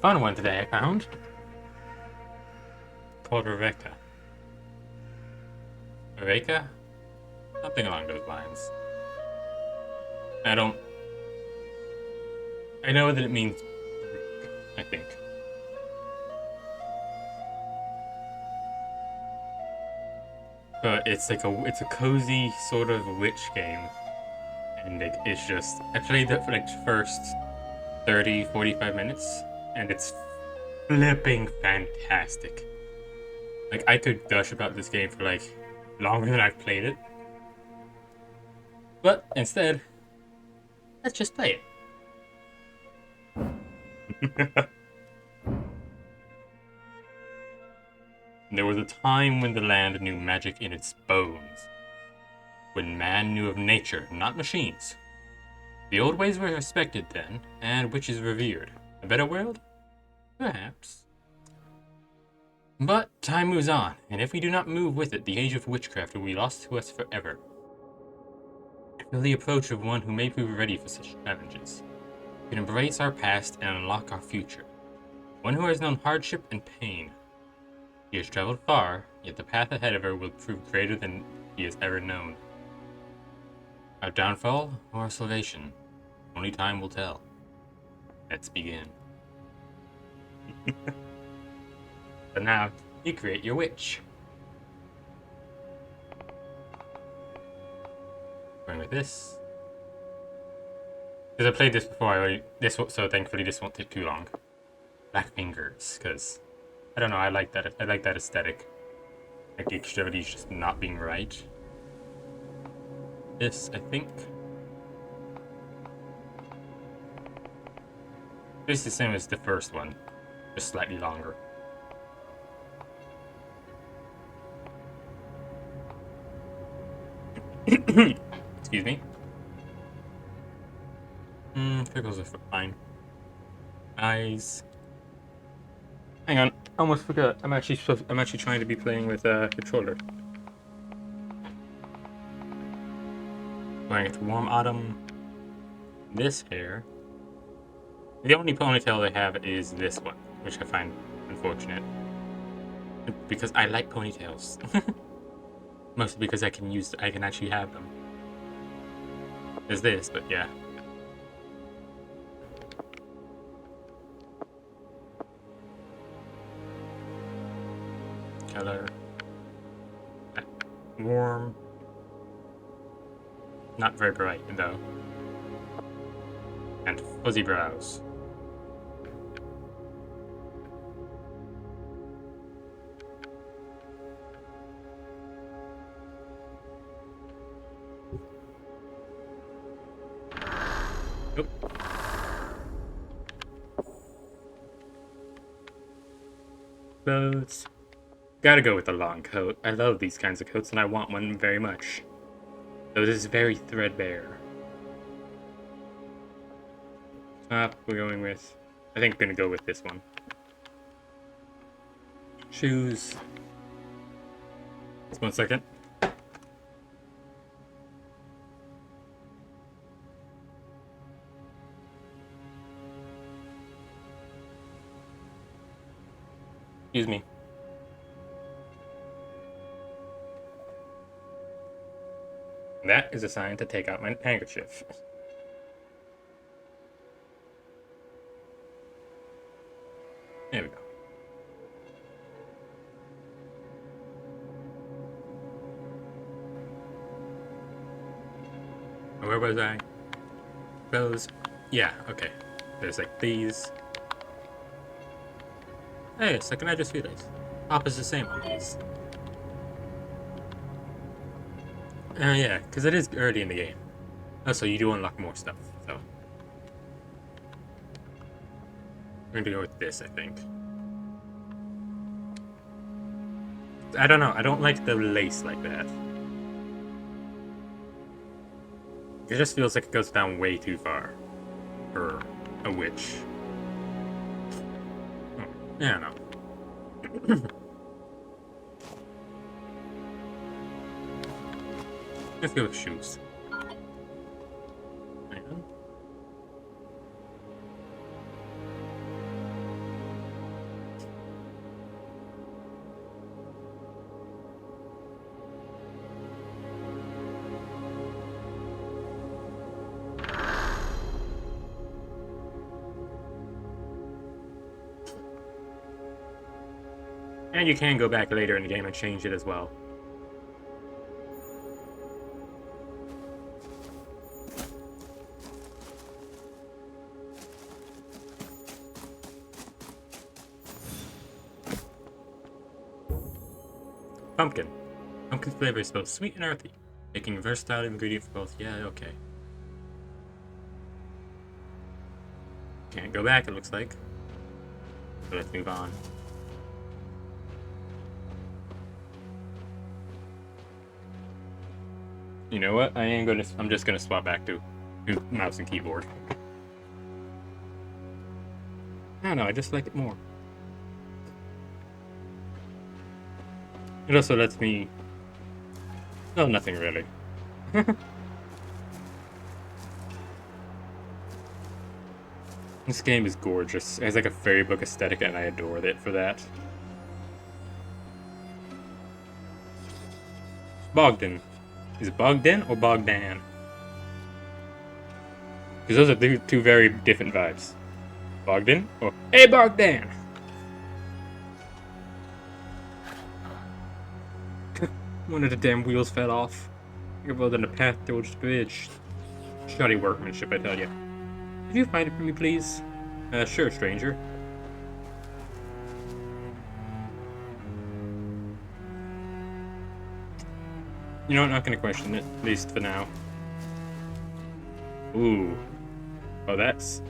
fun one today I found. Called REKA. REKA? Something along those lines. I know that it means I think. But it's like it's a cozy sort of witch game. And it's just, I played that for like the first 30, 45 minutes, and it's flipping fantastic. Like, I could gush about this game for like longer than I've played it. But instead, let's just play it. There was a time when the land knew magic in its bones. When man knew of nature, not machines. The old ways were respected then, and witches revered. A better world? Perhaps. But time moves on, and if we do not move with it, the age of witchcraft will be lost to us forever. I feel the approach of one who may prove ready for such challenges. We can embrace our past and unlock our future. One who has known hardship and pain. He has traveled far, yet the path ahead of her will prove greater than he has ever known. Our downfall or our salvation? Only time will tell. Let's begin. But now, you create your witch. Going with this. Because I played this before, so thankfully this won't take too long. Black fingers, because I don't know, I like that aesthetic. Like the extremities just not being right. This, I think. This is the same as the first one, just slightly longer. Excuse me. Pickles are fine. Eyes. Hang on, I almost forgot. I'm actually trying to be playing with a controller. Going with Warm Autumn. This hair. The only ponytail they have is this one, which I find unfortunate. Because I like ponytails. Mostly because I can actually have them. There's this, but yeah. Color. Warm. Not very bright, though. And fuzzy brows. Nope. Clothes. Gotta go with the long coat. I love these kinds of coats and I want one very much. Though this is very threadbare. Top, we're going with... I think we're gonna go with this one. Shoes. Just 1 second. Excuse me. That is a sign to take out my handkerchief. There we go. Where was I? Those. Yeah, okay. There's like these. Hey, a second, I just realized. Top is the same on these. Yeah, because it is early in the game. Also, you do unlock more stuff, so. We're gonna go with this, I think. I don't know, I don't like the lace like that. It just feels like it goes down way too far. For a witch. Oh, yeah, I don't know. Let's go with shoes. And you can go back later in the game and change it as well. Pumpkin. Pumpkin flavor is both sweet and earthy, making a versatile ingredient for both. Yeah, okay. Can't go back, it looks like. So let's move on. You know what? I'm just gonna swap back to mouse and keyboard. I don't know, I just like it more. It also lets me... No, nothing really. This game is gorgeous. It has like a fairy book aesthetic and I adore it for that. Bogdan. Is it Bogdan or Bogdan? Because those are two very different vibes. Bogdan or... Hey Bogdan! One of the damn wheels fell off. You're building a path towards the bridge. Shoddy workmanship, I tell you. Could you find it for me, please? Sure, stranger. You know, I'm not gonna question it, at least for now. Ooh. Oh, that's...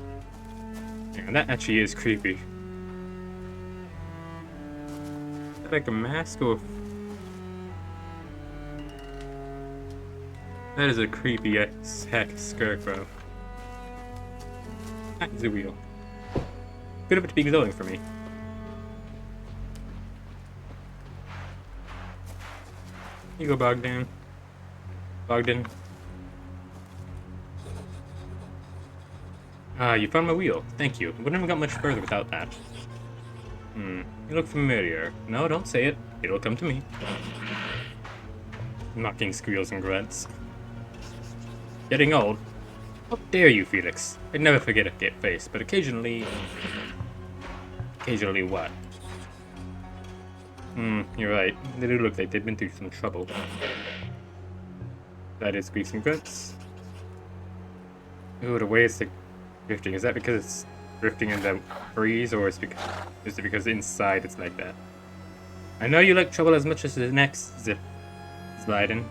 Yeah, that actually is creepy. Is that like a mask or... That is a creepy as heck scarecrow. That is a wheel. Good of it to be glowing for me. Here you go, Bogdan. Bogdan. Ah, you found my wheel. Thank you. Wouldn't have got much further without that. You look familiar. No, don't say it. It'll come to me. Mocking squeals and grunts. Getting old. How dare you, Felix? I'd never forget a gay face, but occasionally... Occasionally what? You're right. They do look like they've been through some trouble. That is squeaks and grunts. Ooh, the way it's like drifting. Is that because it's drifting in the breeze, or is it because inside it's like that? I know you like trouble as much as the next zip sliding,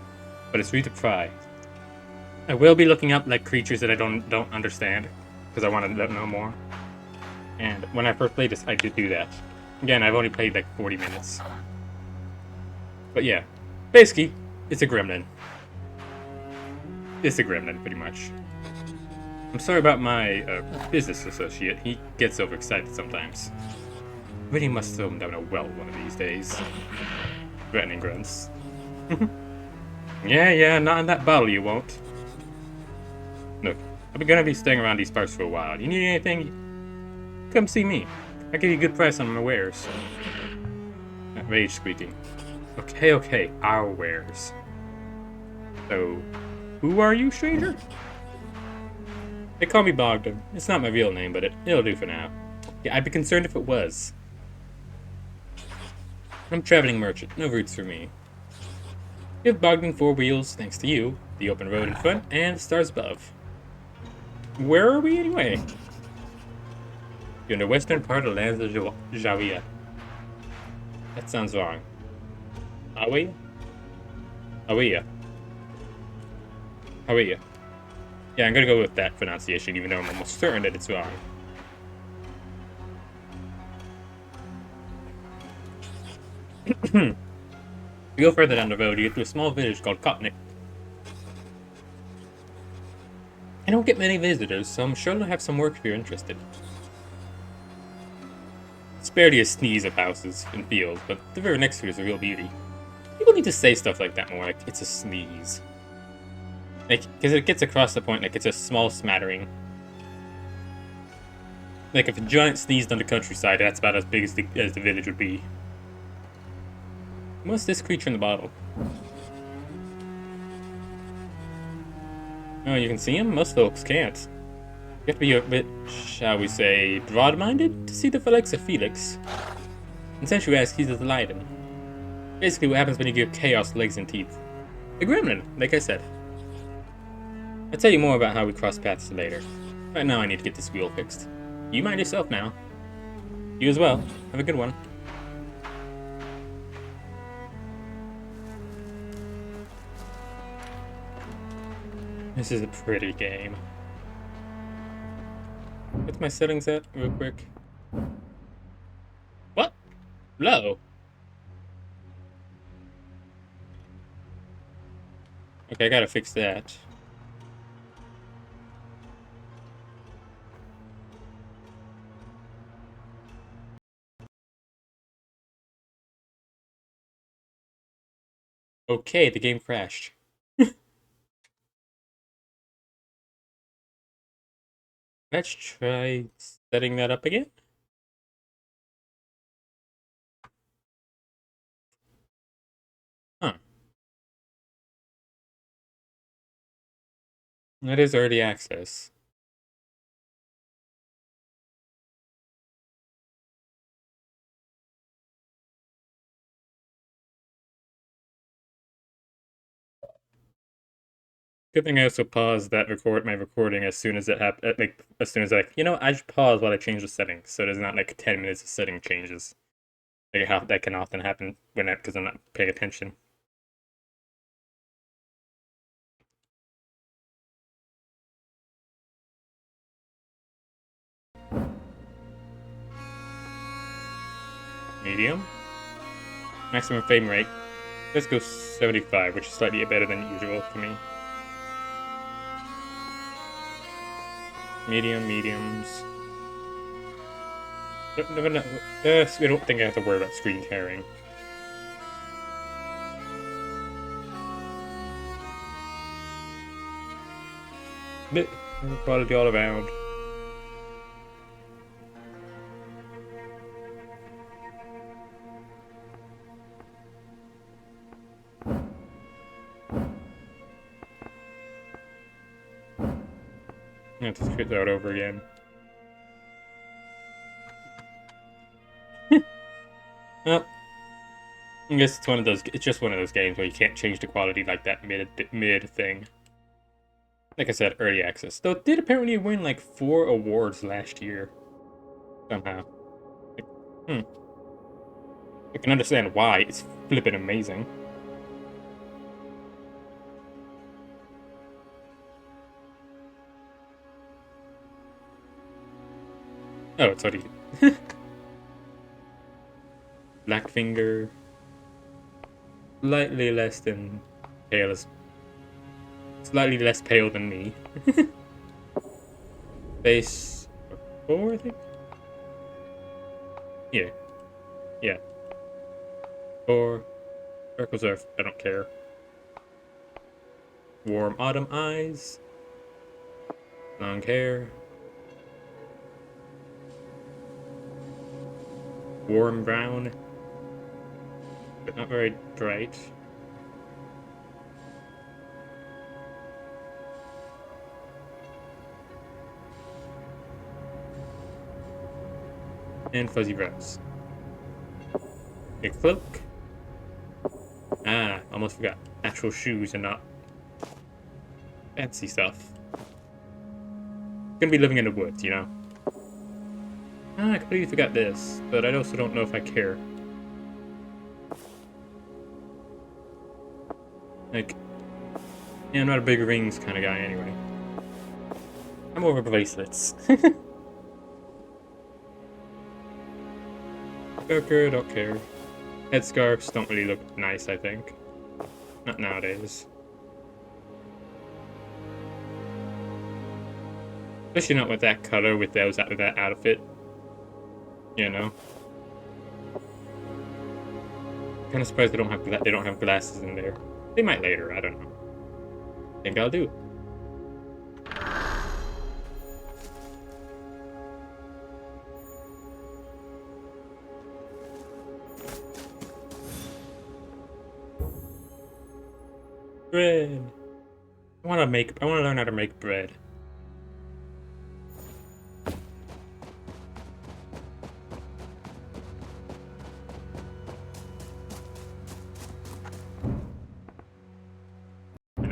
but it's free to try. I will be looking up like creatures that I don't understand, because I want to know more. And when I first played this, I did do that. Again, I've only played like 40 minutes. But yeah, basically, it's a gremlin. It's a gremlin, pretty much. I'm sorry about my business associate. He gets overexcited sometimes. Really must throw him down a well one of these days. Threatening grunts. Yeah, not in that bottle you won't. Look, I'm gonna be staying around these parts for a while. You need anything? Come see me. I'll give you a good price on my wares. That rage squeaking. Okay, our wares. So, who are you, stranger? They call me Bogdan. It's not my real name, but it'll do for now. Yeah, I'd be concerned if it was. I'm a traveling merchant. No roots for me. Give Bogdan 4 wheels, thanks to you, the open road in front, and the stars above. Where are we, anyway? You're in the western part of the lands of Jaga. That sounds wrong. Are we? Yeah, I'm gonna go with that pronunciation, even though I'm almost certain that it's wrong. You go further down the road, you get to a small village called Kopnik. I don't get many visitors, so I'm sure they'll have some work if you're interested. It's barely a sneeze of houses and fields, but the river next to it is a real beauty. People need to say stuff like that more, like it's a sneeze. Like, because it gets across the point like it's a small smattering. Like if a giant sneezed on the countryside, that's about as big as the village would be. What's this creature in the bottle? Oh, you can see him? Most folks can't. You have to be a bit, shall we say, broad-minded to see the likes of Felix. And since you ask, he's a Leiden. Basically what happens when you give chaos legs and teeth. A gremlin, like I said. I'll tell you more about how we cross paths later. Right now I need to get this wheel fixed. You mind yourself now. You as well. Have a good one. This is a pretty game. What's my settings at, real quick? What? Low? Okay, I gotta fix that. Okay, the game crashed. Let's try setting that up again. Huh. That is early access. Good thing I also paused that my recording as soon as it happened. Like as soon as I just pause while I change the settings, so there's not like 10 minutes of setting changes. Like how that can often happen because I'm not paying attention. Medium. Maximum frame rate. Let's go 75, which is slightly better than usual for me. Mediums. No. We don't think I have to worry about screen tearing. Quality all around. I have to switch that over again. Well, I guess it's one of those. It's just one of those games where you can't change the quality like that mid thing. Like I said, early access. Though it did apparently win like 4 awards last year. Somehow. Like, I can understand why. It's flippin' amazing. Oh, it's already. Blackfinger. Slightly less than pale as. Slightly less pale than me. Base 4, I think? Yeah. Yeah. 4. Freckles are. I don't care. Warm autumn eyes. Long hair. Warm brown. But not very bright. And fuzzy brows. A cloak. Ah, almost forgot. Actual shoes and not fancy stuff. Gonna be living in the woods, you know? Ah, I completely forgot this, but I also don't know if I care. Like, yeah, I'm not a big rings kind of guy anyway. I'm more of a bracelets. Joker, don't care. Headscarves don't really look nice, I think. Not nowadays. Especially not with that color, with those out of that outfit. You know. Kind of surprised they don't have glasses in there. They might later. I don't know. Think I'll do it. Bread. I want to learn how to make bread.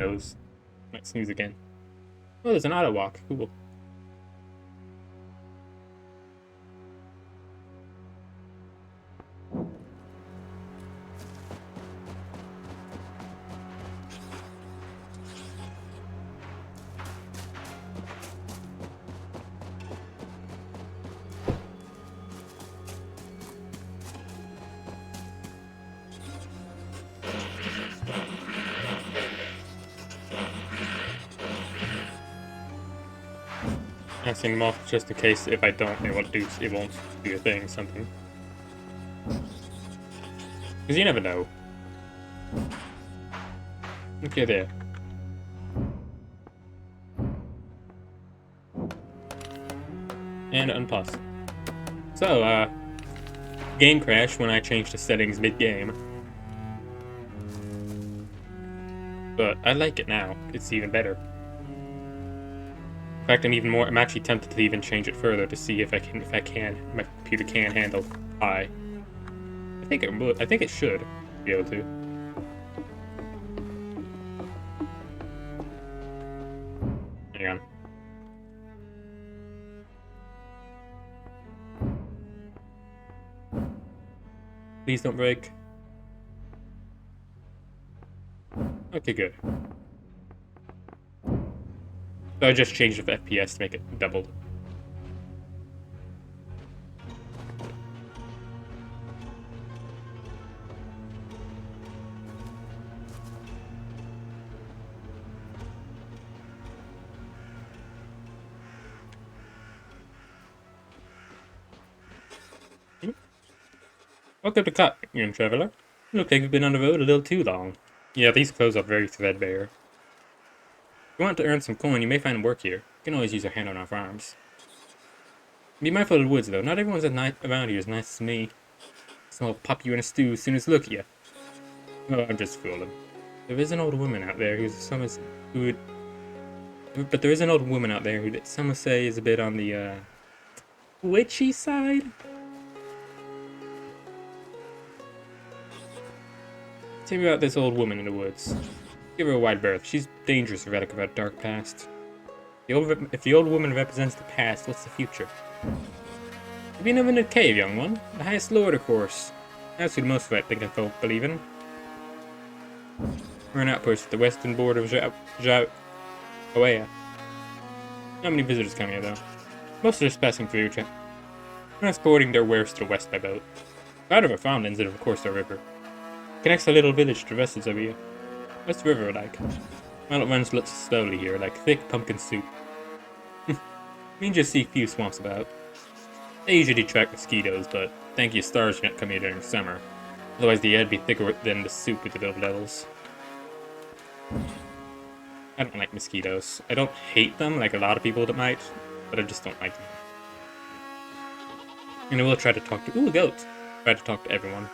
knows? Might snooze again. Oh, there's an auto walk. Cool. Passing them off just in case if I don't, it won't do a thing, something. Because you never know. Okay, there. And unpause. So, game crash when I changed the settings mid-game. But I like it now. It's even better. In fact, I'm actually tempted to even change it further to see if I can. My computer can handle high. I think it would. I think it should be able to. Hang on. Please don't break. Okay, good. So I just changed the FPS to make it doubled. Welcome to Kopnik, young traveler. You look like you've been on the road a little too long. Yeah, these clothes are very threadbare. If you want to earn some coin, you may find work here. You can always use your hand on our farms. Be mindful of the woods, though. Not everyone's around here as nice as me. So I'll pop you in a stew as soon as I look at you. Oh, I'm just fooling. There is an old woman out there but there is an old woman out there who some would say is a bit on the, witchy side? Tell me about this old woman in the woods. Give her a wide berth. She's dangerous, a relic of our dark past. If the old woman represents the past, what's the future? Have you never in a cave, young one? The highest lord, of course. That's who most right thinking folk believe in. We're an outpost at the western border of Jaga. Not many visitors come here, though. Most are just passing through, transporting their wares to the west by boat. Out of our farmlands and, of course, our river. Connects a little village to the rest of here. What's the river like? Well, it runs slowly here, like thick pumpkin soup. Means you see few swamps about. They usually attract mosquitoes, but thank you stars you don't come here during summer. Otherwise the air'd be thicker than the soup with the little devils. I don't like mosquitoes. I don't hate them like a lot of people that might, but I just don't like them. And I will try to talk to... Ooh, a goat! Try to talk to everyone.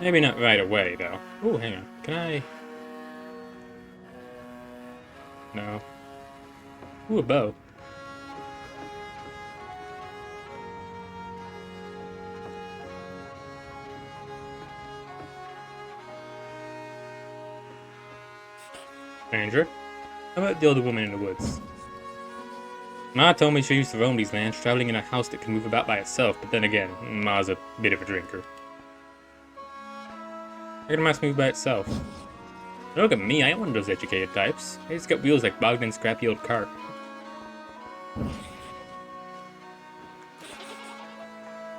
Maybe not right away, though. Ooh, hang on. Can I... No. Ooh, a bow. Stranger? How about the older woman in the woods? Ma told me she used to roam these lands, traveling in a house that can move about by itself, but then again, Ma's a bit of a drinker. How can a mouse move by itself? Look at me, I ain't one of those educated types. I just got wheels like Bogdan's scrappy old cart.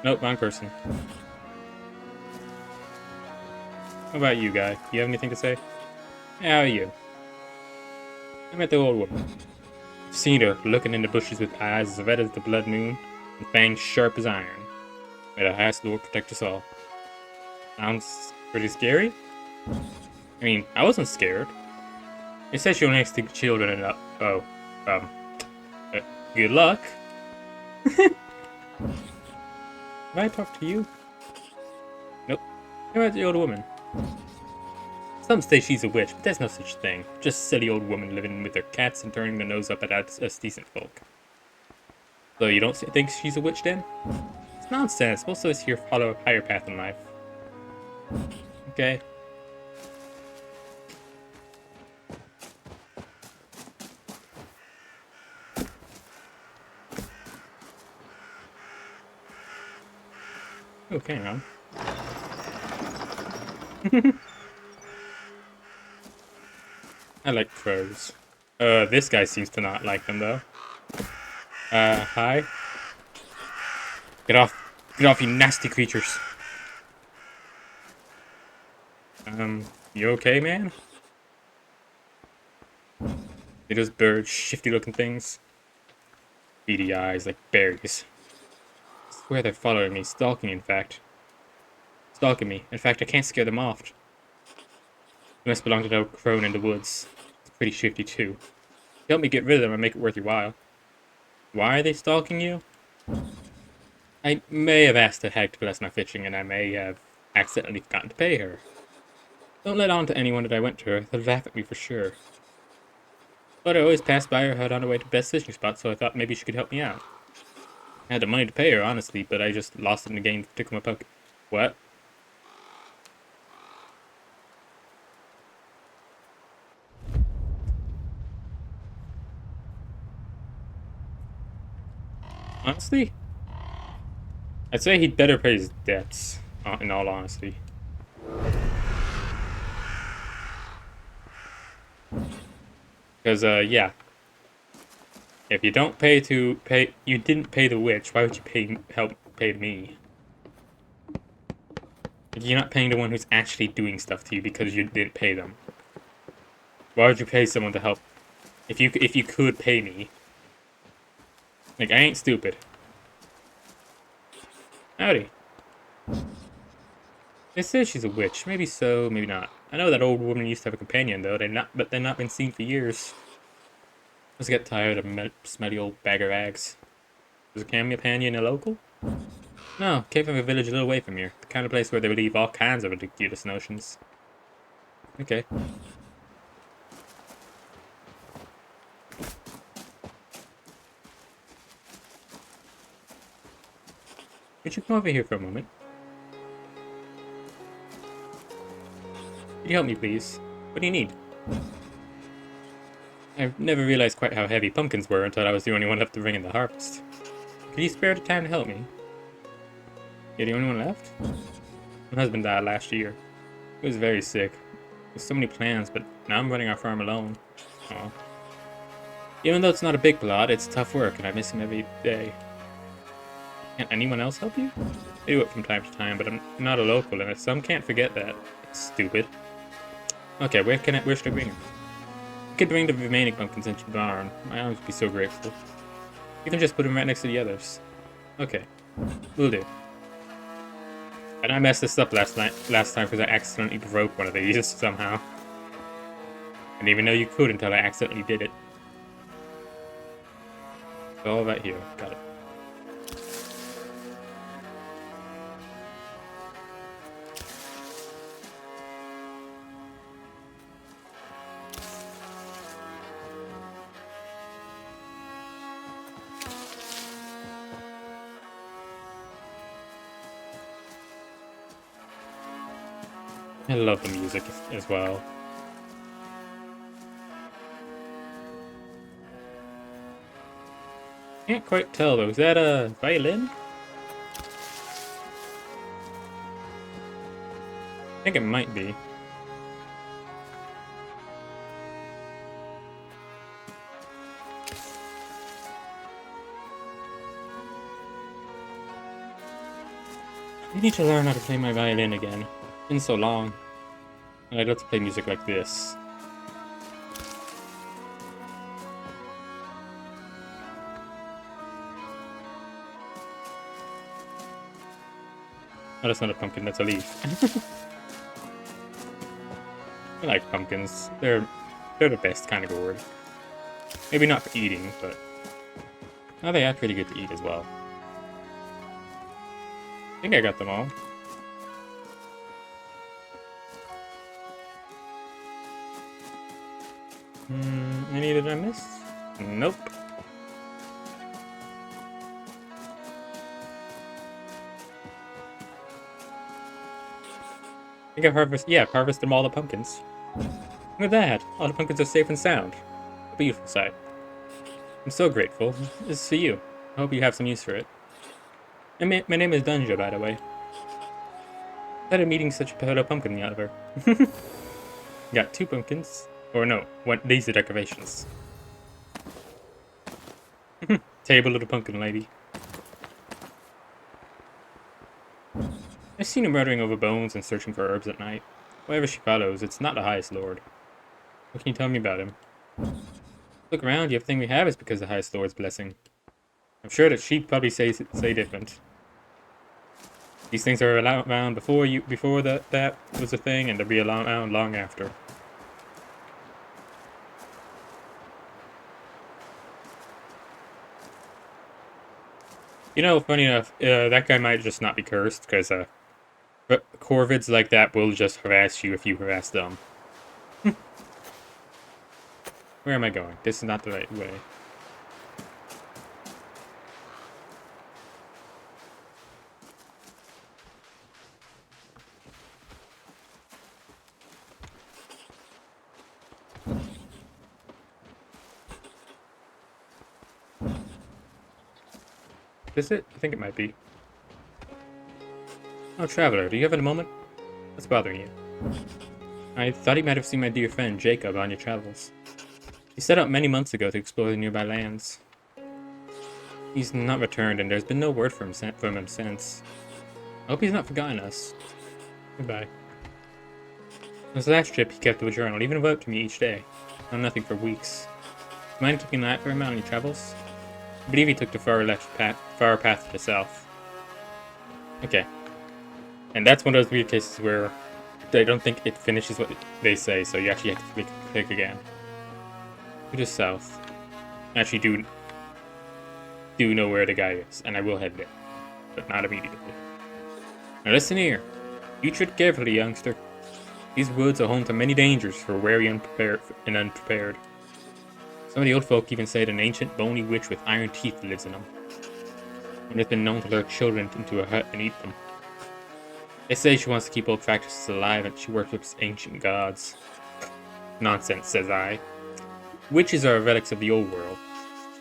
Nope, wrong person. How about you, guy? You have anything to say? How are you? I met the old woman. Seen her looking in the bushes with eyes as red as the blood moon and fangs sharp as iron. May the highest Lord protect us all. Sounds pretty scary? I mean, I wasn't scared. It says you'll next to children and good luck. Have I talked to you? Nope. How about the old woman? Some say she's a witch, but there's no such thing. Just a silly old woman living with her cats and turning their nose up at us decent folk. So you don't think she's a witch then? It's nonsense. Most of us here follow a higher path in life. Okay. Okay, hang on. I like crows. This guy seems to not like them, though. Hi? Get off. Get off, you nasty creatures. You okay, man? They're just birds, shifty-looking things. Beady eyes like berries. I swear they're following me, stalking me, in fact. Stalking me. In fact, I can't scare them off. They must belong to that crone in the woods. It's pretty shifty, too. Help me get rid of them and make it worth your while. Why are they stalking you? I may have asked the hag to bless my fishing, and I may have accidentally forgotten to pay her. Don't let on to anyone that I went to her. They'll laugh at me for sure. But I always passed by her hut on the way to the best fishing spot, so I thought maybe she could help me out. I had the money to pay her, honestly, but I just lost it in the game to tickle my pocket. What? Honestly? I'd say he'd better pay his debts, in all honesty. Because, yeah. If you don't you didn't pay the witch, why would you help pay me? Like, you're not paying the one who's actually doing stuff to you because you didn't pay them. Why would you pay someone to help? If you could pay me. Like, I ain't stupid. Howdy. They say she's a witch. Maybe so, maybe not. I know that old woman used to have a companion, though. But they've not been seen for years. Let's get tired of smelly old bag of rags. Does a companion a local? No, came from a village a little way from here. The kind of place where they believe all kinds of ridiculous notions. Okay. Could you come over here for a moment? Could you help me, please? What do you need? I've never realized quite how heavy pumpkins were until I was the only one left to bring in the harvest. Could you spare the time to help me? You're the only one left? My husband died last year. He was very sick. There's so many plans, but now I'm running our farm alone. Aw. Even though it's not a big plot, it's tough work, and I miss him every day. Can anyone else help you? I do it from time to time, but I'm not a local, and some can't forget that. It's stupid. Okay, where should I bring him? I could bring the remaining pumpkins into the barn. My arms would be so grateful. You can just put them right next to the others. Okay, will do. And I messed this up last time because I accidentally broke one of these somehow. I didn't even know you could until I accidentally did it. It's all right here. Got it. I love the music as well. Can't quite tell though. Is that a violin? I think it might be. I need to learn how to play my violin again. It's been so long. I'd love to play music like this. Oh, that's not a pumpkin, that's a leaf. I like pumpkins. They're the best kind of gourd. Maybe not for eating, but no, they are pretty good to eat as well. I think I got them all. Any that I missed? Nope. think I've harvested all the pumpkins. Look at that! All the pumpkins are safe and sound. A beautiful sight. I'm so grateful. This is for you. I hope you have some use for it. And my name is Dunja, by the way. Glad I'm eating such a fellow pumpkin lover. Got 2 pumpkins. Or no, these are decorations. Table of the pumpkin lady. I've seen her murdering over bones and searching for herbs at night. Wherever she follows, it's not the highest lord. What can you tell me about him? Look around, everything we have is because of the highest lord's blessing. I'm sure that she'd probably say different. These things are around before that was a thing, and they'll be around long after. You know, funny enough, that guy might just not be cursed, because corvids like that will just harass you if you harass them. Where am I going? This is not the right way. Is it? I think it might be. Oh, traveler, do you have a moment? What's bothering you? I thought you might have seen my dear friend Jacob on your travels. He set out many months ago to explore the nearby lands. He's not returned, and there's been no word from him since. I hope he's not forgotten us. Goodbye. On his last trip, he kept a journal, even wrote to me each day. Done nothing for weeks. Do you mind keeping an eye for him on your travels? I believe he took the far path to the south. Okay. And that's one of those weird cases where I don't think it finishes what they say, so you actually have to click again. To the south. I actually do know where the guy is, and I will head there. But not immediately. Now listen here. You tread carefully, youngster. These woods are home to many dangers for wary and unprepared. Some of the old folk even say that an ancient bony witch with iron teeth lives in them. And has been known to lure children into a hut and eat them. They say she wants to keep old practices alive and she worships ancient gods. Nonsense, says I. Witches are relics of the old world.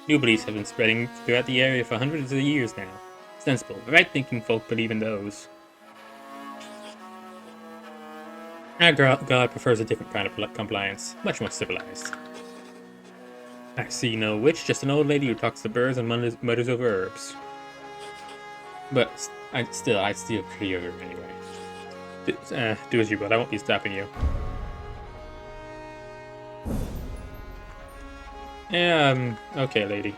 New beliefs have been spreading throughout the area for hundreds of years now. Sensible, right-thinking folk believe in those. Our god prefers a different kind of compliance, much more civilized. I see no witch, just an old lady who talks to birds and mutters over herbs. But I'd steer clear of her anyway. Do as you will, I won't be stopping you. Okay, lady.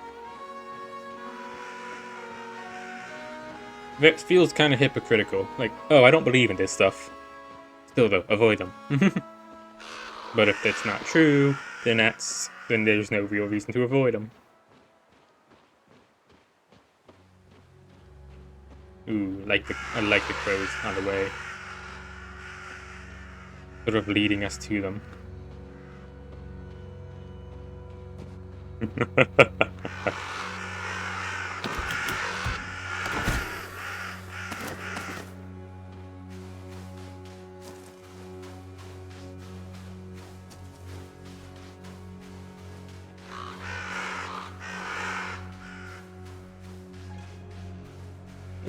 It feels kind of hypocritical. Like, oh, I don't believe in this stuff. Still, though, avoid them. But if that's not true, then there's no real reason to avoid them. Ooh, I like the crows on the way. Sort of leading us to them.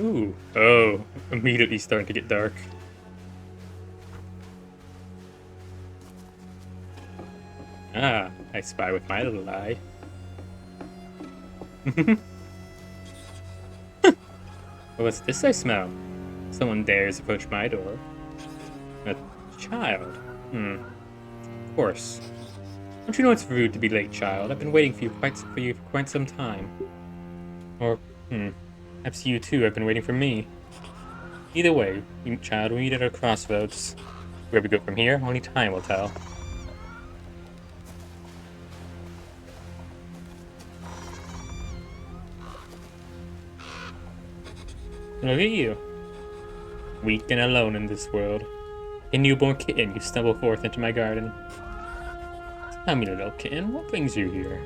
Ooh, oh, immediately starting to get dark. Ah, I spy with my little eye. What's this I smell? Someone dares approach my door. A child? Of course. Don't you know it's rude to be late, child? I've been waiting for you for quite some time. Or, perhaps you too have been waiting for me. Either way, child, we meet at a crossroads. Where we go from here, only time will tell. Look at you. Weak and alone in this world. A newborn kitten, you stumble forth into my garden. Tell me, little kitten, what brings you here?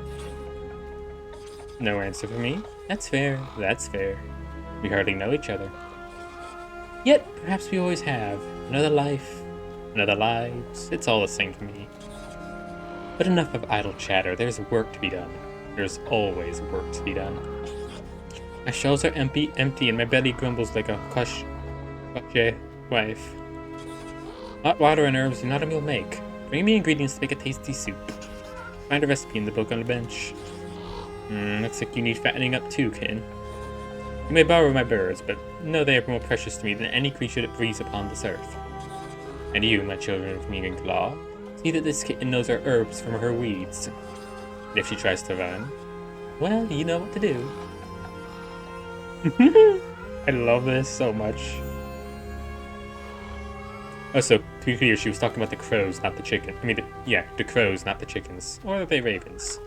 No answer for me? That's fair, that's fair. We hardly know each other. Yet, perhaps we always have. Another life, Another lives. It's all the same to me. But enough of idle chatter. There's work to be done. There's always work to be done. My shelves are empty, and my belly grumbles like a kush wife. Hot water and herbs are not a meal make. Bring me ingredients to make a tasty soup. Find a recipe in the book on the bench. Looks like you need fattening up too, kitten. You may borrow my birds, but know they are more precious to me than any creature that breathes upon this earth. And you, my children of mean and claw, see that this kitten knows her herbs from her weeds. And if she tries to run, well, you know what to do. I love this so much. Oh, so, to be clear, she was talking about the crows, not the chicken. I mean, the crows, not the chickens. Or are they ravens?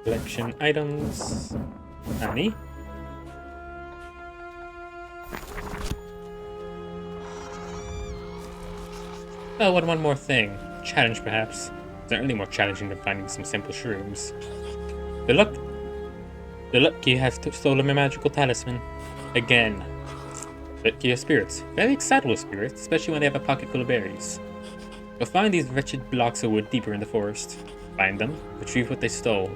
Collection items. Honey. Oh, and one more thing. Challenge, perhaps. Certainly more challenging than finding some simple shrooms. The lucky have stolen my magical talisman. Again. Lucky are spirits. Very excitable spirits, especially when they have a pocket full of berries. You'll find these wretched blocks of wood deeper in the forest. Find them, retrieve what they stole.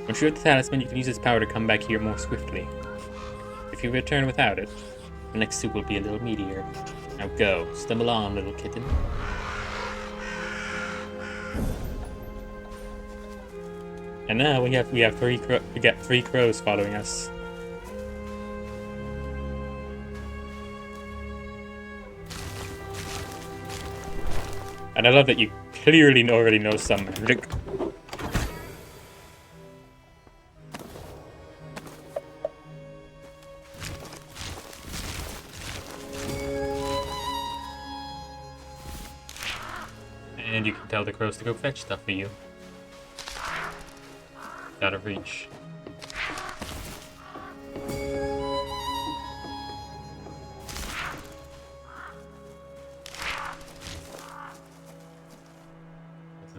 Once you have the talisman, you can use its power to come back here more swiftly. If you return without it, the next soup will be a little meatier. Now go, stumble on, little kitten. And now we get three crows following us. And I love that you clearly already know some magic. And you can tell the crows to go fetch stuff for you. Out of reach.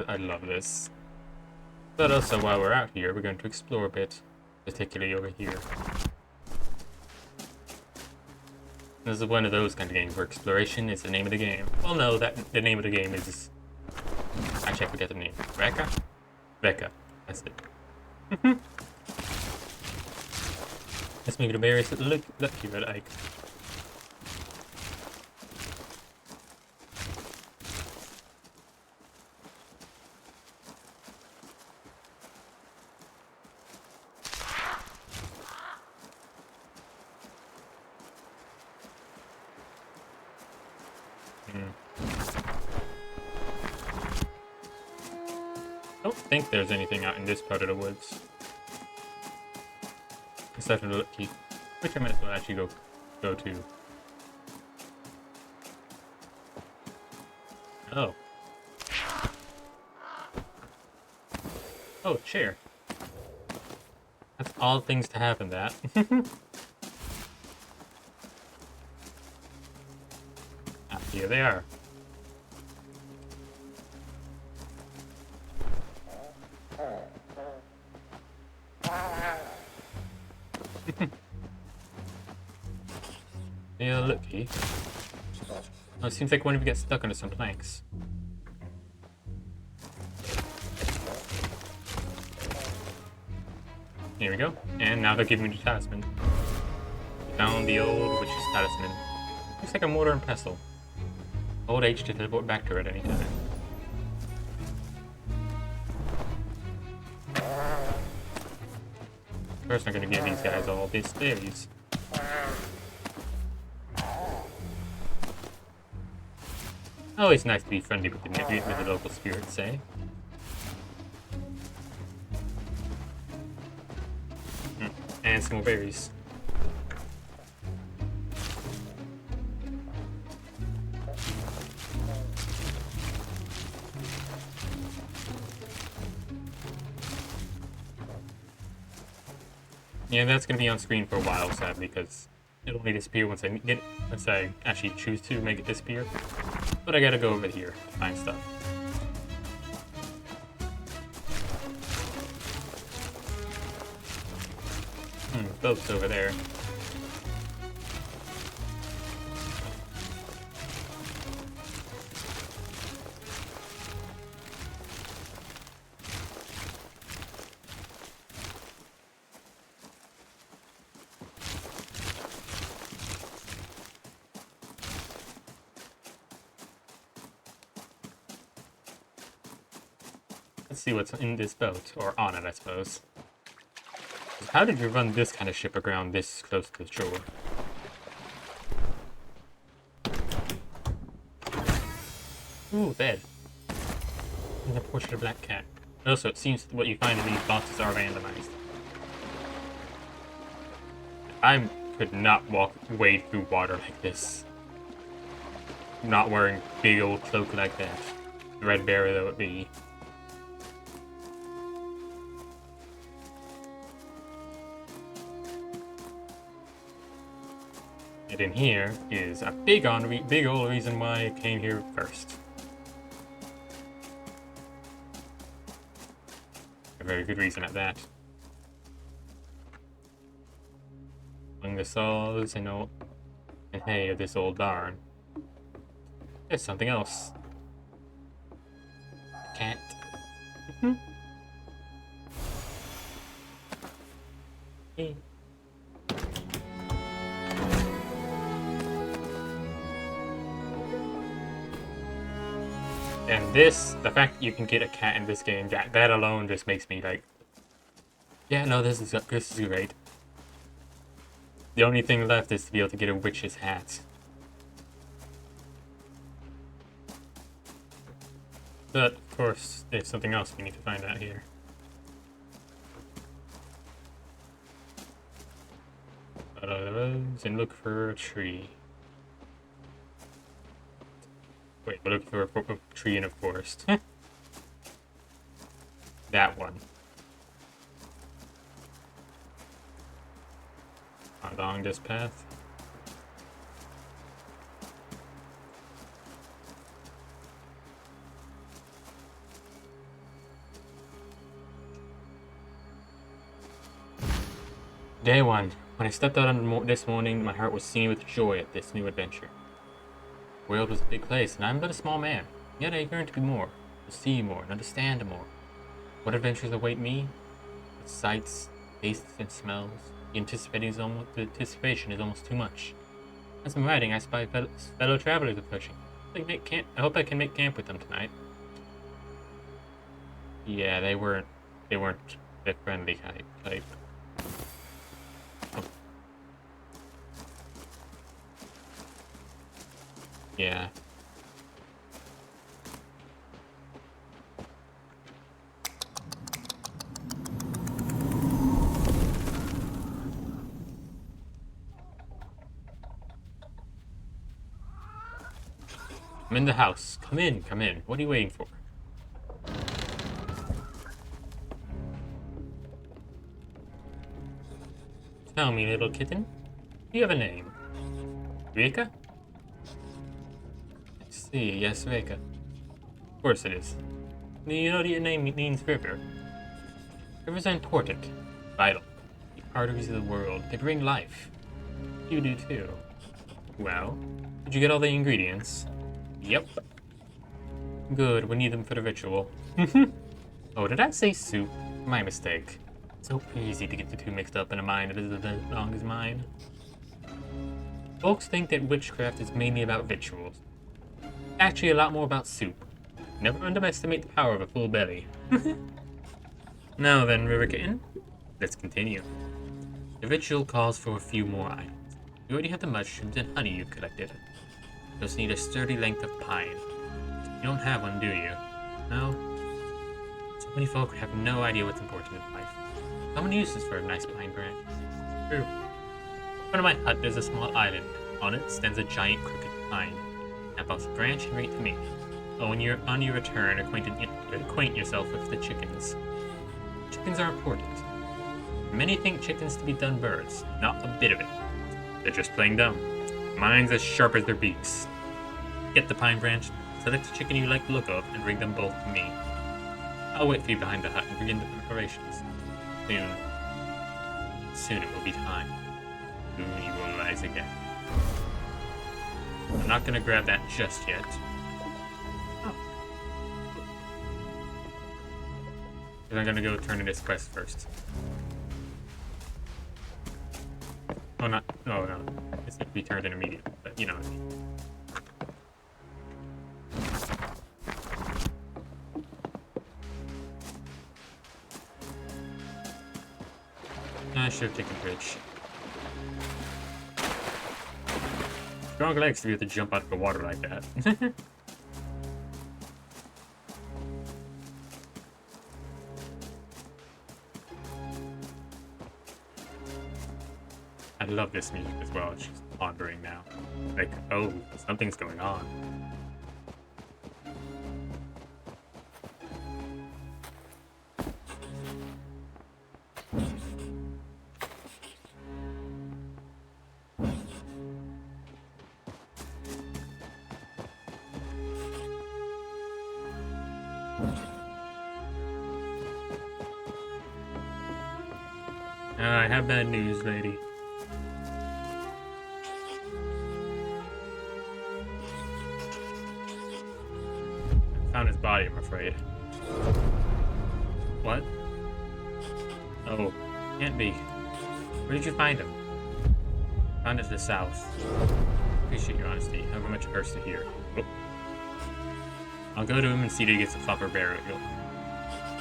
I love this. But also, while we're out here, we're going to explore a bit, particularly over here. This is one of those kind of games where exploration is the name of the game. Well, no, the name of the game is... Actually, I forget the name. REKA? REKA. That's it. Let's make it a berries that look red icon. I don't think there's anything out in this part of the woods. Aside from the lucky, which I might as well actually go to. Oh. Oh, chair. That's all things to have in that. Ah, here they are. Yeah, lucky. Oh, it seems like one of you gets stuck under some planks. Here we go. And now they're giving me the talisman. We found the old witch's talisman. Looks like a mortar and pestle. Old age to teleport back to her at any time. First, I'm gonna give these guys all these berries. Always nice to be friendly with the local spirits, eh? And some more berries. Yeah, that's gonna be on screen for a while, sadly, because it'll only disappear once I actually choose to make it disappear. But I gotta go over here to find stuff. boats over there. Let's see what's in this boat, or on it, I suppose. How did you run this kind of ship aground this close to the shore? Ooh, bed. And a portrait of Black Cat. Also, it seems what you find in these boxes are randomized. I could not wade through water like this. Not wearing big old cloak like that. Threadbare though it be. And in here is a big old reason why I came here first. A very good reason at that. Among the saws and hay of this old barn, there's something else. A cat. Hey. And this, the fact that you can get a cat in this game, that alone just makes me like, yeah, no, this is great. The only thing left is to be able to get a witch's hat. But, of course, there's something else we need to find out here. Follow the roads and look for a tree. Wait, we're looking for a tree in a forest. That one. Along this path. Day 1. When I stepped out this morning, my heart was singing with joy at this new adventure. The world was a big place, and I'm but a small man, yet I yearn to be more, to see more, and understand more. What adventures await me? With sights, tastes, and smells. The anticipation is almost too much. As I'm riding, I spy fellow travelers approaching. I hope I can make camp with them tonight. Yeah, they weren't the friendly type. Oh. Yeah. I'm in the house. Come in, come in. What are you waiting for? Tell me, little kitten. Do you have a name? REKA? I see, yes, REKA. Of course it is. Do you know that your name means river? Rivers are important, vital. The arteries of the world. They bring life. You do too. Well, did you get all the ingredients? Yep. Good, we need them for the ritual. Oh, did I say soup? My mistake. So easy to get the two mixed up in a mind that is as long as mine. Folks think that witchcraft is mainly about rituals. Actually, a lot more about soup. Never underestimate the power of a full belly. Now then, River Kitten, let's continue. The ritual calls for a few more items. You already have the mushrooms and honey you've collected. You just need a sturdy length of pine. You don't have one, do you? No? So many folk have no idea what's important in life. How many uses for a nice pine branch? True. In front of my hut there's a small island. On it stands a giant crooked pine. Snap off the branch and bring it to me. Oh, when you're on your return, acquaint yourself with the chickens. Chickens are important. Many think chickens to be dumb birds. Not a bit of it. They're just plain dumb. Mine's as sharp as their beaks. Get the pine branch, select a chicken you like the look of, and bring them both to me. I'll wait for you behind the hut and begin the preparations. Soon. Soon it will be time. Loony will rise again. I'm not gonna grab that just yet. Oh. Because I'm gonna go turn in this quest first. Oh, not. Oh, no. It's gonna be turned in immediately, but you know what I mean. I should have taken bridge. Strong legs to be able to jump out of the water like that. I love this music as well. She's pondering now. Like, oh, something's going on. I have bad news, lady. I found his body, I'm afraid. What? Oh, can't be. Where did you find him? Found it to the south. Appreciate your honesty. However much it hurts to hear. Oh. I'll go to him and see that he gets a proper burial.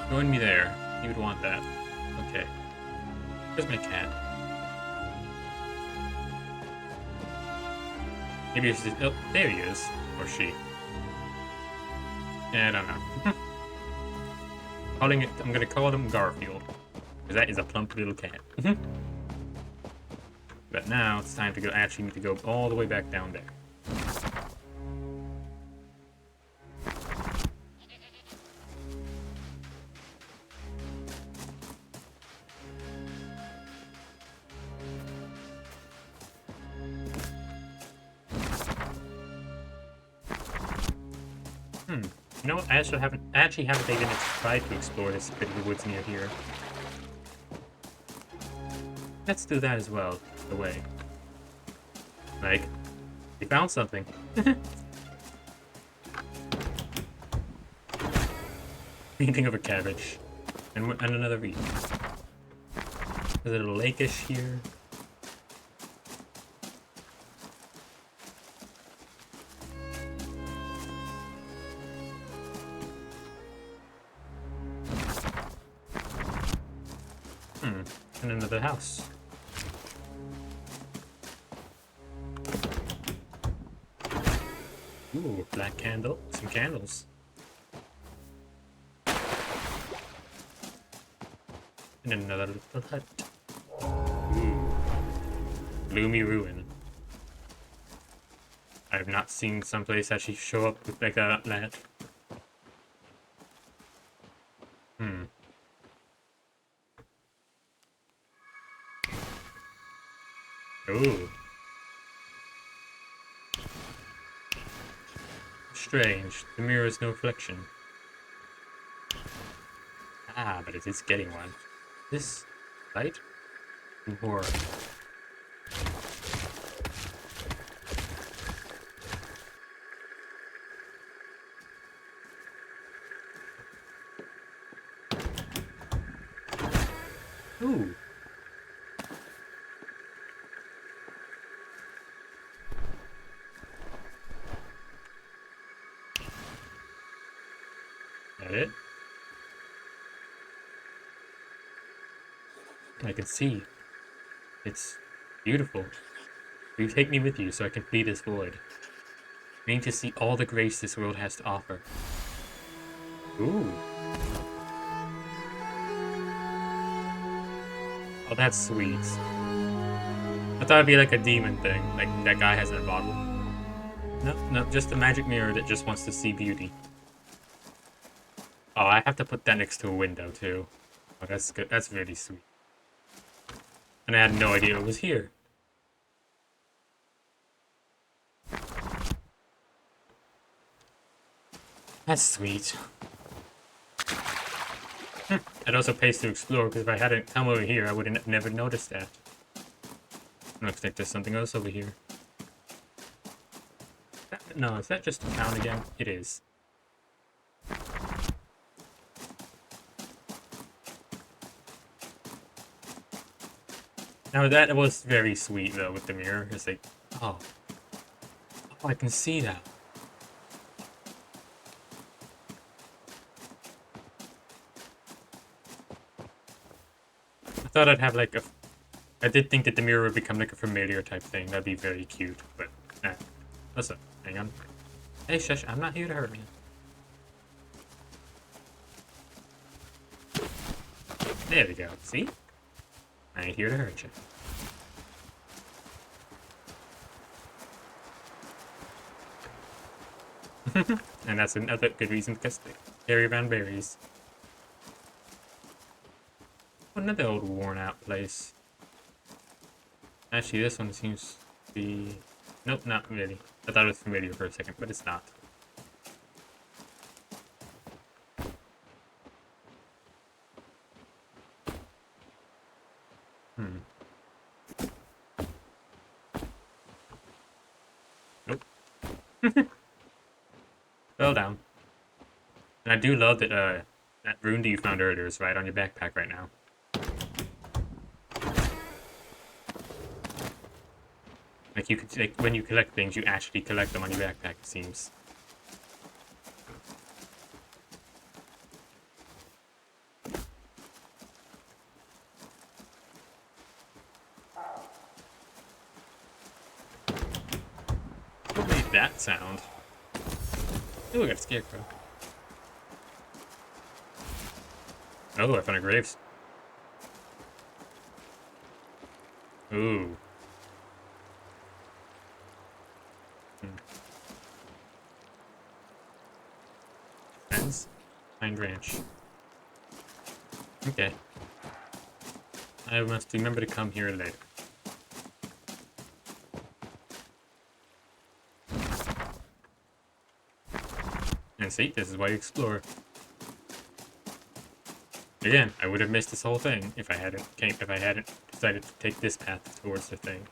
Join me there. He would want that. Okay. Where's my cat? Maybe it's just... Oh, there he is. Or she. Yeah, I don't know. I'm gonna call him Garfield. Because that is a plump little cat. But now it's time to go... I actually need to go all the way back down there. You know what? I actually haven't taken it tried to explore this bit of the woods near here. Let's do that as well. The way. Like, we found something. Painting of a cabbage. And another reed. Is it a lakeish here? And another house. Ooh, black candle. Some candles. And another little hut. Ooh. Gloomy ruin. I have not seen someplace actually show up with like that. Ooh. Strange. The mirror is no reflection. Ah, but it is getting one. This light? Horror. Ooh. That it? I can see. It's beautiful. Will you take me with you so I can flee this void? I need to see all the grace this world has to offer. Ooh. Oh, that's sweet. I thought it'd be like a demon thing, like that guy has in a bottle. No, just a magic mirror that just wants to see beauty. Oh, I have to put that next to a window too. Oh, that's good. That's really sweet. And I had no idea it was here. That's sweet. It also pays to explore, because if I hadn't come over here, I would have never noticed that. Looks like there's something else over here. No, is that just a town again? It is. Now that was very sweet though with the mirror. It's like, oh, I can see that. I thought I'd have like a. I did think that the mirror would become like a familiar type thing. That'd be very cute, but nah. Listen, hang on. Hey, shush! I'm not here to hurt you. There we go. See? I ain't here to hurt you. And that's another good reason to carry around berries. Another old worn out place. Actually, this one seems to be... Nope, not really. I thought it was familiar for a second, but it's not. Nope. Fell down. And I do love that that rune that you found earlier is right on your backpack right now. Like you could, like when you collect things, you actually collect them on your backpack. It seems. What made that sound? Ooh, I got a scarecrow. Oh, I found a graves. Ooh. Friends? Pine Ranch. Okay. I must remember to come here later. And see, this is why you explore. Again, I would have missed this whole thing if I hadn't decided to take this path towards the thing.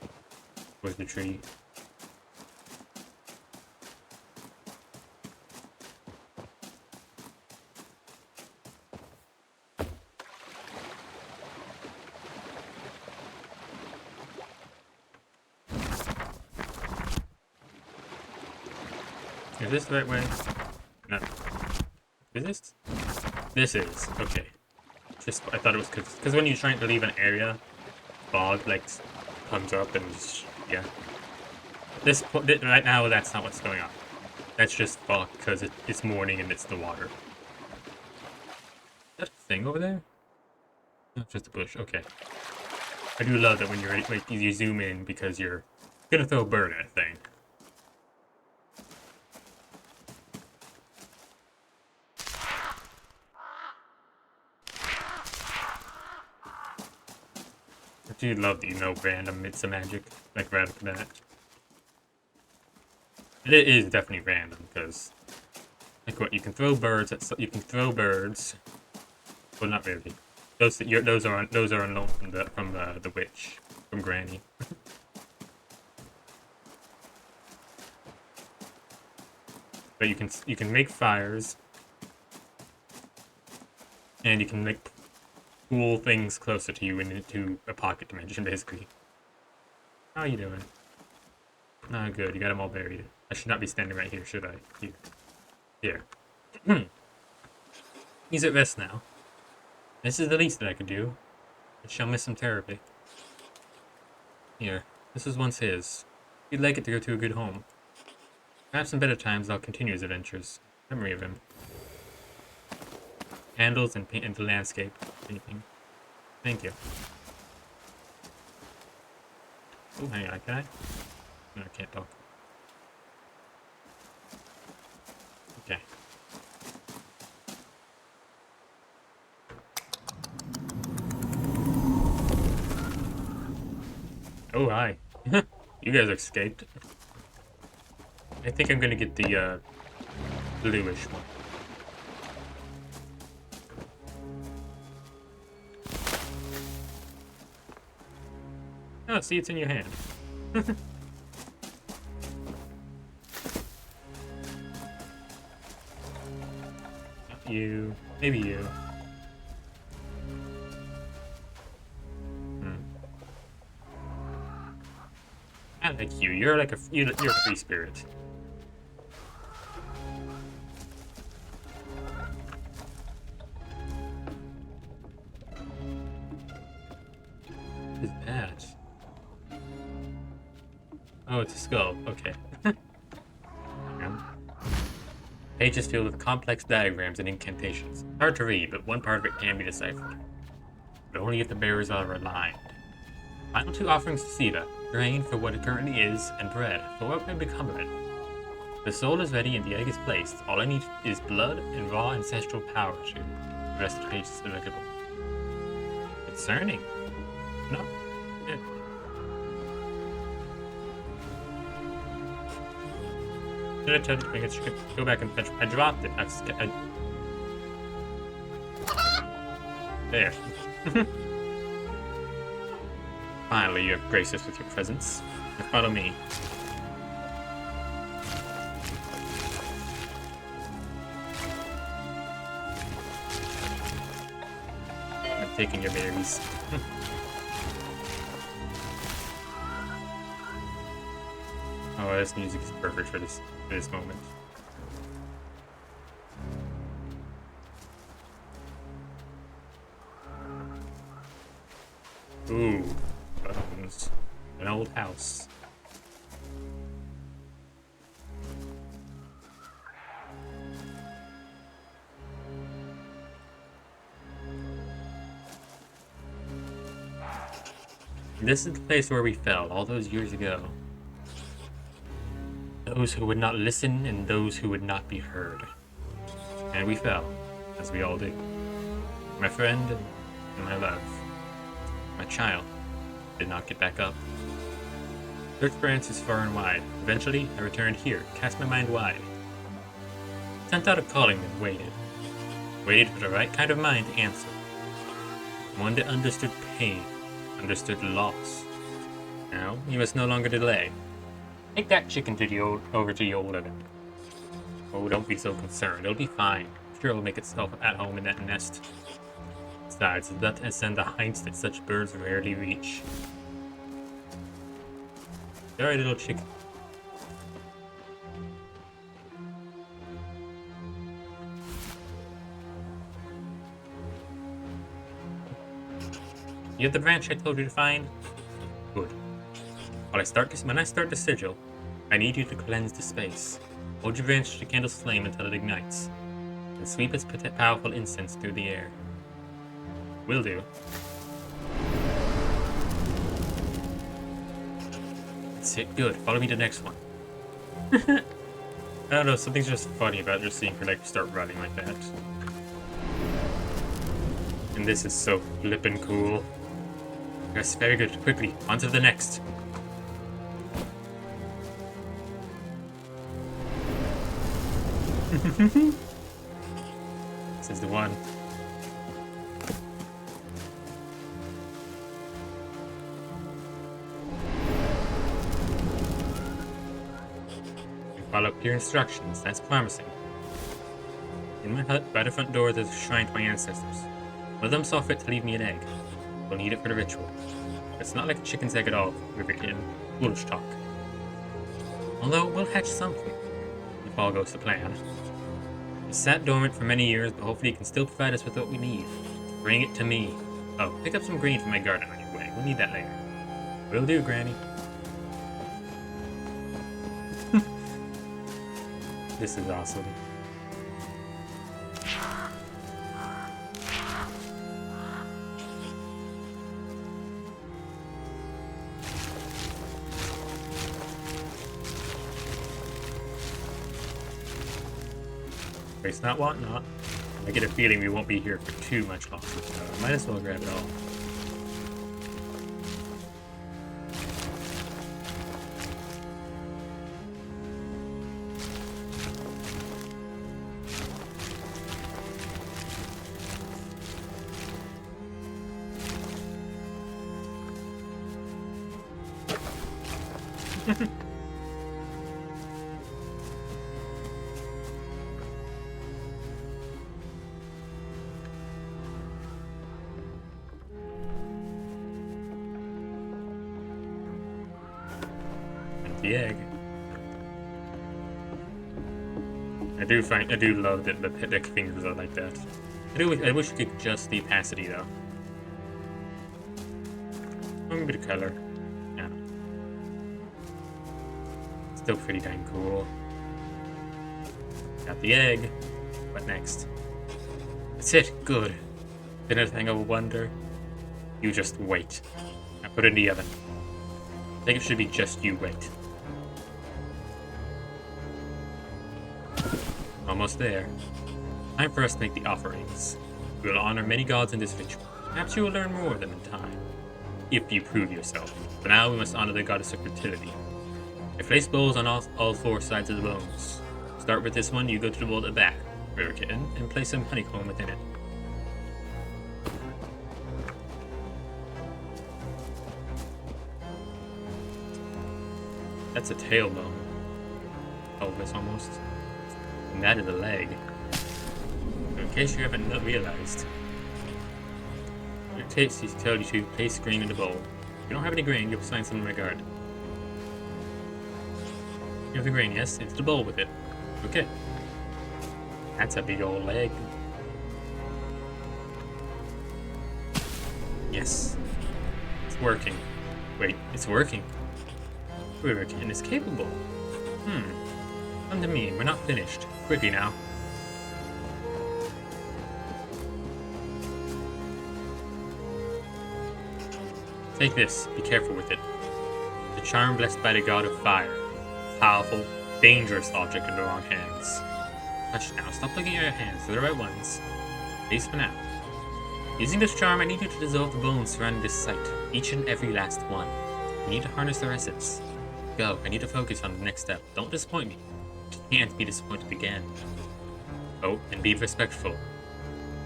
Towards the tree. Is this the right way? No. Is this? This is. Okay. Just, I thought it was because when you're trying to leave an area, fog, like, comes up and, yeah. Right now, that's not what's going on. That's just fog because it's morning and it's the water. Is that a thing over there? No, just a bush. Okay. I do love that when you're like you zoom in because you're gonna throw a bird at a thing. I do love that you know random bits of magic, like right off the bat. It is definitely random because, like, what you can throw birds at. You can throw birds. Well, not really. Those are unknown from the witch, from Granny. But you can make fires, and you can make cool things closer to you into a pocket dimension, basically. How are you doing? Ah, good. You got them all buried. I should not be standing right here, should I? Here. He's at rest now. This is the least that I could do. I shall miss him terribly. Here. This was once his. He'd like it to go to a good home. Perhaps in better times I'll continue his adventures. Memory of him. Candles and paint and the landscape. Anything. Thank you. Oh, hang on, can I? No, I can't talk. Okay. Oh, hi. You guys escaped. I think I'm gonna get the, bluish one. Oh, see, it's in your hand. Not you. Maybe you. I like you. You're like you're a free spirit. What is that? Oh, it's a skull. Okay. Pages filled with complex diagrams and incantations. Hard to read, but one part of it can be deciphered. But only if the bearers are aligned. Final two offerings to Siva, grain for what it currently is, and bread for what may become of it. The soul is ready and the egg is placed. All I need is blood and raw ancestral power to. The rest of the page is illegible. Concerning? No. Yeah. Did I tell you to bring it? Go back and fetch. I dropped it. There. Finally, you have graced us with your presence. Now follow me. I'm taking your berries. Oh, this music is perfect for this moment. Ooh, bones. An old house. This is the place where we fell all those years ago. Those who would not listen and those who would not be heard. And we fell, as we all do. My friend and my love. My child did not get back up. Searched for answers far and wide. Eventually, I returned here, cast my mind wide. Sent out a calling and waited. Waited for the right kind of mind to answer. One that understood pain, understood loss. Now, you must no longer delay. Take that chicken over to the old oven. Oh, don't be so concerned. It'll be fine. I'm sure it'll make itself at home in that nest. Besides, that has sent the heights that such birds rarely reach. Sorry, little chicken. You have the branch I told you to find? Good. When I start the sigil, I need you to cleanse the space. Hold your branch to the candle's flame until it ignites, and sweep its powerful incense through the air. Will do. That's it. Good. Follow me to the next one. I don't know. Something's just funny about just seeing her like start running like that. And this is so flippin' cool. Yes, very good. Quickly, on to the next. This is the one. You follow clear instructions. That's promising. In my hut, by the front door, there's a shrine to my ancestors. One of them saw fit to leave me an egg. We'll need it for the ritual. It's not like a chicken's egg at all, in foolish talk. Although, we'll hatch something, if all goes to plan. It's sat dormant for many years, but hopefully it can still provide us with what we need. Bring it to me. Oh, pick up some grain from my garden on your way. We'll need that later. Will do, Granny. This is awesome. It's not want not. I get a feeling we won't be here for too much longer, so I might as well grab it all. The egg. I do love that the fingers are like that. I wish you could adjust the opacity though. Maybe the color. Yeah. Still pretty dang cool. Got the egg. What next? That's it. Good. Dinner thing of wonder. You just wait. I put it in the oven. I think it should be just you wait. Almost there. Time for us to make the offerings. We will honor many gods in this ritual. Perhaps you will learn more of them in time, if you prove yourself. For now, we must honor the goddess of fertility. I place bowls on all four sides of the bones. Start with this one, you go to the bowl at the back, River Kitten, and place some honeycomb within it. That's a tailbone. Pelvis almost. And that is a leg. In case you haven't realized, your taste tells you to place grain in the bowl. If you don't have any grain, you'll find some in my garden. You have the grain, yes? Into the bowl with it. Okay. That's a big old leg. Yes. It's working. Wait, it's working. River Kitten is capable. Come to me, we're not finished. Quickly now. Take this, be careful with it. The charm blessed by the god of fire. Powerful, dangerous object in the wrong hands. Hush now, stop looking at your hands, they're the right ones. At least for now. Using this charm, I need you to dissolve the bones surrounding this site, each and every last one. You need to harness their essence. Go, I need to focus on the next step. Don't disappoint me. I can't be disappointed again. Oh, and be respectful.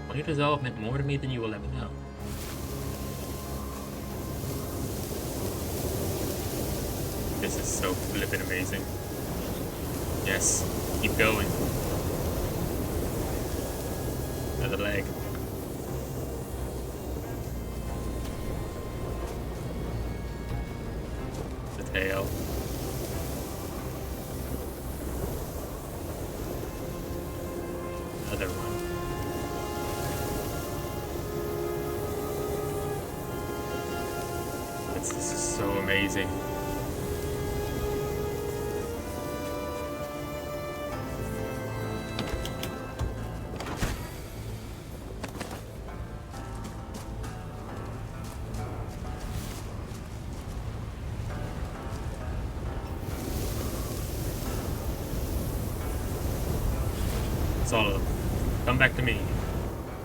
What you dissolve meant more to me than you will ever know. This is so flippin' amazing. Yes, keep going. Another leg. The tail. Another one. This is so amazing. It's all of them. Come back to me.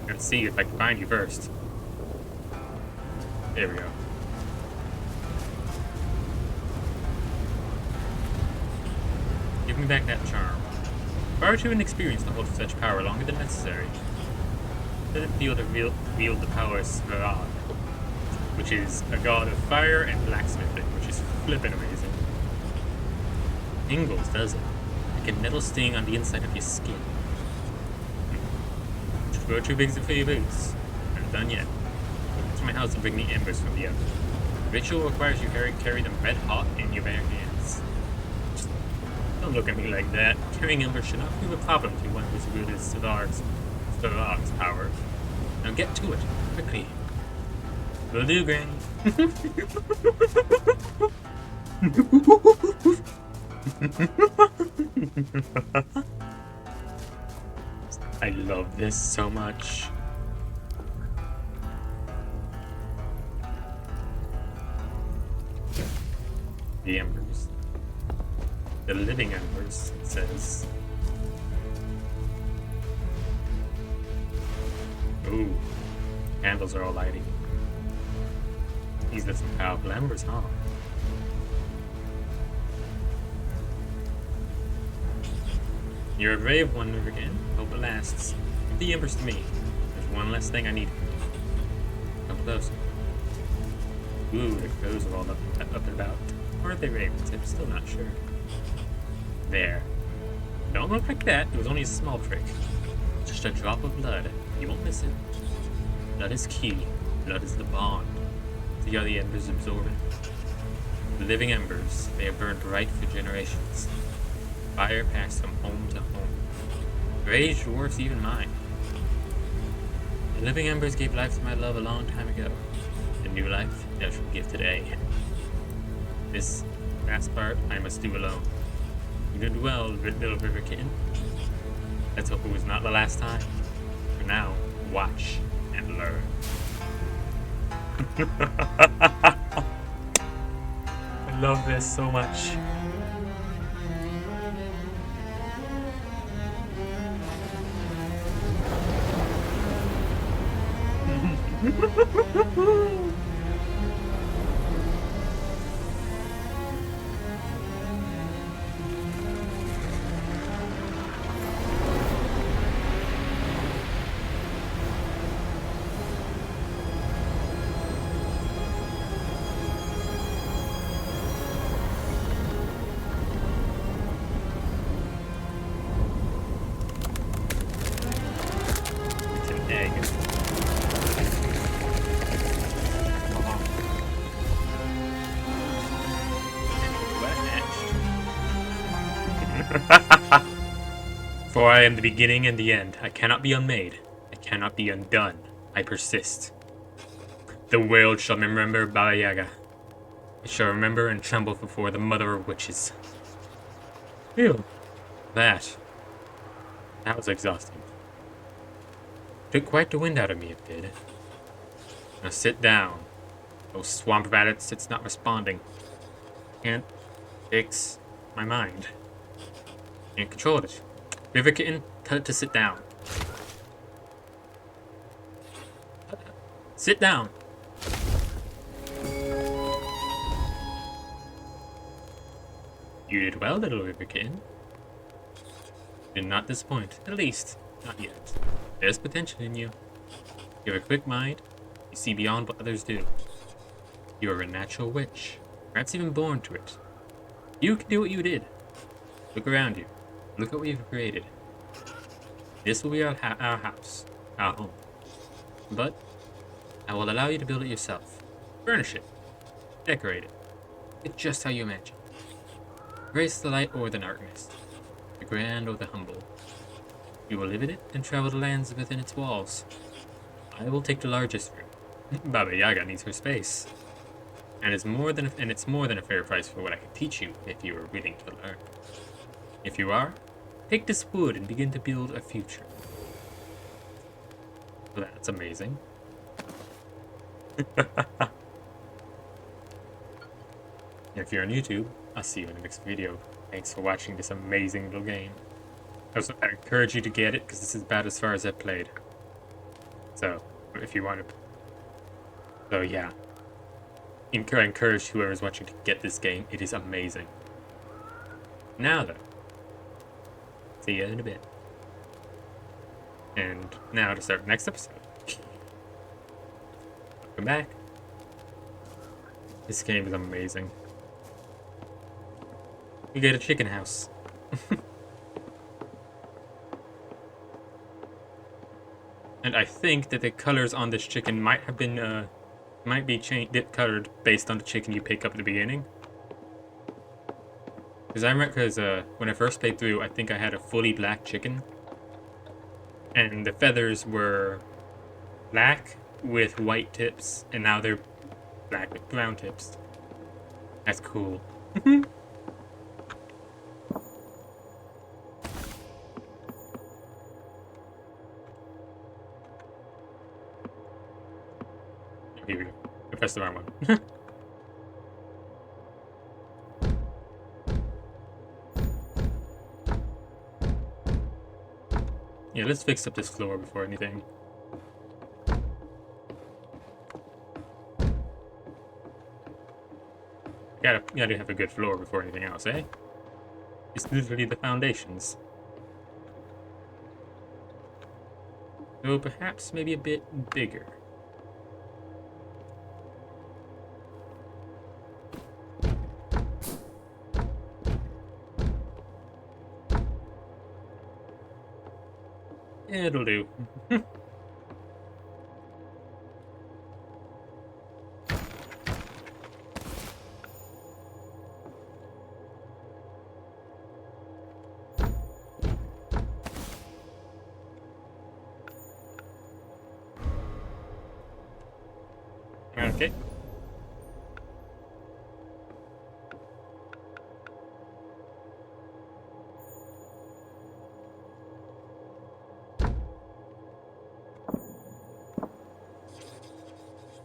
I'm gonna see if I can find you first. There we go. Give me back that charm. Far too inexperienced to hold such power longer than necessary. Let it feel to wield the power of prologue, which is a god of fire and blacksmithing, which is flippin' amazing. Tingles, does it? Like a nettle sting on the inside of your skin. Grow too big for your boots. Not done yet. Go back to my house and bring me embers from the oven. The ritual requires you carry them red hot in your bare hands. Don't look at me like that. Carrying embers should not be a problem to one who's wielded Prologue's power. Now get to it, quickly. Will do, Granny. I love this so much. The embers. The living embers, it says. Ooh. Candles are all lighting. These are some powerful embers, huh? You're a brave one, again. Hope it lasts. Give the embers to me. There's one less thing I need. Come closer. Ooh, the crows are all up and about. Or are they ravens? I'm still not sure. There. Don't look like that. It was only a small prick. Just a drop of blood. You won't miss it. Blood is key. Blood is the bond. See how the embers absorb it? The living embers, they have burned bright for generations. Fire passed from home to home. Rage dwarfs even mine. The living embers gave life to my love a long time ago. The new life thou shalt give today. This last part I must do alone. You did well, little river kitten. Let's hope it was not the last time. For now, watch and learn. I love this so much. For I am the beginning and the end. I cannot be unmade. I cannot be undone. I persist. The world shall remember Baba Yaga. It shall remember and tremble before the mother of witches. Phew. That was exhausting. Took quite the wind out of me, it did. Now sit down. Those swamp rabbits, it's not responding. Can't fix my mind. Can't control it. River kitten, tell it to sit down. Sit down. You did well, little river kitten. Did not disappoint, at least, not yet. There's potential in you. You have a quick mind. You see beyond what others do. You are a natural witch, perhaps even born to it. You can do what you did. Look around you. Look at what you've created. This will be our house, our home. But I will allow you to build it yourself. Furnish it. Decorate it. It's just how you imagine. Grace the light or the darkness. The grand or the humble. You will live in it and travel the lands within its walls. I will take the largest room. Baba Yaga needs her space. And it's more than a fair price for what I can teach you if you are willing to learn. If you are, take this wood and begin to build a future. That's amazing. If you're on YouTube, I'll see you in the next video. Thanks for watching this amazing little game. I encourage you to get it, because this is about as far as I've played. So, if you want to... So, yeah. I encourage whoever's watching to get this game. It is amazing. Now, though. See you in a bit. And now to start the next episode. Welcome back. This game is amazing. You get a chicken house. And I think that the colors on this chicken might have been, might be colored based on the chicken you pick up at the beginning. Because I remember, when I first played through, I think I had a fully black chicken. And the feathers were black with white tips, and now they're black with brown tips. That's cool. Here we go. I pressed the wrong one. Yeah, let's fix up this floor before anything. Gotta have a good floor before anything else, eh? It's literally the foundations. So perhaps maybe a bit bigger. It'll do. Okay.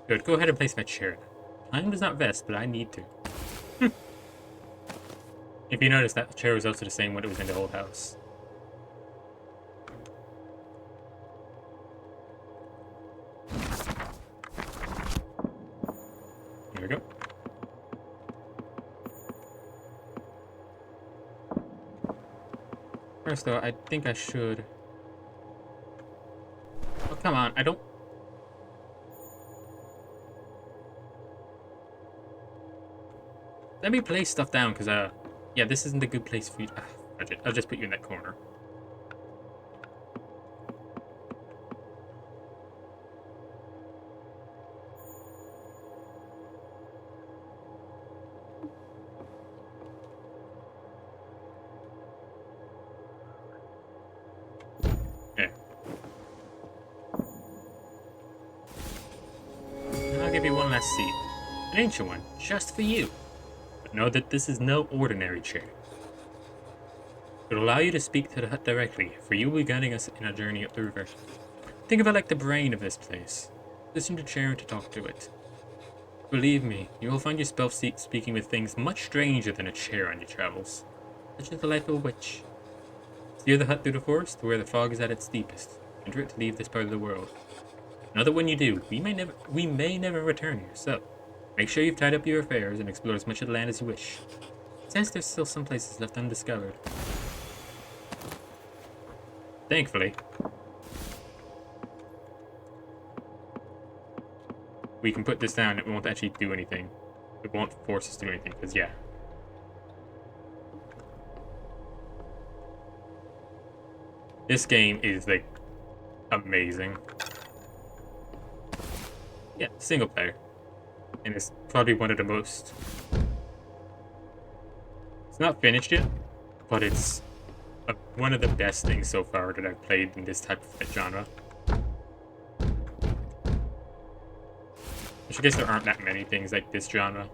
Good. Go ahead and place my chair. Time does not vest, but I need to. If you notice, that chair was also the same when it was in the old house. Here we go. First, though, I think I should... Oh, come on. I don't... Let me place stuff down, because, yeah, this isn't a good place for you. I'll just put you in that corner. Yeah. And I'll give you one last seat. An ancient one, just for you. But know that this is no ordinary chair. It'll allow you to speak to the hut directly, for you will be guiding us in a journey up the river. Think of it like the brain of this place. Listen to the chair to talk to it. Believe me, you will find yourself speaking with things much stranger than a chair on your travels, such as the life of a witch. Steer the hut through the forest to where the fog is at its deepest. Enter it to leave this part of the world. Know that when you do, we may never return here, so make sure you've tied up your affairs and explore as much of the land as you wish. Since there's still some places left undiscovered. Thankfully, we can put this down. It won't actually do anything. It won't force us to do anything, because yeah. This game is, like, amazing. Yeah, single player. And it's probably one of the most... It's not finished yet, but it's one of the best things so far that I've played in this type of genre. Which I guess there aren't that many things like this genre.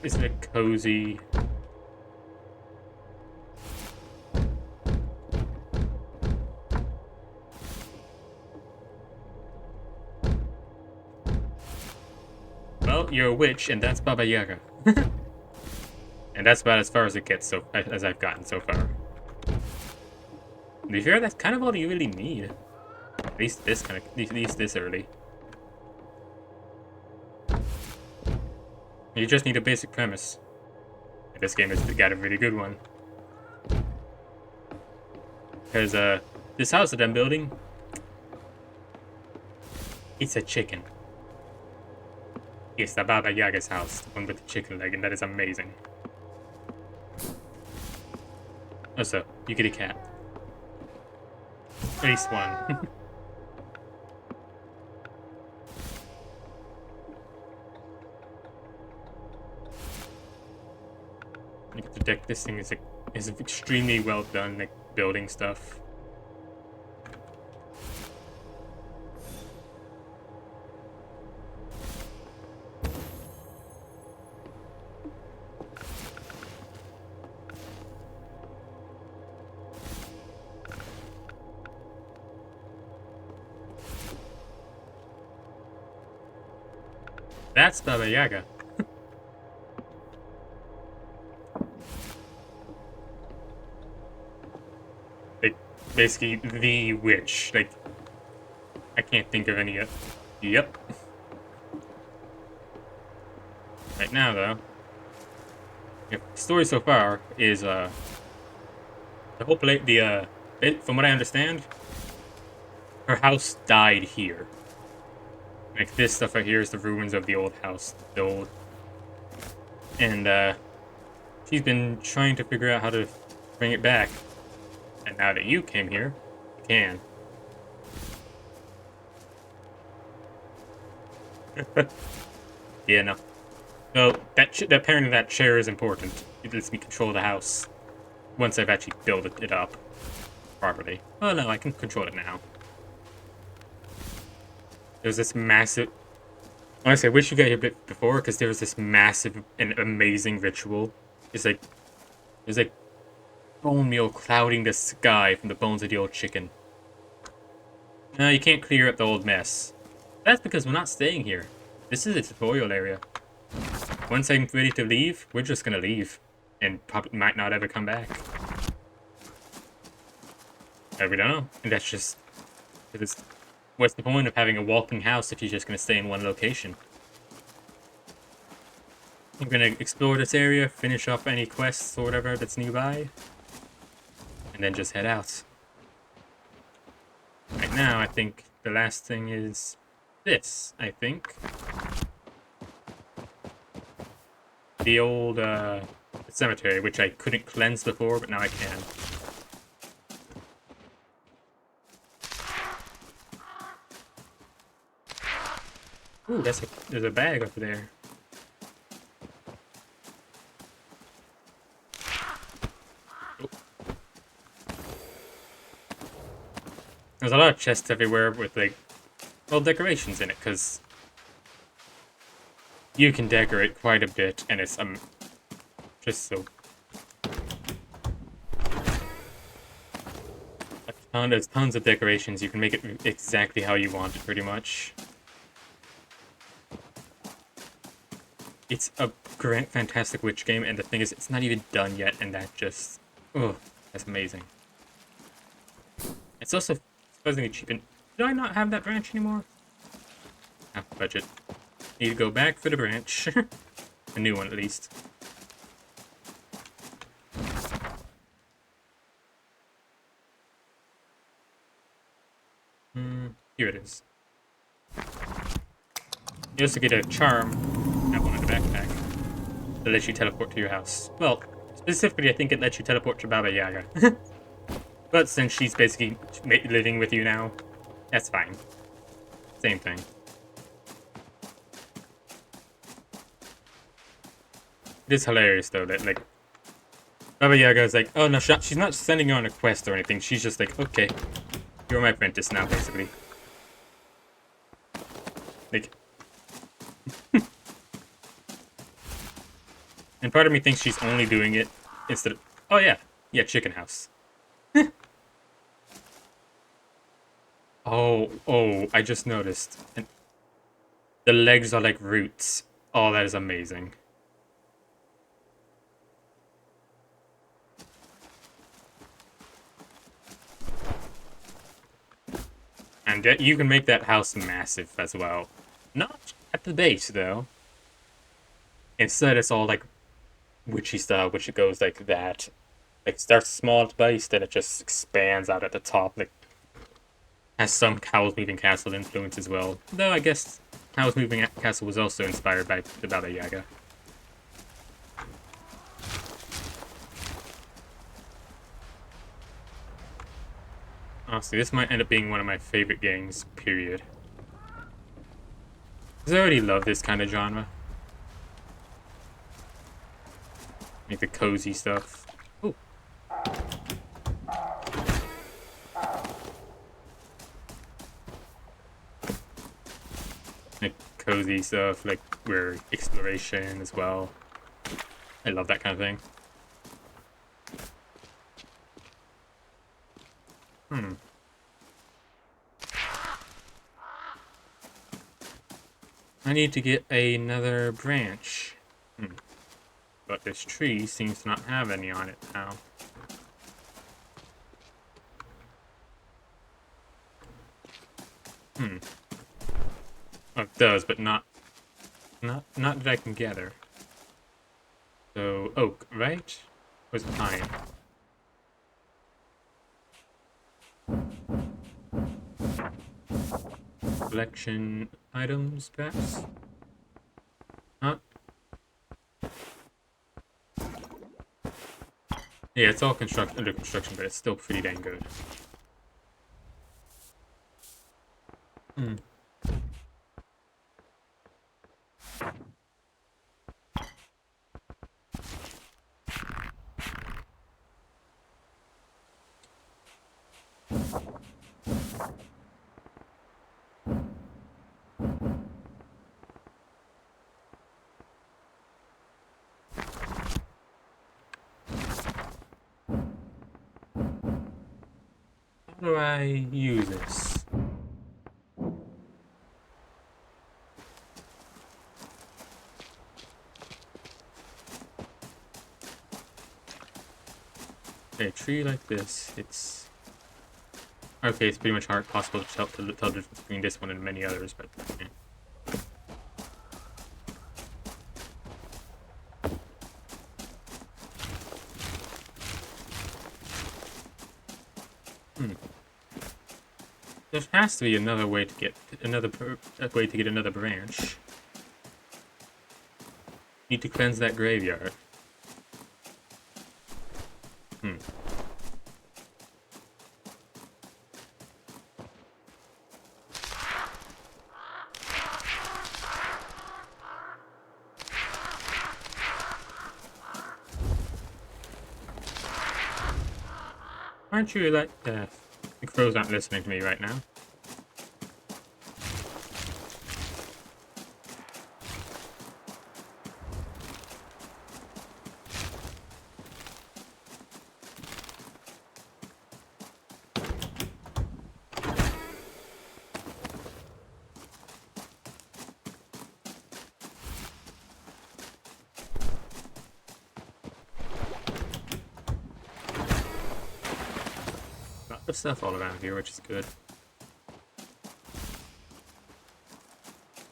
Isn't it cozy? Well, you're a witch, and that's Baba Yaga. And that's about as far as it gets, as I've gotten so far. To be fair, that's kind of all you really need. At least this early. You just need a basic premise. And this game has got a really good one. Because, this house that I'm building, it's a chicken. It's the Baba Yaga's house, the one with the chicken leg, and that is amazing. Also, you get a cat. At least one. You get to deck. This thing is extremely well done, like building stuff. That's Baba Yaga. Like, basically, the witch. Like, I can't think of any yet. Yep. Right now, though, the story so far is, The whole plate, from what I understand, her house died here. Like, this stuff right here is the ruins of the old house. And, she's been trying to figure out how to bring it back. And now that you came here, you can. Yeah, no. No, apparently that chair is important. It lets me control the house. Once I've actually built it up properly. Oh no, I can control it now. There's this massive... Honestly, I wish you got here a bit before, because there was this massive and amazing ritual. There's like bone meal clouding the sky from the bones of the old chicken. No, you can't clear up the old mess. That's because we're not staying here. This is a tutorial area. Once I'm ready to leave, we're just gonna leave. And probably might not ever come back. We don't know. And that's just... What's the point of having a walking house if you're just gonna stay in one location? I'm gonna explore this area, finish off any quests or whatever that's nearby. And then just head out. Right now, I think the last thing is this, I think. The old cemetery, which I couldn't cleanse before, but now I can. Ooh, there's a bag up there. Oh. There's a lot of chests everywhere with, like, well, decorations in it, because you can decorate quite a bit, and it's just so... There's tons of decorations. You can make it exactly how you want it, pretty much. It's a great, fantastic witch game, and the thing is, it's not even done yet, and that just... Oh, that's amazing. It's also surprisingly cheap, and do I not have that branch anymore? Ah, budget. Need to go back for the branch. A new one, at least. Here it is. You also get a charm, that one in the backpack, that lets you teleport to your house. Well, specifically, I think it lets you teleport to Baba Yaga. But since she's basically living with you now, that's fine. Same thing. It is hilarious, though, that, like, Baba Yaga is like, oh, no, she's not sending you on a quest or anything. She's just like, okay, you're my apprentice now, basically. Like... And part of me thinks she's only doing it instead of... Oh, yeah. Yeah, chicken house. Oh, I just noticed. And the legs are like roots. Oh, that is amazing. And you can make that house massive as well. Not at the base, though. Instead, it's all like witchy style, which it goes like that. Like, starts small at the base, then it just expands out at the top. Like, has some Howl's Moving Castle influence as well. Though I guess Howl's Moving Castle was also inspired by the Baba Yaga. Honestly, this might end up being one of my favorite games, period. Because I already love this kind of genre. Like the cozy stuff. Ooh. Like cozy stuff, like where exploration as well. I love that kind of thing. I need to get another branch. But this tree seems to not have any on it now. Oh, it does, but not that I can gather. So, oak, right? Where's pine? Collection items, perhaps? Huh? Yeah, it's all under construction, but it's still pretty dang good. Hmm. How do I use this? Okay, a tree like this, it's... Okay, it's pretty much hard possible to tell the difference between this one and many others, but... Yeah. Hmm. There has to be another way to get another branch. Need to cleanse that graveyard. Hmm. Aren't you like... the crow's not listening to me right now. Got the stuff all around here, which is good.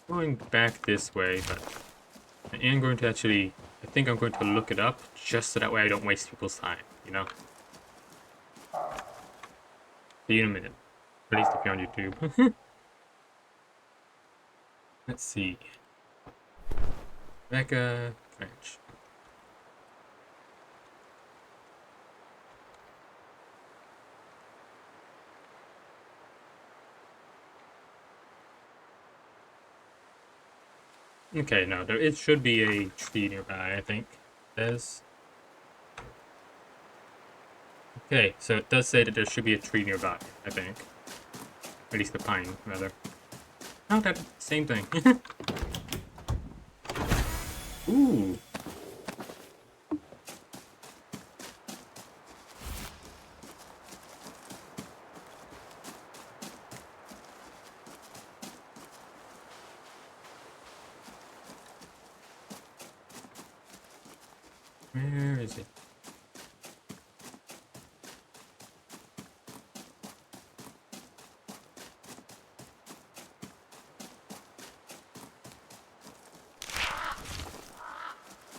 Going back this way, but I am going to actually... I think I'm going to look it up, just so that way I don't waste people's time, you know? See you in a minute. At least if you're on YouTube. Let's see. REKA French. Okay, no, it should be a tree nearby, I think. There's... Okay, so it does say that there should be a tree nearby, I think. At least the pine, rather. Oh, that same thing. Ooh. Where is it?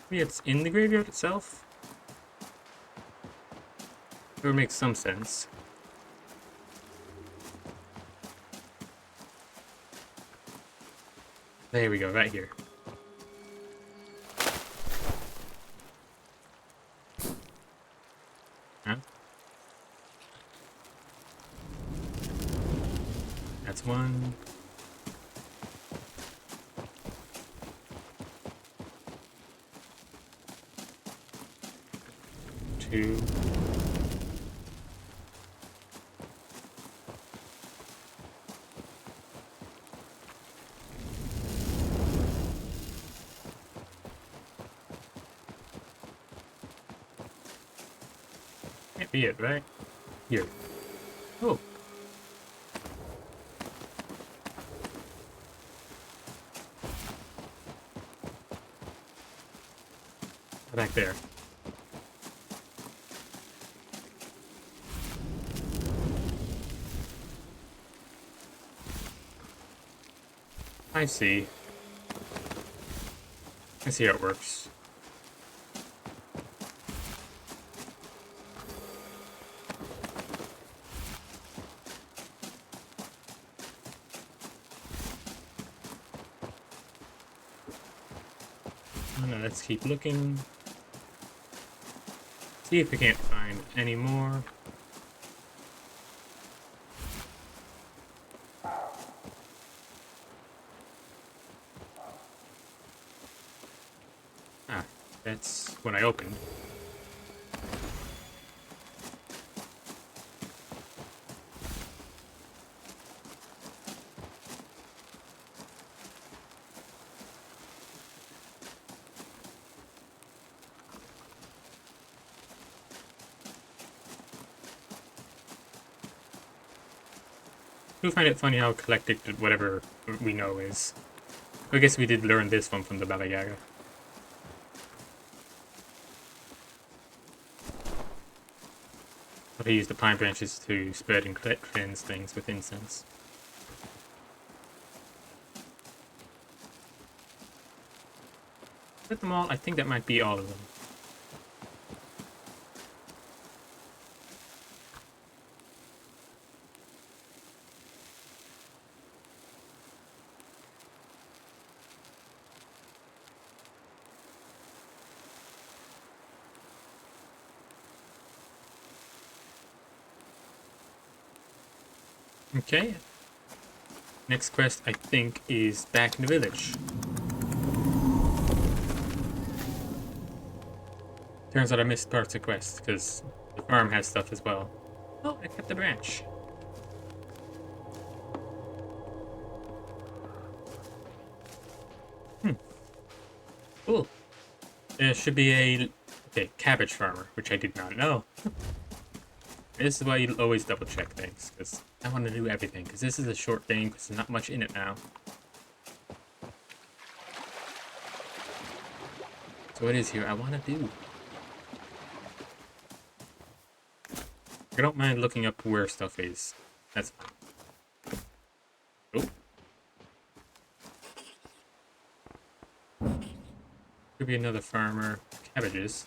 Maybe it's in the graveyard itself? It would make some sense. There we go, right here. Huh? That's one. Two. Can't be it, right? Here. Oh. Back there. I see. I see how it works. Let's keep looking. See if we can't find any more. Ah, that's what I opened. I do find it funny how eclectic whatever we know is. I guess we did learn this one from the Baba Yaga. But he used the pine branches to spread and cleanse things with incense. Is that them all? I think that might be all of them. Okay. Next quest, I think, is back in the village. Turns out I missed parts of quest, because the farm has stuff as well. Oh, I kept the branch. Cool. There should be a cabbage farmer, which I did not know. This is why you always double check things, because I want to do everything, because this is a short game, because there's not much in it now. So what is here I want to do? I don't mind looking up where stuff is. That's fine. Oh. Could be another farmer. Cabbages.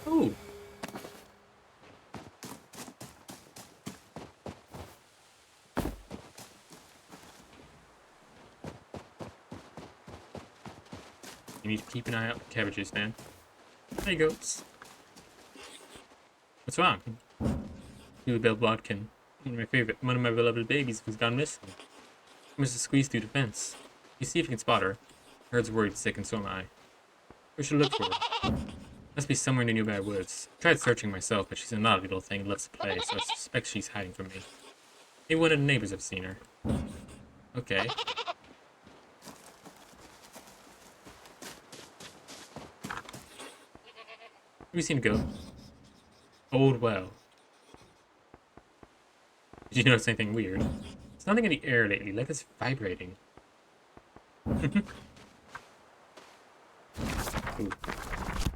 Oh! You need to keep an eye out for cabbages, man. Hey, goats. What's wrong? Bluebell Bodkin. One of my beloved babies who's gone missing. Must have squeezed through the fence. You see if you can spot her. Herd's worried sick and so am I. We should look for her. Must be somewhere in the nearby woods. I tried searching myself, but she's a naughty little thing and loves to play, so I suspect she's hiding from me. Maybe one of the neighbors have seen her. Okay. Have you seen a goat? Old well. Did you notice anything weird? There's nothing in the air lately, like it's vibrating. Ooh.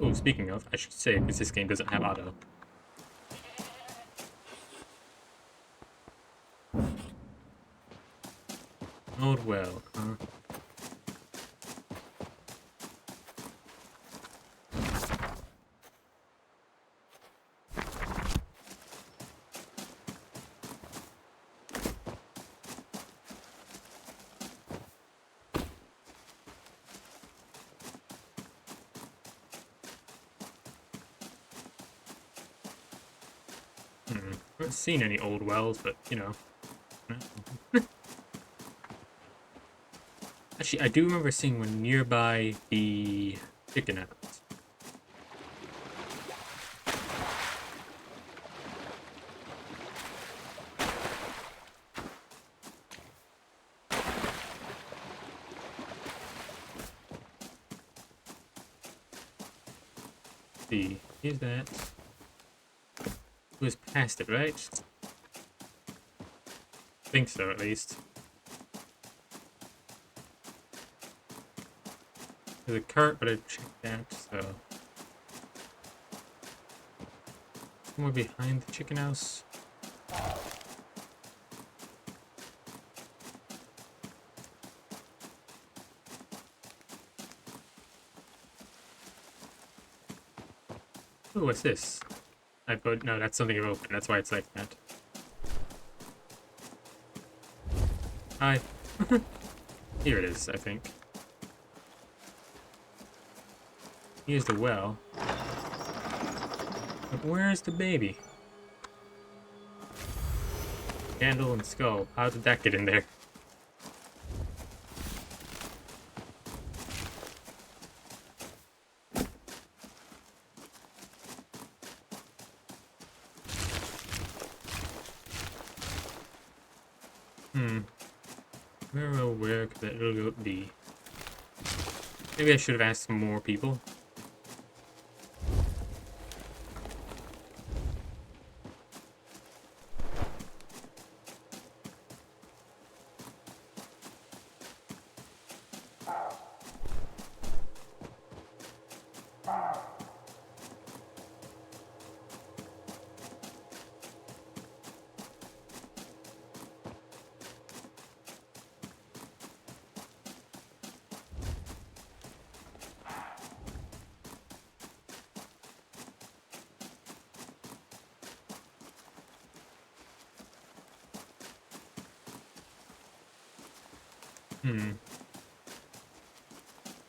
Ooh, speaking of, I should say, because this game doesn't have auto. Old well, huh? I haven't seen any old wells, but, you know. Actually, I do remember seeing one nearby the chicken house. See, here's that. It was past it, right? I think so, at least. There's a cart, but I checked that, so... Somewhere behind the chicken house. Oh, what's this? No, that's something I've opened. That's why it's like that. Hi. Here it is, I think. Here's the well. But where's the baby? Candle and skull. How did that get in there? Where could that little goat be? Maybe I should have asked some more people.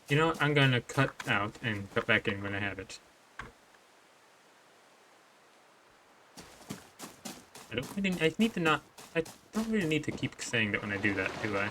You know what? I'm gonna cut out and cut back in when I have it. I don't really need to keep saying that when I do that, do I?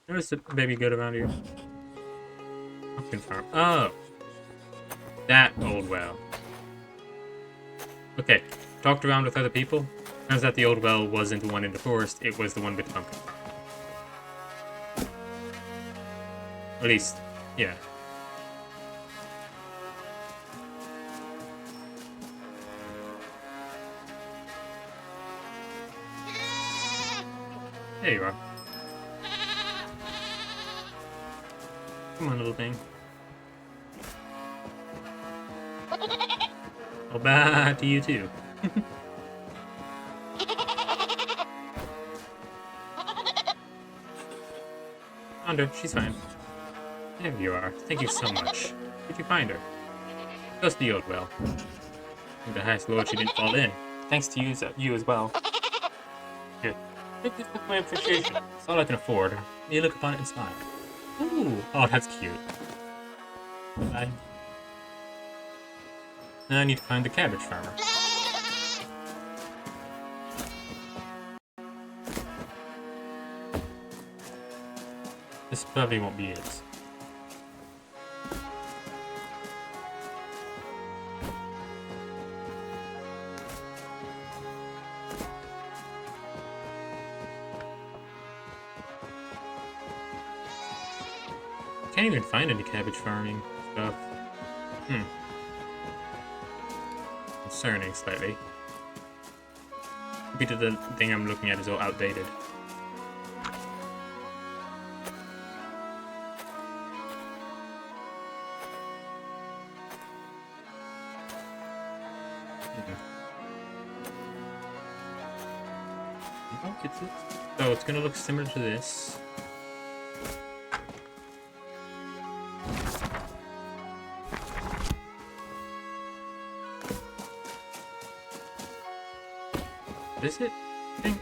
Notice the baby goat around here. Pumpkin farm. Oh! That old well. Okay, talked around with other people. Turns out the old well wasn't the one in the forest, it was the one with the pumpkin. At least, yeah. There you are. Come on, little thing. Oh, bye to you too. Found her. She's fine. There you are. Thank you so much. Where'd you find her? Goes to the old well. Thank the highest lord she didn't fall in. Thanks to you as well. Here. Take this with my appreciation. It's all I can afford. You look upon it and smile. Ooh. Oh, that's cute. Bye. Now I need to find the cabbage farmer. This probably won't be it. Can't even find any cabbage farming stuff. Concerning slightly. Maybe the thing I'm looking at is all outdated. So it's gonna look similar to this. Is it? I think.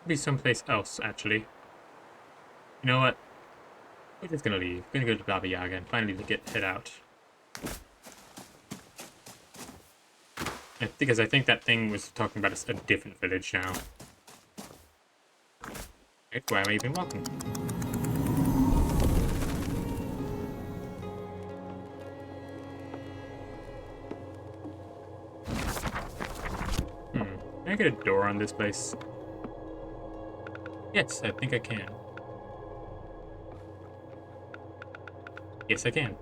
Be someplace else, actually. You know what? We're just gonna leave. We're gonna go to Baba Yaga and finally head out. Because I think that thing was talking about a different village now. Right, why am I even walking? Can I get a door on this place? Yes, I think I can. Yes, I can.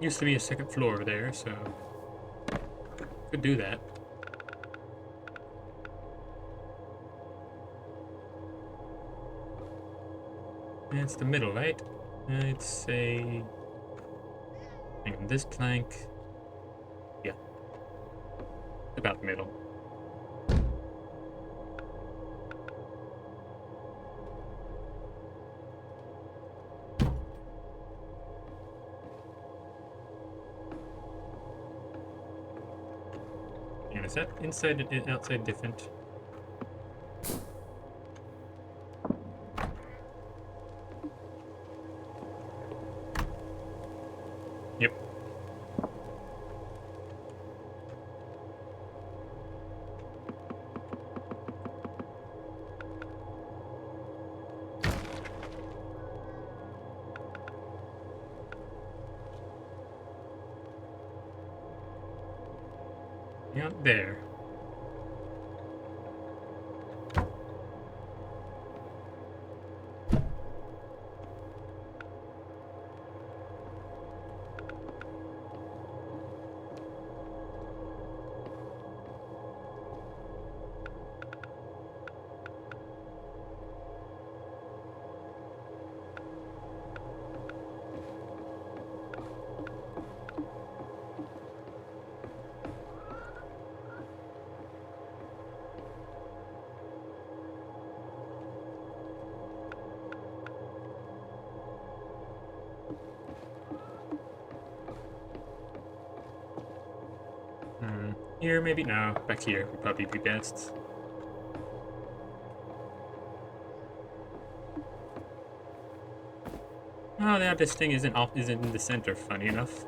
Used to be a second floor over there, so could do that. And it's the middle, right? I'd say... Hang on, this plank... Yeah. About the middle. And is that inside and outside different? Yep. Yeah, there. Here, maybe? No, back here would probably be best. Oh, yeah, this thing isn't in the center, funny enough.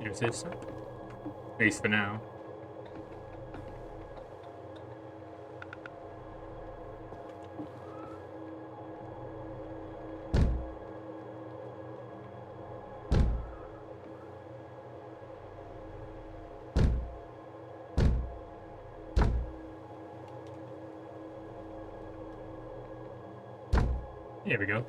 Here's this. At least for now. There we go.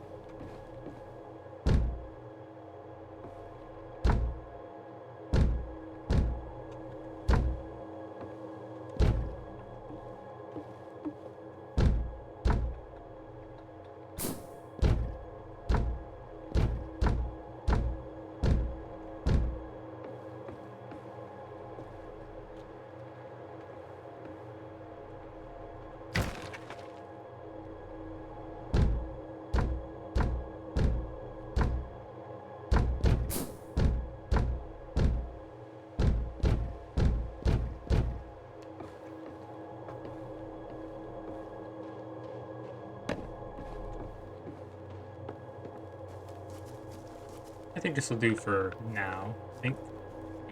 I think this will do for now. I think.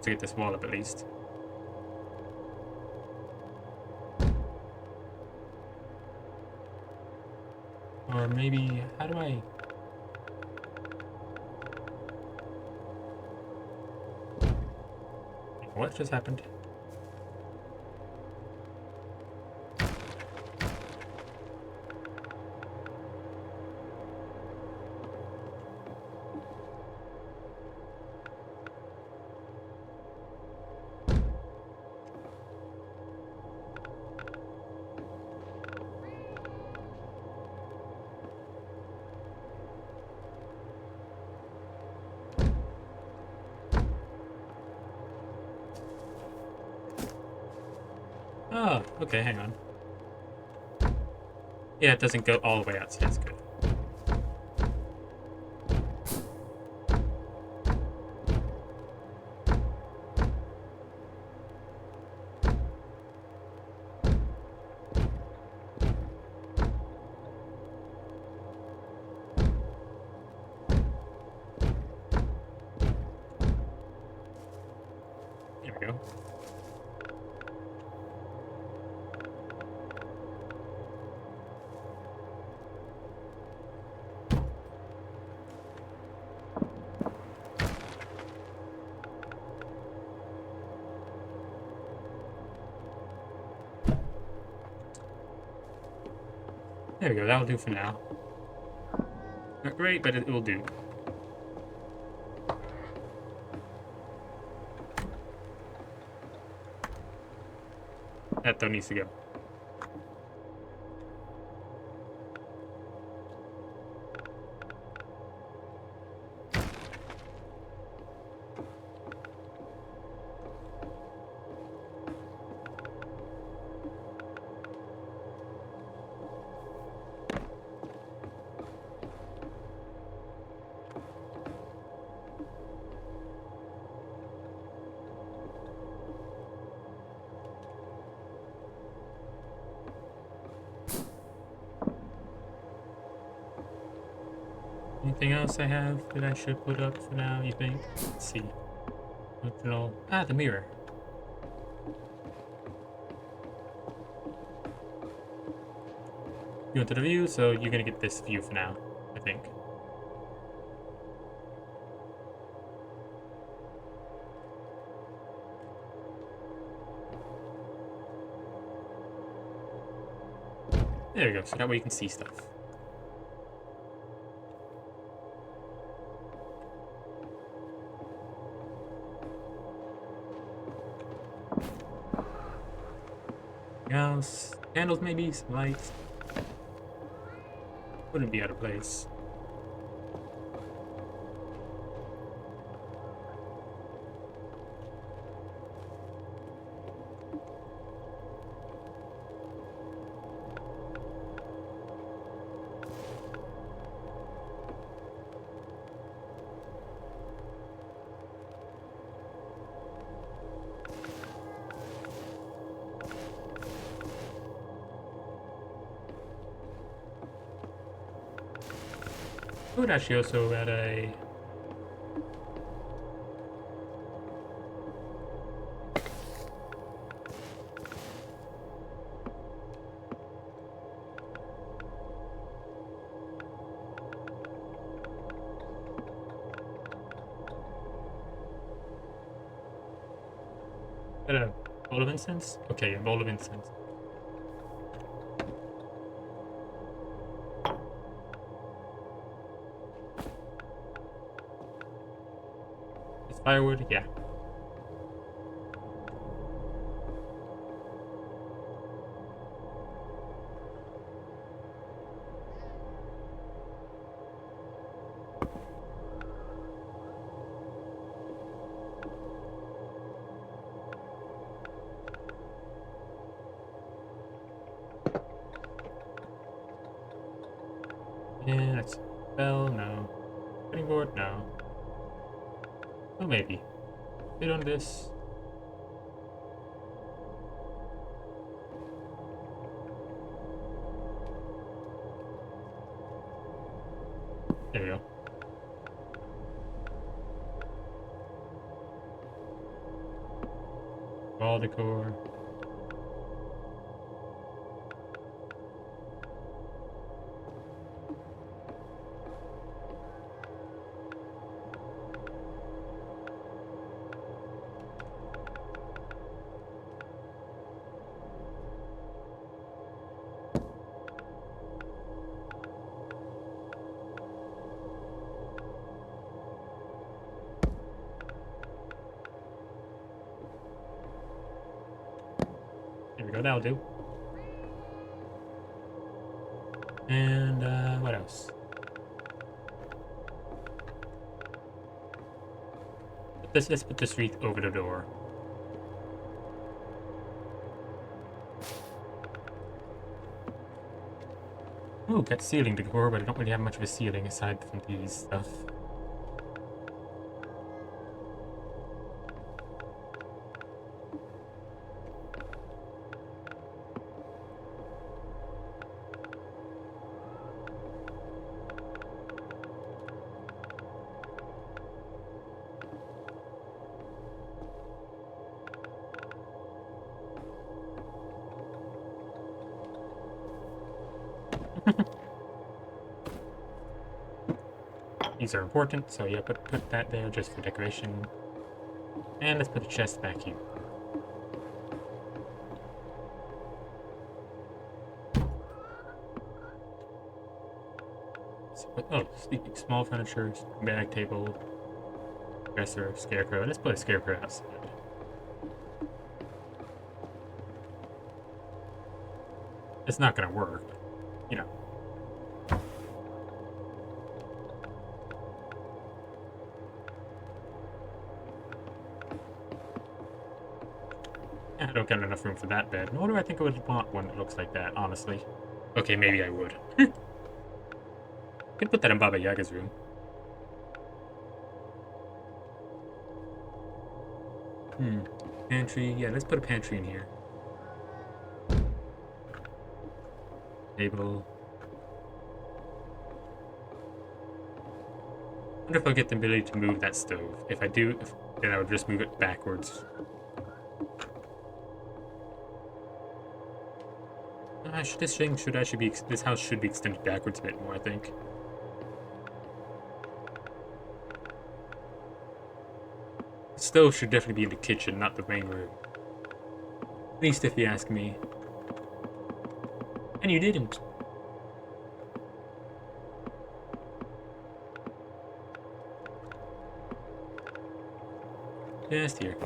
To get this wall up at least. Or maybe, how do I... What just happened? Oh, okay, hang on. Yeah, it doesn't go all the way out, so that's good. There we go. There we go, that'll do for now. Not great, but it will do. That though needs to go. Anything else I have that I should put up for now, you think? Let's see. Ah, the mirror. You went to the view, so you're gonna get this view for now, I think. There we go, so that way you can see stuff. Anything else? Candles maybe, some lights. Wouldn't be out of place. Would actually also add a bowl of incense? Okay, a bowl of incense. It's firewood, yeah. Yeah, that's bell, no. Cutting board, no. Oh, maybe. Sit on this. There we go. Wall decor. go, that'll do. And, what else? Let's put this wreath over the door. Ooh, got ceiling decor, but I don't really have much of a ceiling aside from these stuff. These are important, so yeah, put that there just for decoration. And let's put a chest back here. Oh, sleeping, small furniture, bag table, dresser, scarecrow. Let's put a scarecrow outside. It's not gonna work, you know. I don't got enough room for that bed. Nor do I think I would want one that looks like that, honestly. Okay, maybe I would. I could put that in Baba Yaga's room. Pantry. Yeah, let's put a pantry in here. Table. I wonder if I'll get the ability to move that stove. If I do, then I would just move it backwards. This house should be extended backwards a bit more, I think. The stove should definitely be in the kitchen, not the main room. At least if you ask me. And you didn't. Just here.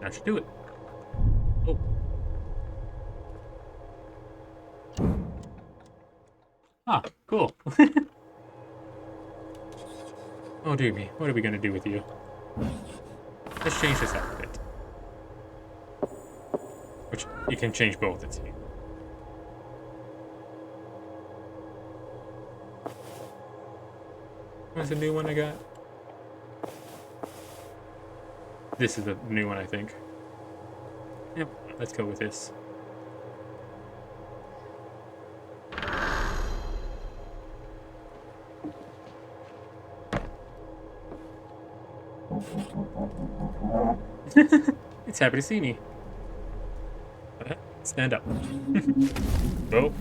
That should do it. Oh. Ah, cool. Oh dear me, what are we gonna do with you? Let's change this outfit. Which, you can change both, it seems. What's the new one I got? This is the new one, I think. Yep, let's go with this. It's happy to see me. Stand up. Whoa.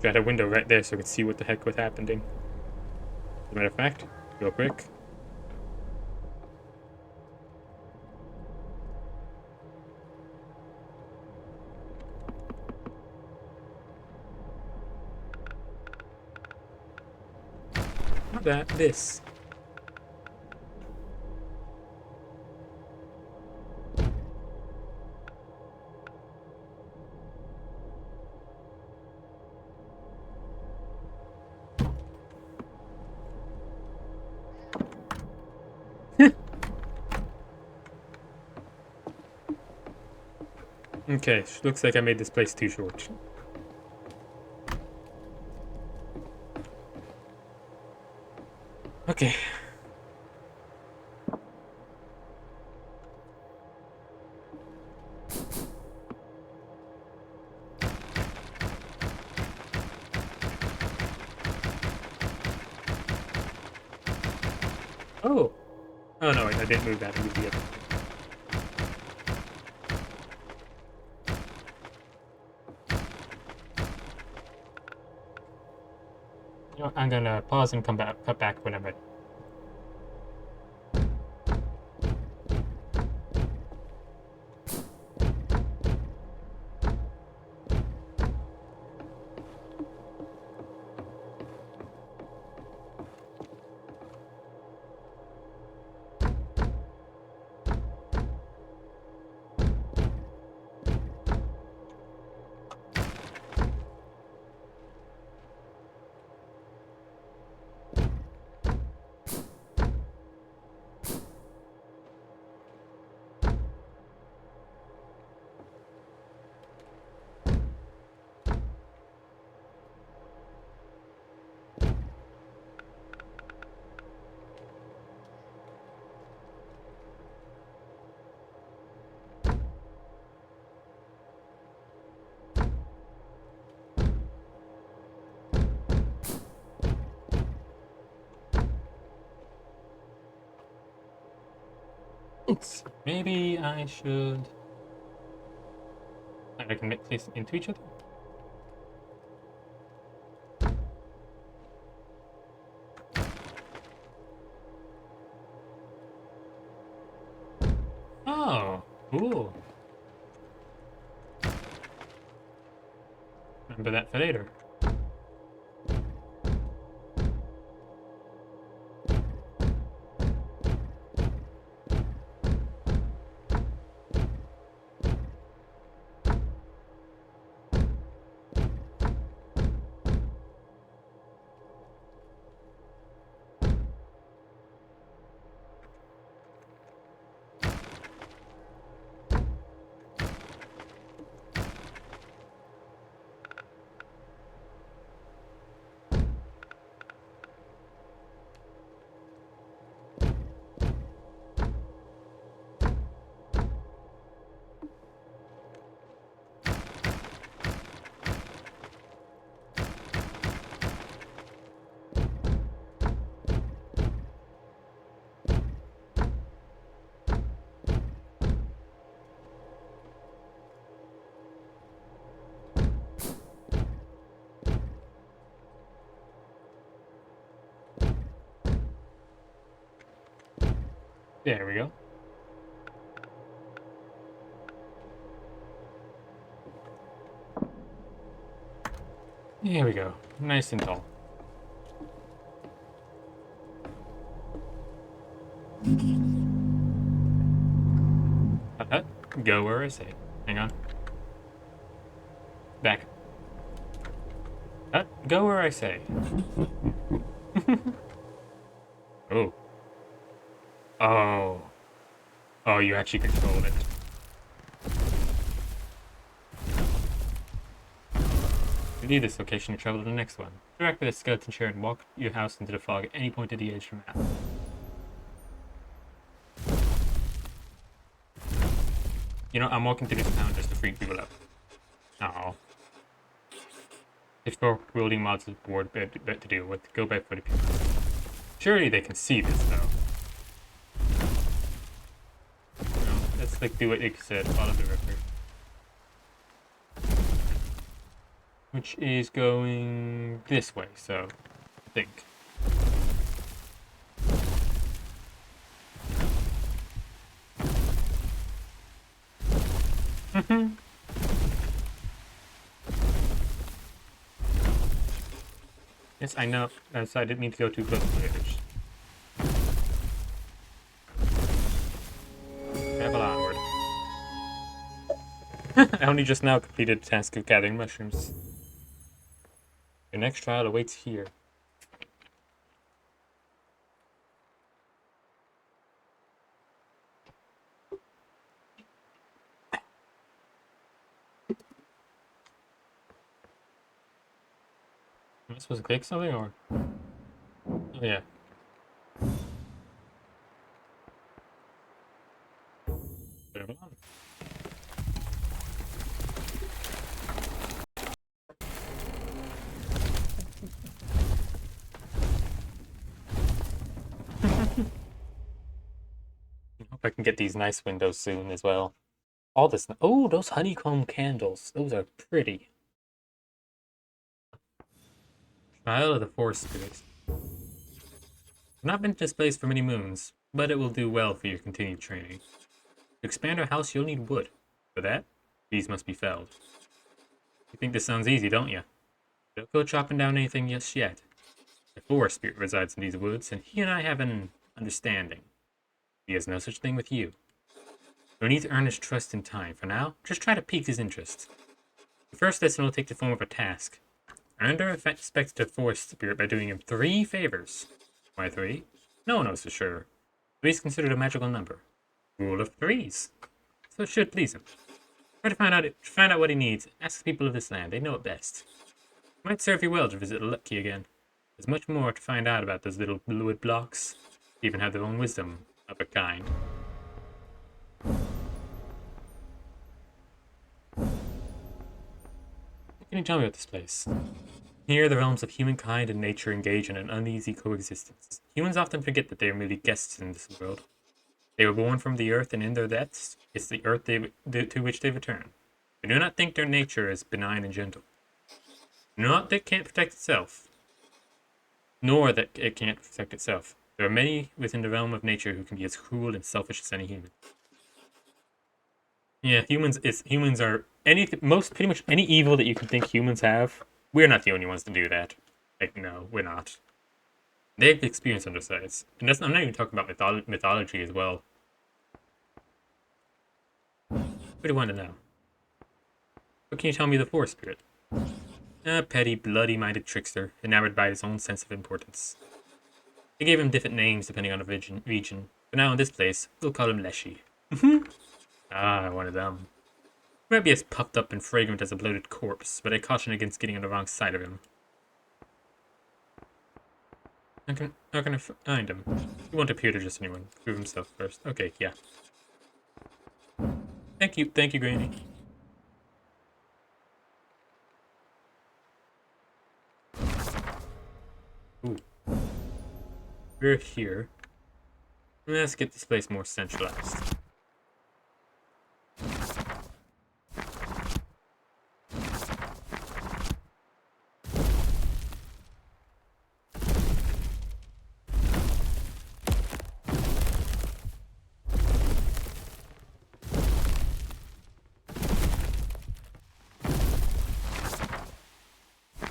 Got a window right there so I could see what the heck was happening. As a matter of fact, real quick. Not that, this. Okay, looks like I made this place too short. Okay. Oh! Oh no, I didn't move that, I moved the other. You know, I'm gonna pause and come back when I'm ready. Maybe I should... I can place them into each other? Oh, cool. Remember that for later. There we go. Here we go. Nice and tall. Go where I say. Hang on. Back. Go where I say. Oh. Oh. Oh, you actually controlled it. To leave this location, you travel to the next one. Direct with a skeleton chair and walk your house into the fog at any point of the edge from map. You know, I'm walking through this town just to freak people out. Oh. If for wielding mods is bored, bet to deal with. Go back for the people. Surely they can see this, though. No, let's like do what Ick said, follow the river. Which is going this way, so I think. Yes, I know. So I didn't mean to go too close to the edge. Travel onward. I only just now completed the task of gathering mushrooms. Your next trial awaits here. Am I supposed to click something or? Oh yeah. Travel on. I hope I can get these nice windows soon as well. All this. Oh, those honeycomb candles. Those are pretty. Trial of the Forest Spirits. I've not been to this place for many moons, but it will do well for your continued training. To expand our house, you'll need wood. For that, these must be felled. You think this sounds easy, don't you? Don't go chopping down anything just yet. The Forest Spirit resides in these woods, and he and I have an understanding. He has no such thing with you. You'll need to earn his trust in time. For now, just try to pique his interest. The first lesson will take the form of a task. Earn the respect to the Forest Spirit by doing him 3 favors. Why 3? No one knows for sure. 3 is considered a magical number. Rule of 3s. So it should please him. Try to find out what he needs. Ask the people of this land. They know it best. It might serve you well to visit Lucky again. There's much more to find out about those little fluid blocks. They even have their own wisdom of a kind. What can you tell me about this place? Here, the realms of humankind and nature engage in an uneasy coexistence. Humans often forget that they are merely guests in this world. They were born from the earth, and in their deaths, it's the earth to which they return. I do not think their nature is benign and gentle. Not that it can't protect itself, nor that it can't protect itself. There are many within the realm of nature who can be as cruel and selfish as any human. Yeah, humans are pretty much any evil that you can think humans have. We're not the only ones to do that. Like, no, we're not. They've experienced undersides, and I'm not even talking about mythology as well. What do you want to know? What can you tell me of the forest spirit? A petty, bloody-minded trickster, enamored by his own sense of importance. They gave him different names depending on the region, but now in this place, we'll call him Leshy. Ah, one of them. He might be as puffed up and fragrant as a bloated corpse, but I caution against getting on the wrong side of him. How can I find him? He won't appear to just anyone. Prove himself first. Okay, yeah. Thank you, Granny. Ooh. We're here. Let's get this place more centralized.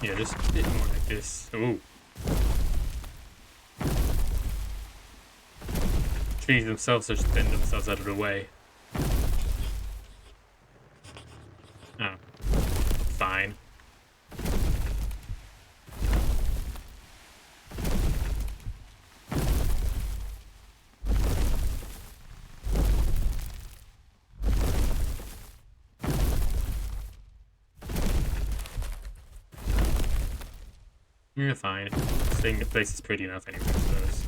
Yeah, just a bit more like this. Ooh. Trees themselves just bend themselves out of the way. Oh. Fine. Yeah, fine. Staying the place is pretty enough anyway, I suppose.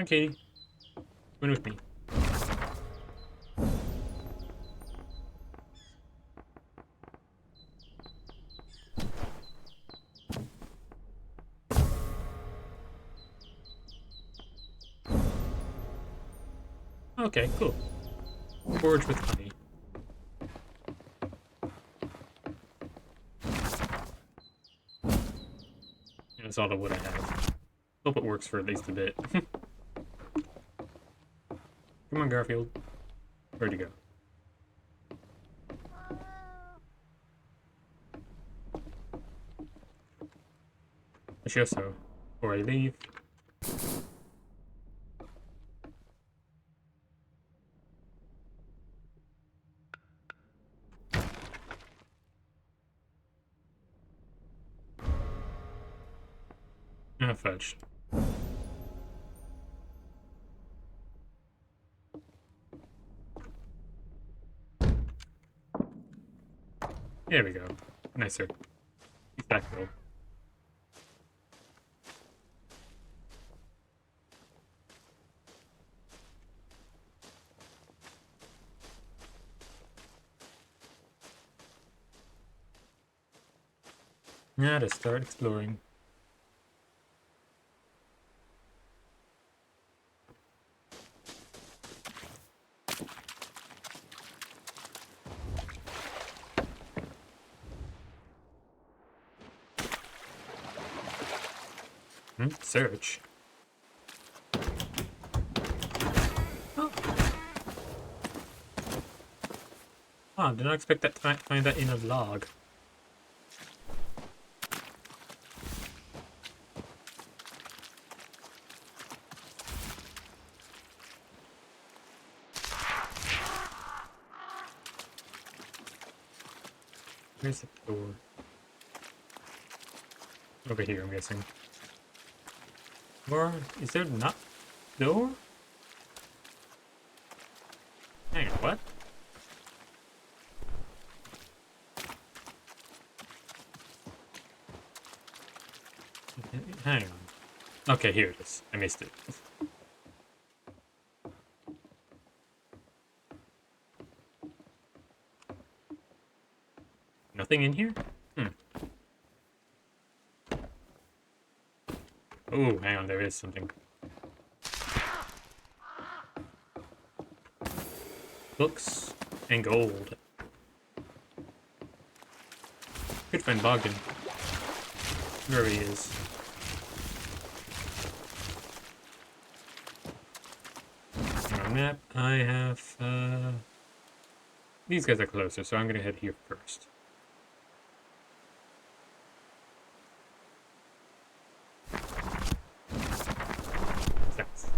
Okay. Come with me. Okay, cool. Forge with honey. That's all the wood I have. Hope it works for at least a bit. Come on, Garfield. Where'd you go? I show so. Before I leave. Ah, fudge. There we go. Nicer. He's back though. Now to start exploring. Search. Oh. Oh, did not expect that to find that in a log. Where's the door? Over here, I'm guessing. Or is there not door? Hang on, what? Hang on. Okay, here it is. I missed it. Nothing in here? Oh, hang on, there is something. Books and gold. Could find Bogdan. There he is. On a map, I have, these guys are closer, so I'm gonna head here first. Thanks.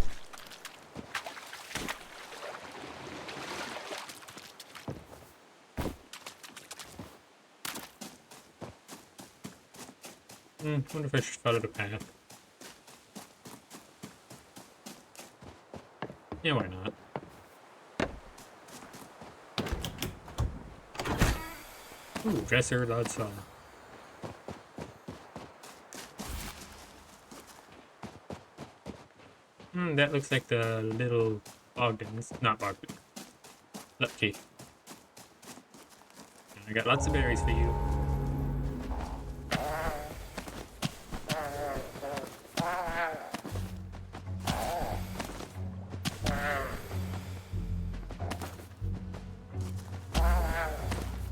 Wonder if I should follow the path. Yeah, why not? Ooh, dresser, loud saw. That looks like the little Bogdans. Not Bogdan. Lucky. I got lots of berries for you.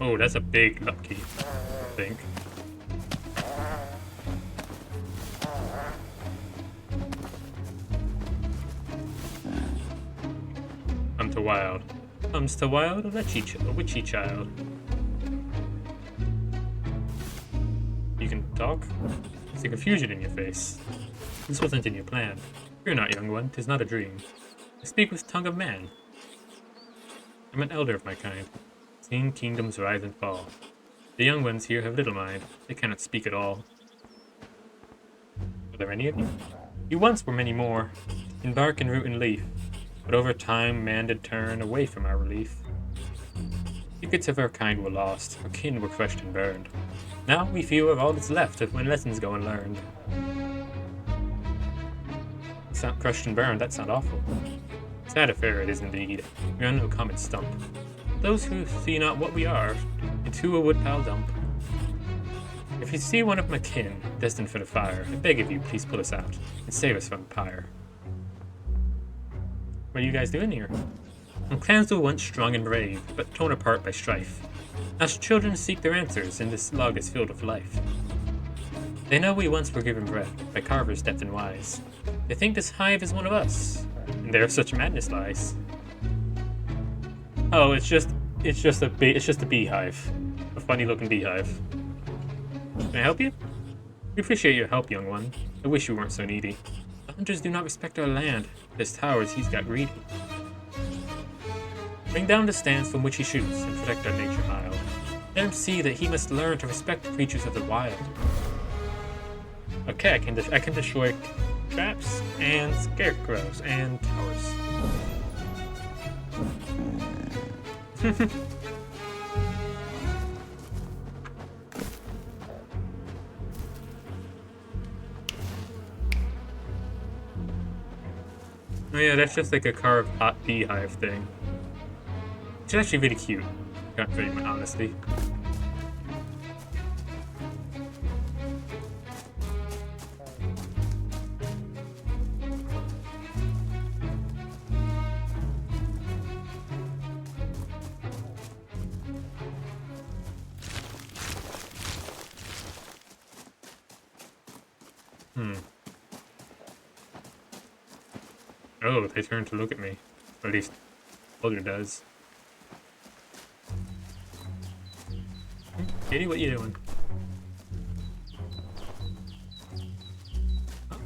Oh, that's a big lucky, I think. Come to wild. Comes to wild, a witchy child. You can talk? I see confusion in your face. This wasn't in your plan. Fear not, young one, 'tis not a dream. I speak with tongue of man. I'm an elder of my kind, seen kingdoms rise and fall. The young ones here have little mind, they cannot speak at all. Are there any of you? You once were many more, in bark and root and leaf, but over time man did turn away from our relief. Secrets of our kind were lost, our kin were crushed and burned. Now we fear of all that's left of when lessons go unlearned. Sound crushed and burned, that sound awful. Sad affair it is indeed. We are no common stump. Those who see not what we are, into a woodpile dump. If you see one of my kin, destined for the fire, I beg of you, please pull us out, and save us from the pyre. What are you guys doing here? Clans were once strong and brave, but torn apart by strife. As children seek their answers, and this log is filled with life. They know we once were given bread, by carvers deft and wise. They think this hive is one of us, and there such madness lies. Oh, it's just a beehive. A funny looking beehive. Can I help you? We appreciate your help, young one. I wish you weren't so needy. The hunters do not respect our land. This towers he's got greedy. Bring down the stance from which he shoots, and protect our nature mild. Let him see that he must learn to respect the creatures of the wild. Okay, I can destroy traps and scarecrows and towers. Oh yeah, that's just like a carved hot beehive thing. It's actually really cute, very honestly. Oh, they turn to look at me. Or at least, Olga does. Kitty, what you doing?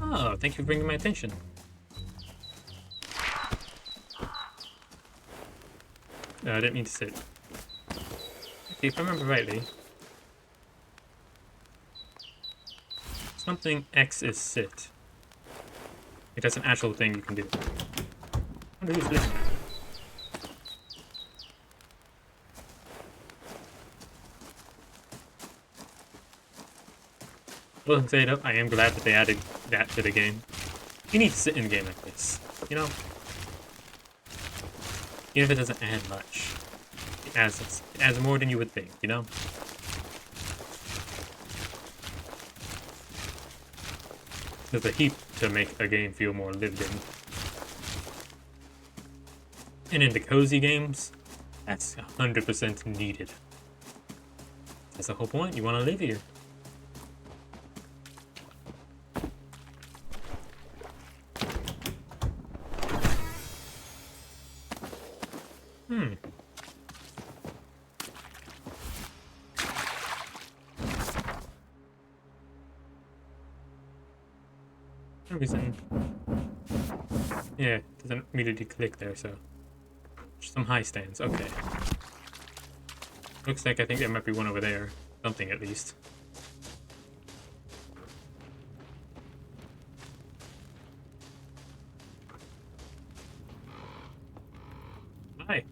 Oh, thank you for bringing my attention. No, I didn't mean to sit. Okay, if I remember rightly, something X is sit. Like that's an actual thing you can do. I wonder who's listening. Wasn't say it up. I am glad that they added that to the game. You need to sit in a game like this, you know? Even if it doesn't add much, it adds more than you would think, you know? There's a heap to make a game feel more lived in. And in the cozy games, that's 100% needed. That's the whole point. You want to live here. No reason. Yeah, it doesn't immediately click there, so. Some high stands, okay. Looks like I think there might be one over there. Something at least. Hi.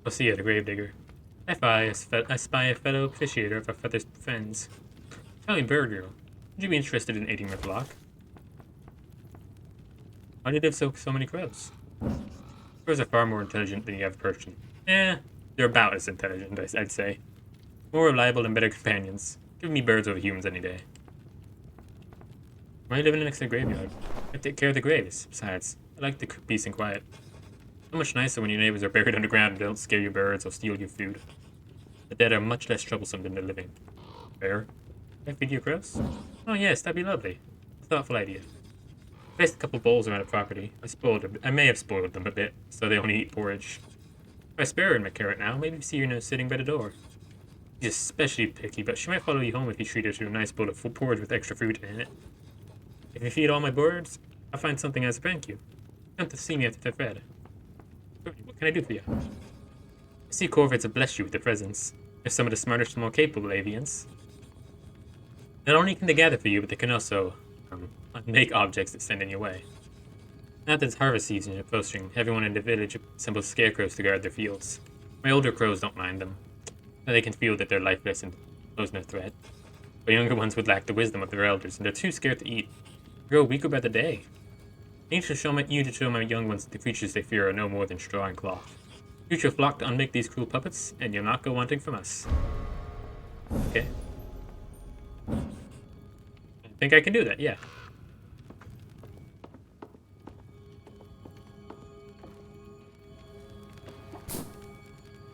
I'll see you, the gravedigger. I spy a fellow appreciator of our feathered friends. Tell me, bird girl, would you be interested in aiding my flock? Why do they have so many crows? Crows are far more intelligent than the average person. They're about as intelligent, I'd say. More reliable and better companions. Give me birds over humans any day. Why are you living next to the graveyard? I take care of the graves. Besides, I like the peace and quiet. So much nicer when your neighbors are buried underground and don't scare your birds or steal your food. The dead are much less troublesome than the living. Fair? Can I feed your crows? Oh yes, that'd be lovely. A thoughtful idea. I placed a couple bowls around the property. I may have spoiled them a bit, so they only eat porridge. If I spare her in my carrot now, maybe see her sitting by the door. She's especially picky, but she might follow you home if you treat her to a nice bowl of porridge with extra fruit in it. If you feed all my birds, I'll find something as a thank you. Come to see me after they're fed. What can I do for you? I see corvids have blessed you with their presence. They're some of the smartest and more capable avians. Not only can they gather for you, but they can also make objects that send in your way. Now that it's harvest season approaching, everyone in the village assembles scarecrows to guard their fields. My older crows don't mind them. They can feel that their life lesson pose no threat. But younger ones would lack the wisdom of their elders, and they're too scared to eat. Grow weaker by the day. I need to show my young ones that the creatures they fear are no more than straw and cloth. Use your flock to unmake these cruel puppets, and you'll not go wanting from us. Okay. I think I can do that, yeah.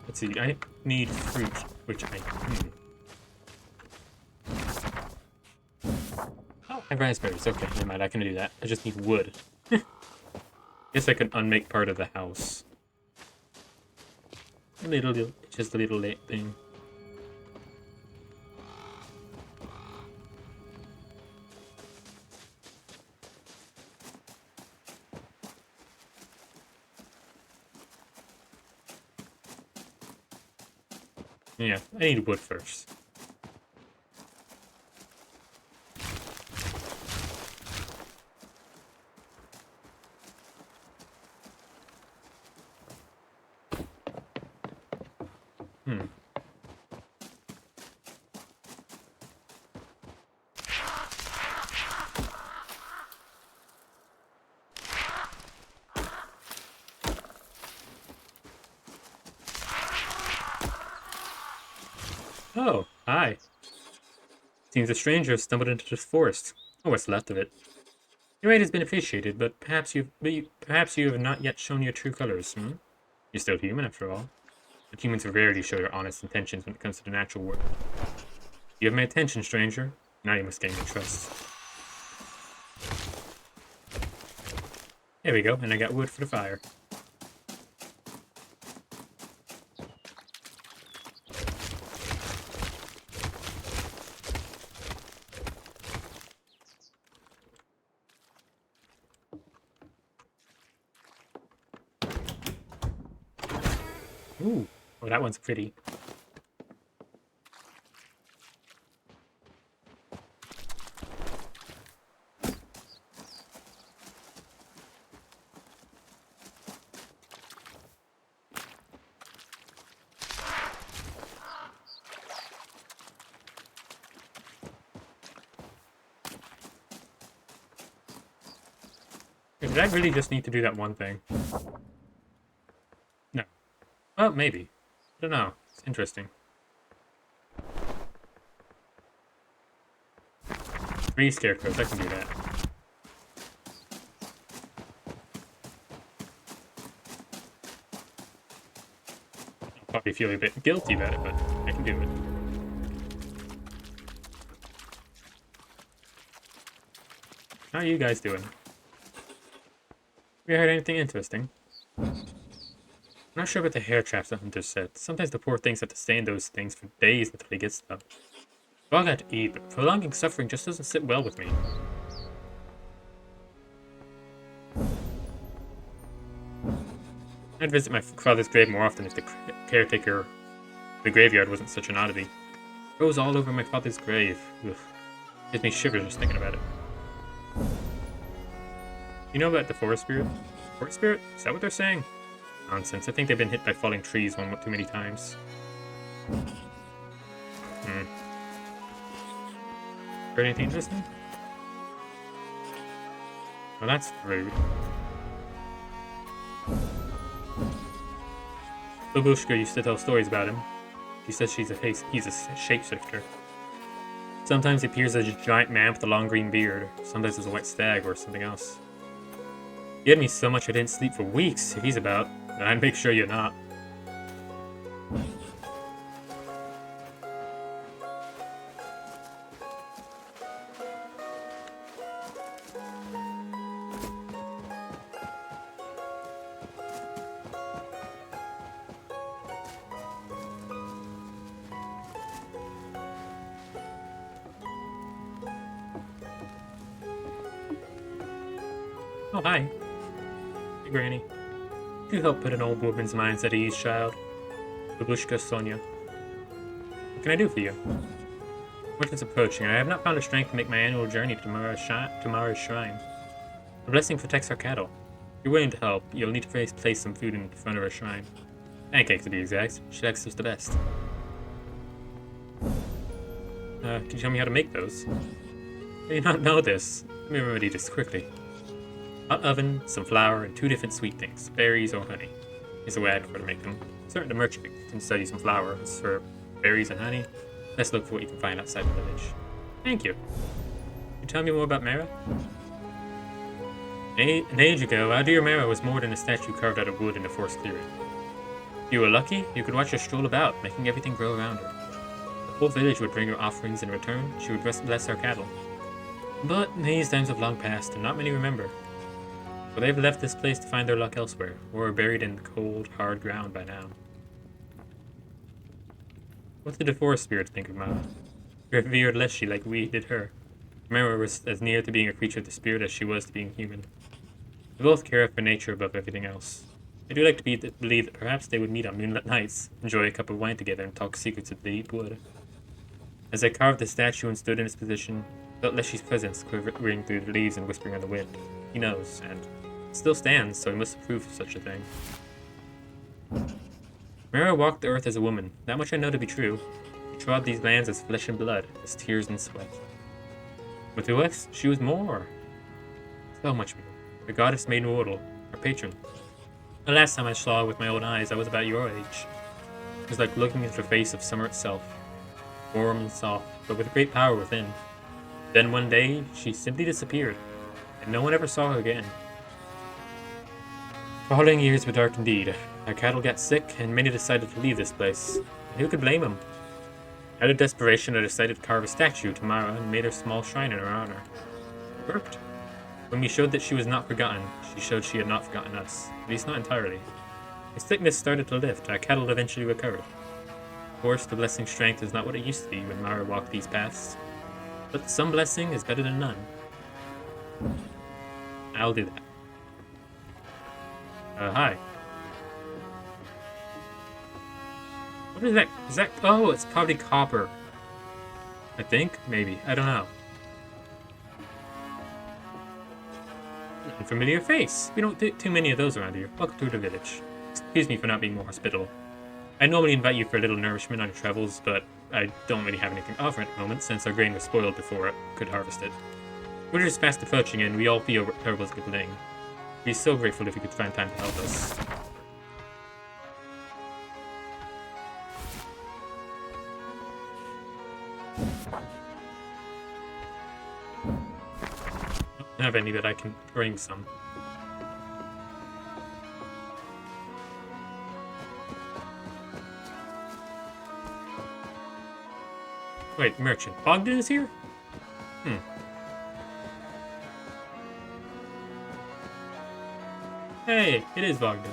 Let's see, I need fruit, which I need. Oh, I have raspberries. Okay, never mind, I can do that. I just need wood. Guess I can unmake part of the house. Just a little late thing. Yeah, I need wood first. Oh, hi. Seems a stranger has stumbled into this forest, or what's left of it. Your aid has been appreciated, but perhaps you have not yet shown your true colors, You're still human, after all. But humans rarely show their honest intentions when it comes to the natural world. You have my attention, stranger. Now you must gain my trust. There we go, and I got wood for the fire. Ooh, oh, that one's pretty. Did I really just need to do that one thing? No. Well, maybe. I don't know. It's interesting. 3 scarecrows, I can do that. I'll probably feel a bit guilty about it, but I can do it. How are you guys doing? Have you heard anything interesting? I'm not sure about the hair traps the hunter said. Sometimes the poor things have to stay in those things for days until he gets them. Well, I got to eat, but prolonging suffering just doesn't sit well with me. I'd visit my father's grave more often if the caretaker, the graveyard, wasn't such an oddity. It was all over my father's grave. Ugh. Gives me shivers just thinking about it. You know about the forest spirit? Forest spirit? Is that what they're saying? Nonsense. I think they've been hit by falling trees one too many times. Heard anything interesting? Well, that's rude. Babushka used to tell stories about him. She says he's a shapeshifter. Sometimes he appears as a giant man with a long green beard. Sometimes as a white stag or something else. He had me so much I didn't sleep for weeks. If he's about, then I'd make sure you're not. Oh, hi. Hey, Granny. You help put an old woman's mind at ease, child. Babushka Sonia. What can I do for you? Winter is approaching, and I have not found the strength to make my annual journey to Mara's shrine. The blessing protects our cattle. If you're willing to help, you'll need to place some food in front of her shrine. Pancakes, to be exact. She likes those the best. Can you tell me how to make those? I do not know this. Let me remedy this quickly. Hot oven, some flour, and 2 different sweet things, berries or honey, is the way I prefer to make them. Certain the merchant can sell you some flour for berries and honey. Let's look for what you can find outside the village. Thank you. Can you tell me more about Mara? An age ago, our dear Mara was more than a statue carved out of wood in a forest clearing. If you were lucky, you could watch her stroll about, making everything grow around her. The whole village would bring her offerings in return. She would bless our cattle. But these times have long passed, and not many remember. For they've left this place to find their luck elsewhere, or are buried in the cold, hard ground by now. What did the forest spirit think of Mara? Revered Leshy like we did her. Mara was as near to being a creature of the spirit as she was to being human. They both care for nature above everything else. I do like to believe that perhaps they would meet on moonlit nights, enjoy a cup of wine together, and talk secrets of the deep wood. As I carved the statue and stood in its position, I felt Leshy's presence quivering through the leaves and whispering on the wind. He knows, and still stands, so he must approve of such a thing. Mara walked the earth as a woman. That much I know to be true. She trod these lands as flesh and blood, as tears and sweat. With the West, she was more. So much more. The goddess made mortal, our patron. The last time I saw her with my own eyes, I was about your age. It was like looking into the face of summer itself. Warm and soft, but with great power within. Then one day, she simply disappeared, and no one ever saw her again. The following years were dark indeed. Our cattle got sick, and many decided to leave this place. And who could blame them? Out of desperation, I decided to carve a statue to Mara and made her a small shrine in her honor. It worked. When we showed that she was not forgotten, she showed she had not forgotten us, at least not entirely. His sickness started to lift, our cattle eventually recovered. Of course, the blessing's strength is not what it used to be when Mara walked these paths, but some blessing is better than none. I'll do that. Hi. What is that? Is that? Oh, it's probably copper. I think? Maybe. I don't know. An unfamiliar face. We don't do too many of those around here. Welcome to the village. Excuse me for not being more hospitable. I normally invite you for a little nourishment on your travels, but I don't really have anything to offer at the moment since our grain was spoiled before I could harvest it. Winter is fast approaching and we all feel Terrible's good thing. Be so grateful if you could find time to help us. I don't have any, but I can bring some. Wait, merchant. Bogdan is here? Hmm. Hey, it is Bogdan.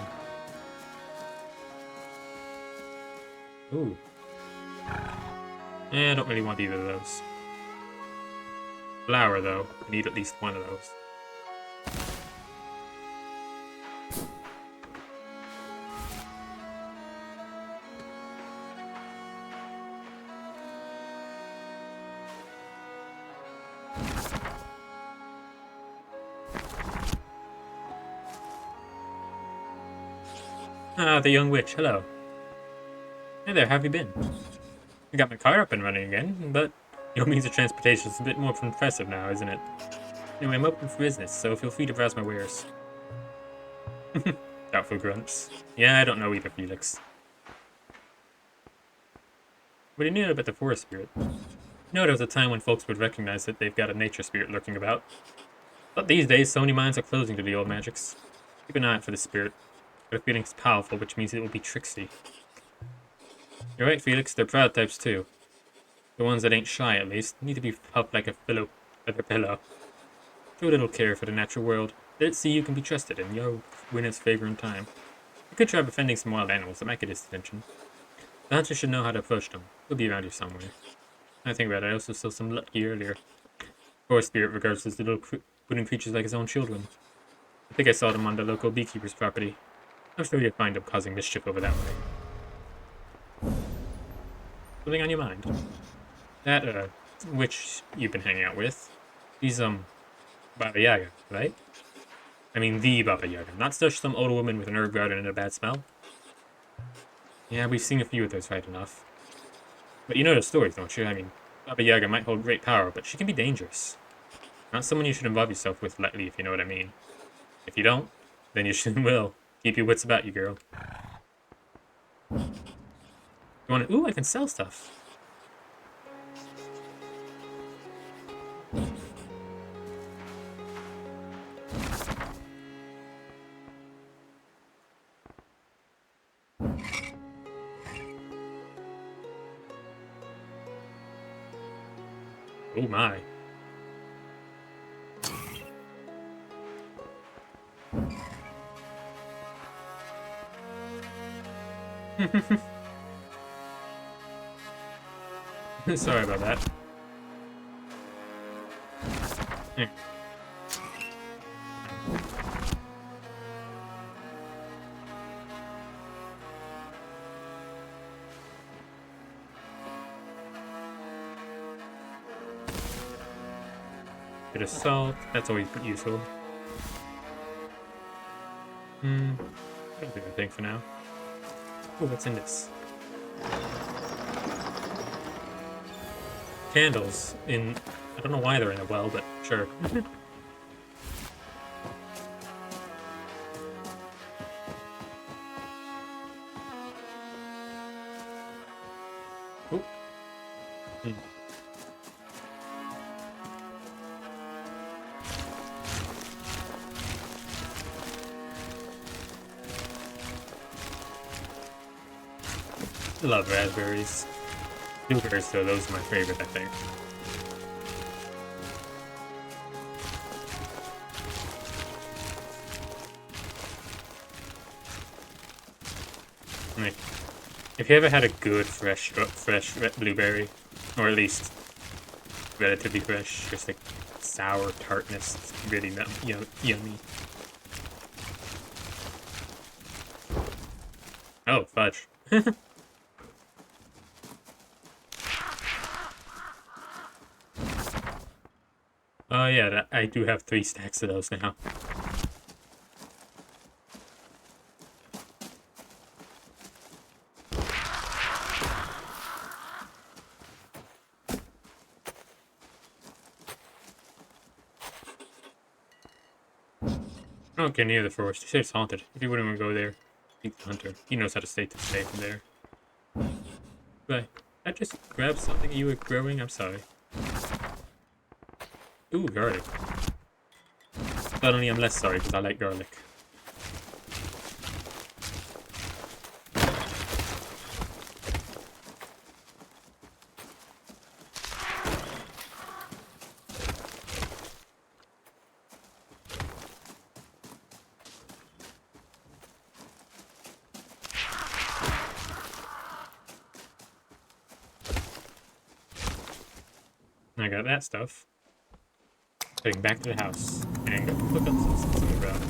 Ooh. I don't really want either of those. Flour, though. I need at least one of those. Ah, the young witch. Hello. Hey there, how have you been? I got my car up and running again, but your means of transportation is a bit more impressive now, isn't it? Anyway, I'm open for business, so feel free to browse my wares. Doubtful grunts. Yeah, I don't know either, Felix. What do you know about the forest spirit? You know, there was a time when folks would recognize that they've got a nature spirit lurking about. But these days, so many minds are closing to the old magics. Keep an eye out for this spirit. Got a feeling it's powerful, which means it will be tricksy. You're right, Felix, they're proud types too. The ones that ain't shy, at least, need to be helped like a pillow. Show a little care for the natural world. Let it see you can be trusted, and you'll win its favor in time. You could try befriending some wild animals that might get his attention. The hunter should know how to approach them. He'll be around here somewhere. I think about it, I also saw some lucky earlier. Forest spirit regards those little wooden creatures like his own children. I think I saw them on the local beekeeper's property. I'm sure you'll find them causing mischief over that way. Something on your mind? That, witch you've been hanging out with. She's, Baba Yaga, right? I mean, the Baba Yaga, not just some old woman with an herb garden and a bad smell. Yeah, we've seen a few of those, right enough. But you know the stories, don't you? I mean, Baba Yaga might hold great power, but she can be dangerous. Not someone you should involve yourself with lightly, if you know what I mean. If you don't, then you should will. Keep your wits about you, girl. You want to? Ooh, I can sell stuff. Oh my. Sorry about that. Here. Bit of salt, that's always useful. That'll do everything for now. Oh, what's in this? Candles in... I don't know why they're in a well, but sure. Ooh. I love raspberries. Blueberries, though, those are my favorite, I think. Like, if you ever had a good fresh blueberry, or at least relatively fresh, just like sour tartness, it's really yummy. Oh, fudge. Oh yeah, I do have 3 stacks of those now. Okay, near the forest. He said it's haunted. If you wouldn't want to go there, he's the hunter. He knows how to stay from there. But I just grabbed something you were growing. I'm sorry. Ooh, garlic. Suddenly I'm less sorry because I like garlic. I got that stuff. Heading back to the house and look up some on the ground.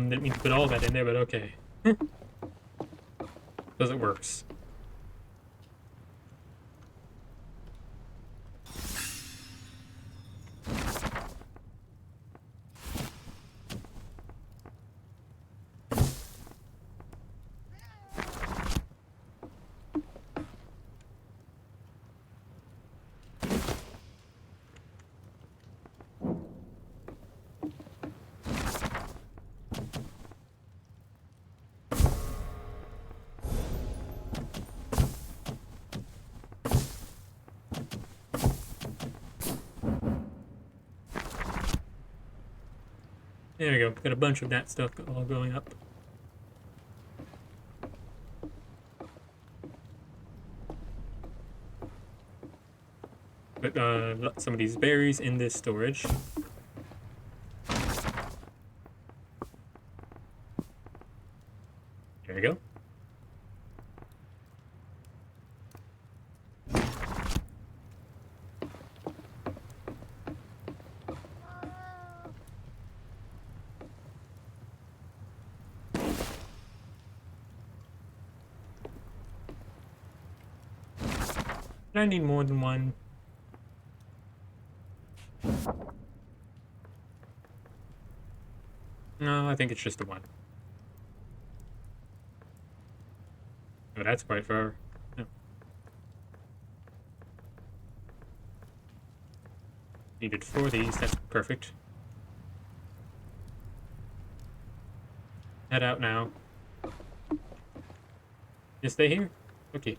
Didn't mean to put all that in there, but okay. Because it works. There we go. Got a bunch of that stuff all going up. Put some of these berries in this storage. There we go. I need more than one. No, I think it's just the one. Oh, that's quite far. No. Needed 4 of these. That's perfect. Head out now. You stay here? Okay.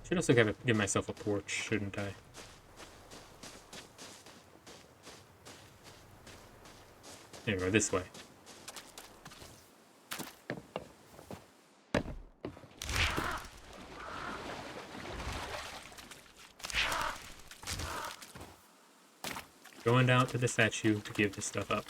Should also give myself a porch, shouldn't I? There we go, this way. Going down to the statue to give this stuff up.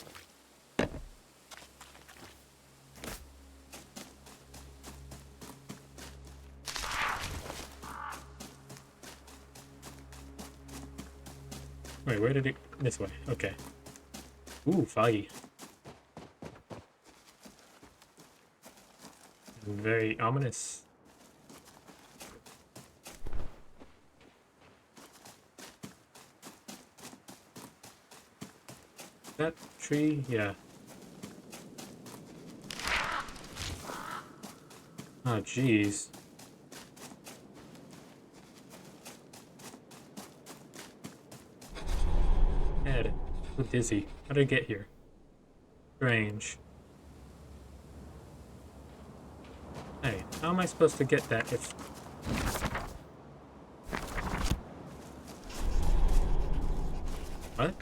Wait, where did it... This way, okay. Ooh, foggy. Very ominous. That tree, yeah. Oh, jeez. Head. So dizzy. How did I get here? Strange. Hey, how am I supposed to get that if... What?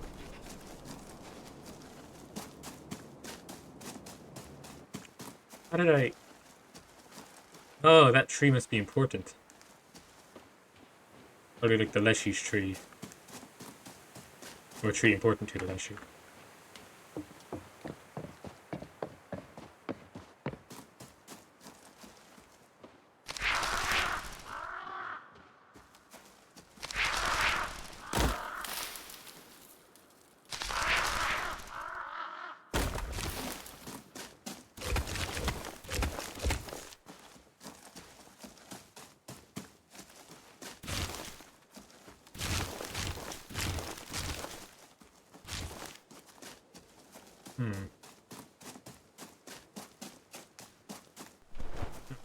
How did I... Oh, that tree must be important. Probably like the Leshy's tree. Or a tree important to the Leshy.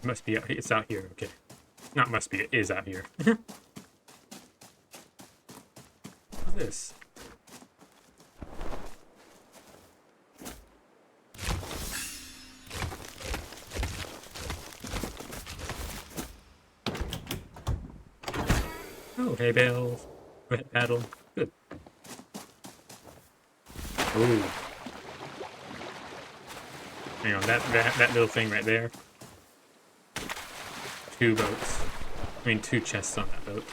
Must be out here. It's out here, okay. Not must be, it is out here. What's this? Oh, hay bales. Red paddle. Good. Ooh. Hang on, that little thing right there. 2 boats. I mean, 2 chests on that boat.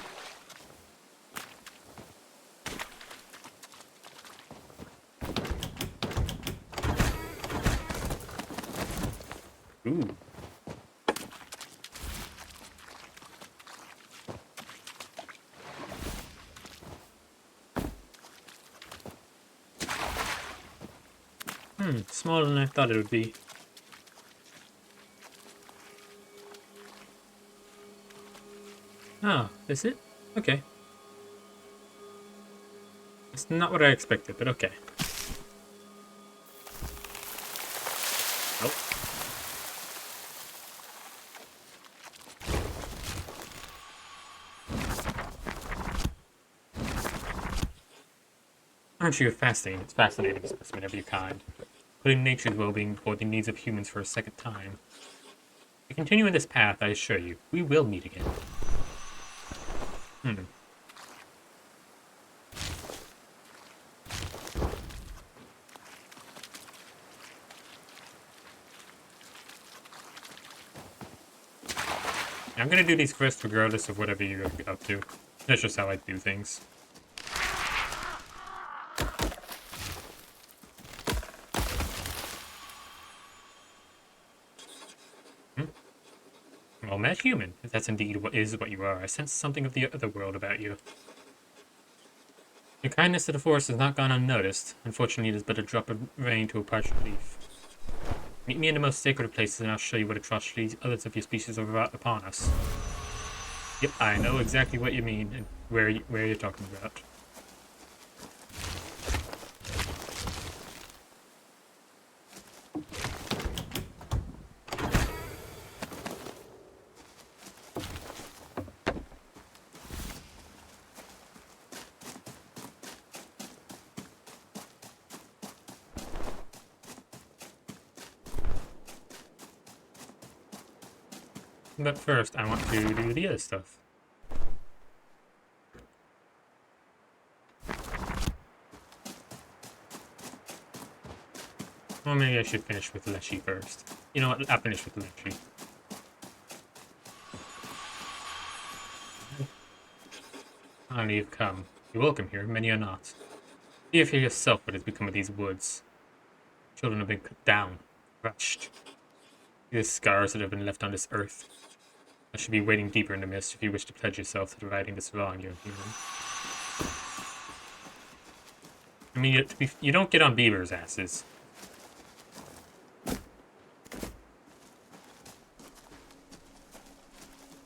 Ooh. Smaller than I thought it would be. Oh, is it? Okay. It's not what I expected, but okay. Oh. Aren't you fascinating? It's fascinating specimen of your kind. Putting nature's well-being before the needs of humans for a second time. If we continue in this path, I assure you, we will meet again. I'm gonna do these quests regardless of whatever you're up to. That's just how I do things. Well met, human. If that's indeed what you are, I sense something of the other world about you. Your kindness to the forest has not gone unnoticed. Unfortunately, it is but a drop of rain to a parched leaf. Meet me in the most sacred of places, and I'll show you what atrocities others of your species have brought upon us. Yep, I know exactly what you mean and where you're talking about. But first, I want to do the other stuff. Well, maybe I should finish with Leshy first. You know what? I'll finish with Leshy. Finally, you've come. You're welcome here. Many are not. See for yourself what has become of these woods. Children have been cut down, crushed. These scars that have been left on this earth. I should be wading deeper in the mist if you wish to pledge yourself to righting this wrong, young human. I mean, you don't get on beavers' asses.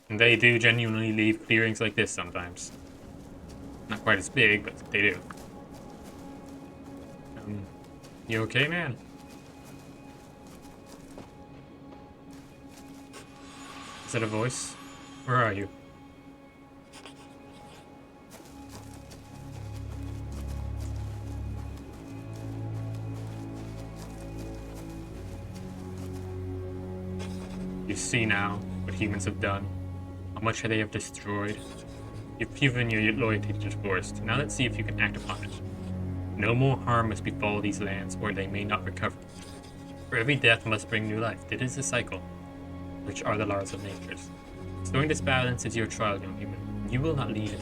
And they do genuinely leave clearings like this sometimes. Not quite as big, but they do. You okay, man? Is that a voice? Where are you? You see now what humans have done, how much they have destroyed. You've proven your loyalty to the forest. Now let's see if you can act upon it. No more harm must befall these lands, or they may not recover. For every death must bring new life. It is a cycle, which are the laws of nature. Restoring this balance is your trial, young human. You will not lead it.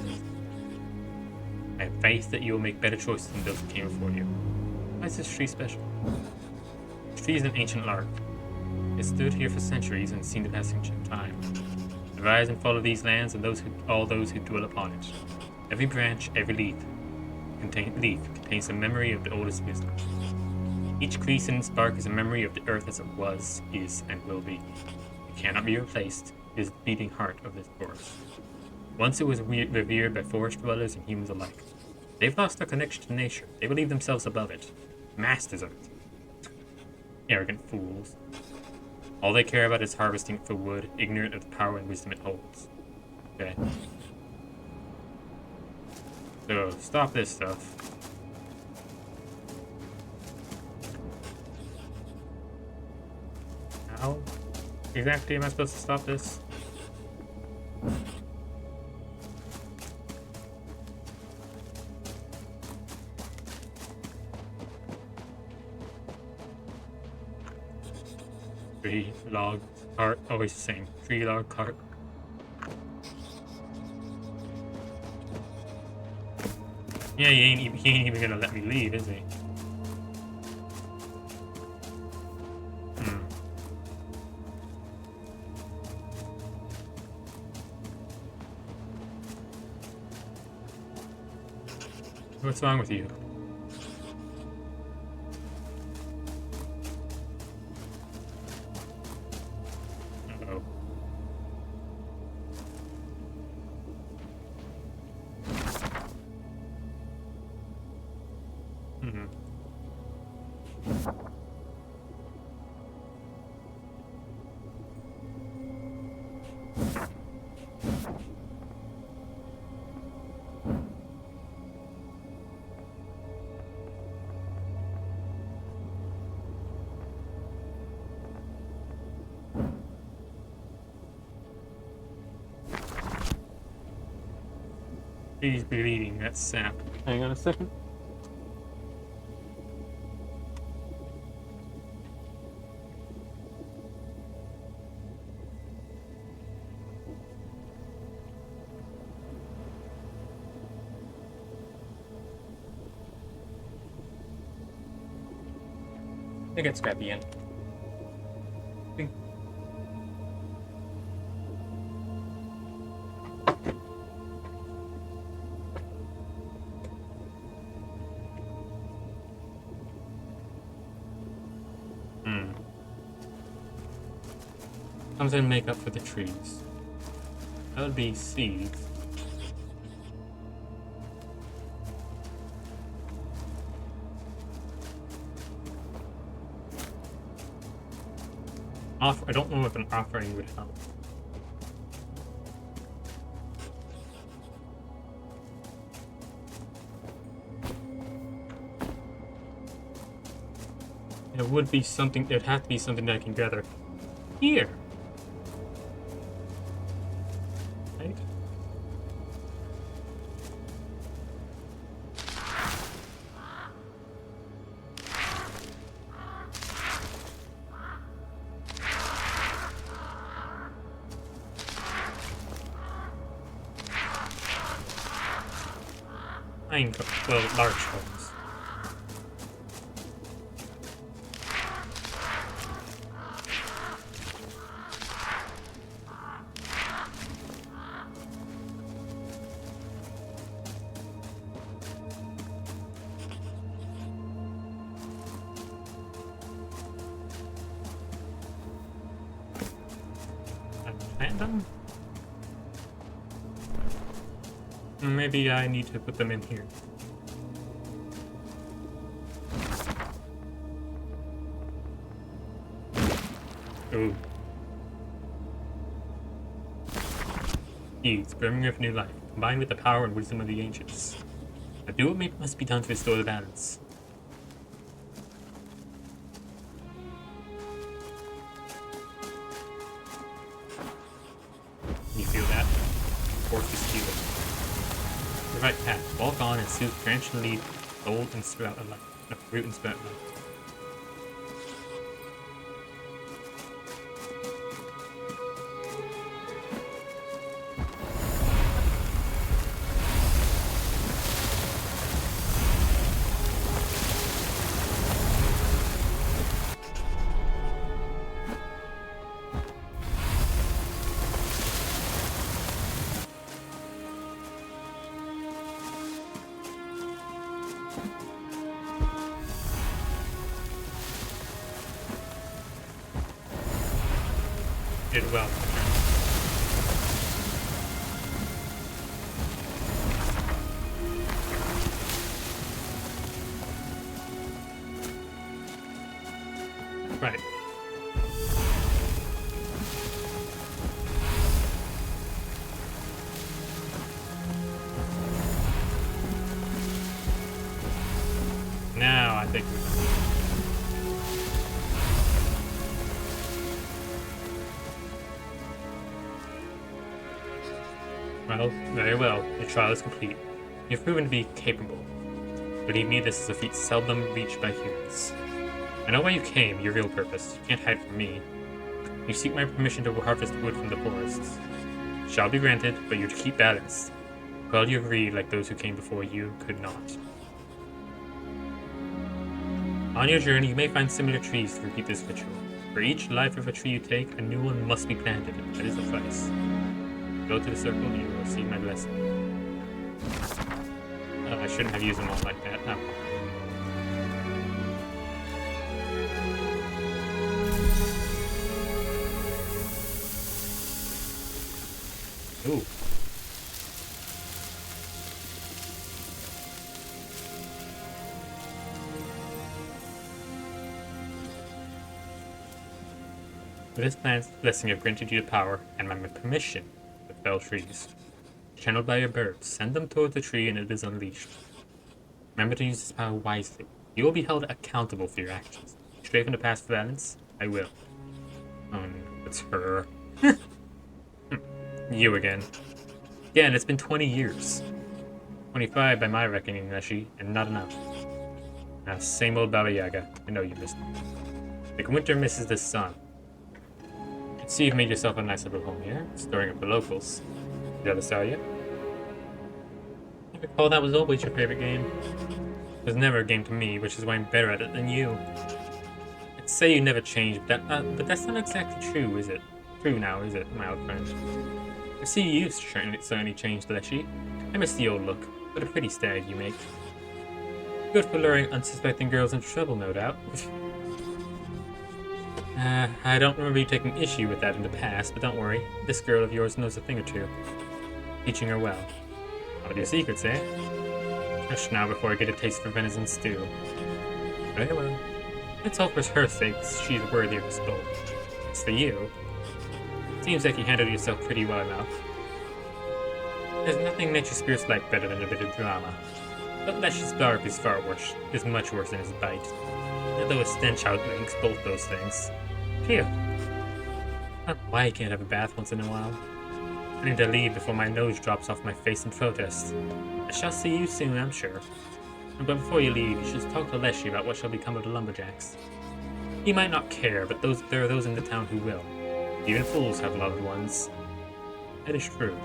I have faith that you will make better choices than those who came before you. Why is this tree special? This tree is an ancient lark. It stood here for centuries and seen the passage of time. The rise and fall of these lands and all those who dwell upon it. Every branch, every leaf contains a memory of the oldest wisdom. Each crease in its bark is a memory of the earth as it was, is, and will be. It cannot be replaced. It is the beating heart of this forest. Once it was revered by forest dwellers and humans alike. They've lost their connection to nature. They believe themselves above it, masters of it. Arrogant fools. All they care about is harvesting for wood, ignorant of the power and wisdom it holds. Okay. So, stop this stuff. How exactly am I supposed to stop this? Tree, log, cart, always the same. Tree, log, cart. Yeah, he ain't even gonna let me leave, is he? What's wrong with you? Uh-oh. He's bleeding, that's sap. Hang on a second. I get scrappy in. Something to make up for the trees. That would be seeds. I don't know if an offering would help. It would be something, it'd have to be something that I can gather here. Right? Well, large homes. Plant them? Maybe I need to put them in here. Ooh. Seeds, brimming with new life, combined with the power and wisdom of the ancients. But do what must be done to restore the balance. Can you feel that? Force is healing. The right path. Walk on and soothe branch and leaf, fold and sprout alike. Root and sprout alike. Did well. Right. Now I think well, very well. Your trial is complete. You've proven to be capable. Believe me, this is a feat seldom reached by humans. I know why you came, your real purpose. You can't hide from me. You seek my permission to harvest wood from the forests. Shall be granted, but you're to keep balance. Well, you agree, like those who came before you could not. On your journey, you may find similar trees to repeat this ritual. For each life of a tree you take, a new one must be planted. That is the price. Go to the circle, you will receive my blessing. Oh, I shouldn't have used them all like that. No. Ooh. With this plan's blessing, I've granted you the power and my permission to fell trees. Channeled by your birds, send them towards the tree and it is unleashed. Remember to use this power wisely. You will be held accountable for your actions. Stray from the past violence? I will. Oh no, it's her. You again. Yeah, and it's been 20 years. 25 by my reckoning, Leshy, and not enough. Same old Baba Yaga. I know you missed me. Like winter misses the sun. I see you've made yourself a nice little home here, storing up the locals. Jealous, are you? I recall that was always your favorite game. It was never a game to me, which is why I'm better at it than you. I'd say you never changed, but that's not exactly true, is it? True now, is it, my old friend? I see you certainly changed, Leshy. I miss the old look. What a pretty stag you make. Good for luring unsuspecting girls into trouble, no doubt. I don't remember you taking issue with that in the past, but don't worry. This girl of yours knows a thing or two. Teaching her well. All of your secrets, eh? Hush now before I get a taste for venison stew. Very well. Let's hope for her sake she's worthy of us both. As for you, seems like you handled yourself pretty well enough. There's nothing nature spirits like better than a bit of drama. But Leshy's bark is far worse, is much worse than his bite. Although his stench outranks both those things. Phew. I don't know why I can't have a bath once in a while. I need to leave before my nose drops off my face in protest. I shall see you soon, I'm sure. But before you leave, you should talk to Leshy about what shall become of the lumberjacks. He might not care, but there are those in the town who will. Even fools have loved ones. That is true.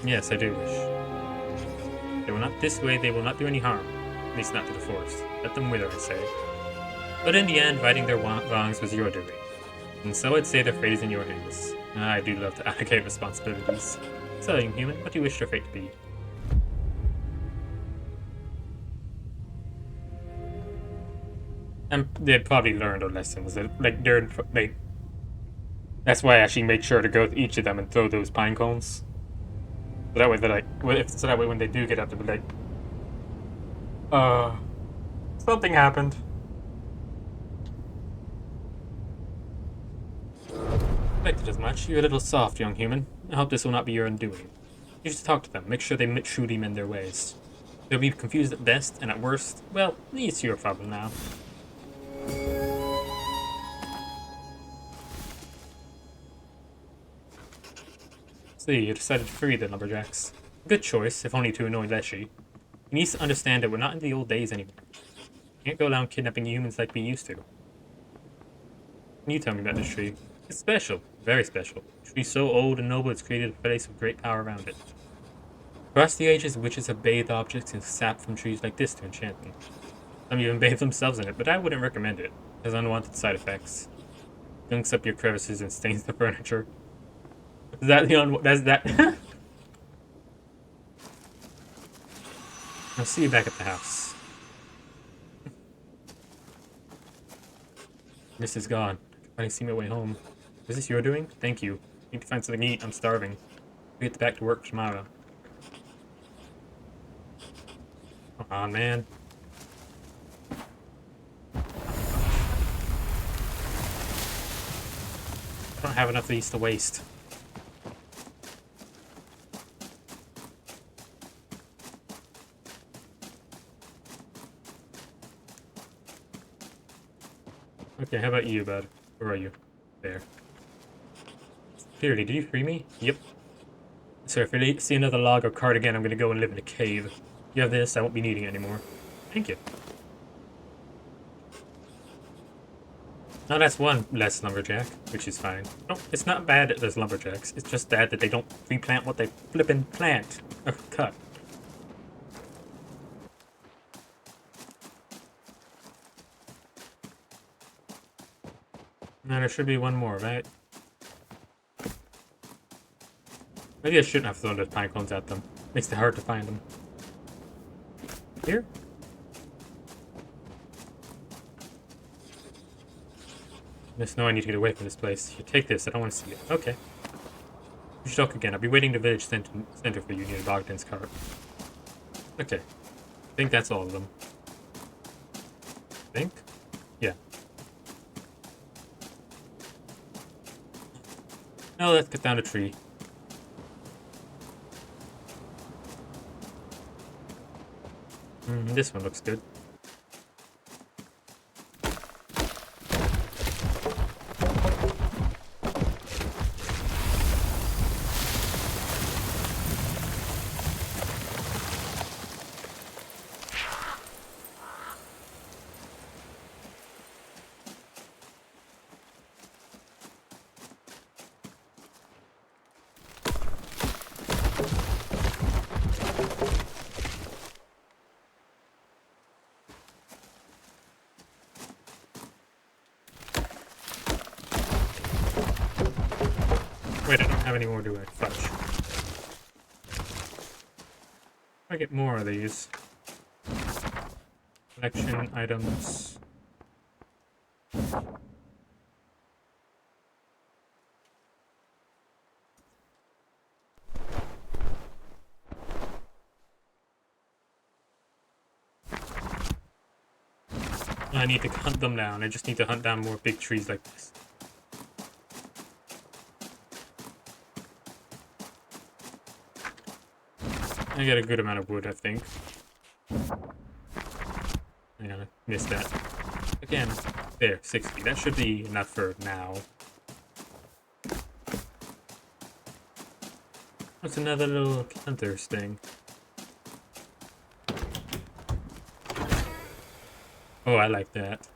Yes, I do wish. They will not this way, they will not do any harm. At least not to the forest. Let them wither, I say. But in the end, righting their wrongs was your doing. And so I'd say their fate is in your hands. I do love to allocate responsibilities. So, young human, what do you wish your fate to be? And they'd probably learned their lessons. That's why I actually made sure to go to each of them and throw those pine cones. So that way they're like, so that way when they do get up, they'll be like, something happened. Expected as much. You're a little soft, young human. I hope this will not be your undoing. You should talk to them. Make sure they truly mend their ways. They'll be confused at best, and at worst, well, it's your problem now. See, you decided to free the lumberjacks. Good choice, if only to annoy Leshy. He needs to understand that we're not in the old days anymore. Can't go around kidnapping humans like we used to. Can you tell me about this tree? It's special, very special. A tree so old and noble it's created a place with great power around it. Across the ages, witches have bathed objects in sap from trees like this to enchant them. Some even bathe themselves in it, but I wouldn't recommend it. It has unwanted side effects. Dunks up your crevices and stains the furniture. Is that the that's that? I'll see you back at the house. Miss is gone. I can finally see my way home. Is this your doing? Thank you. Need to find something to eat. I'm starving. I'll get back to work tomorrow. Come on, man. don't have enough of these to waste. Okay, how about you, bud? Where are you? There. Clearly, did you free me? Yep. Sir, if I see another log or cart again, I'm gonna go and live in a cave. You have this, I won't be needing it anymore. Thank you. Now that's one less lumberjack, which is fine. No, it's not bad that there's lumberjacks. It's just bad that they don't replant what they flippin' plant. Or cut. Now there should be one more, right? Maybe I shouldn't have thrown those pine cones at them. Makes it hard to find them. Here? Just know I need to get away from this place. Here, take this. I don't want to see it. Okay. You should talk again. I'll be waiting in the village center for you near Bogdan's cart. Okay. I think that's all of them. Think? Yeah. Now let's cut down a tree. This one looks good. Wait, I don't have any more, do I? Fudge. I get more of these. Collection items. I need to hunt them down. I just need to hunt down more big trees like this. I got a good amount of wood, I think. Hang on, I missed that. Again, there, 60. That should be enough for now. What's another little hunter's thing? Oh, I like that.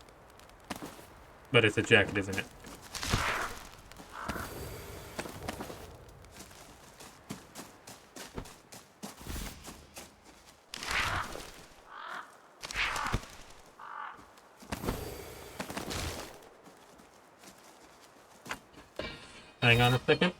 But it's a jacket, isn't it? Hang on a second.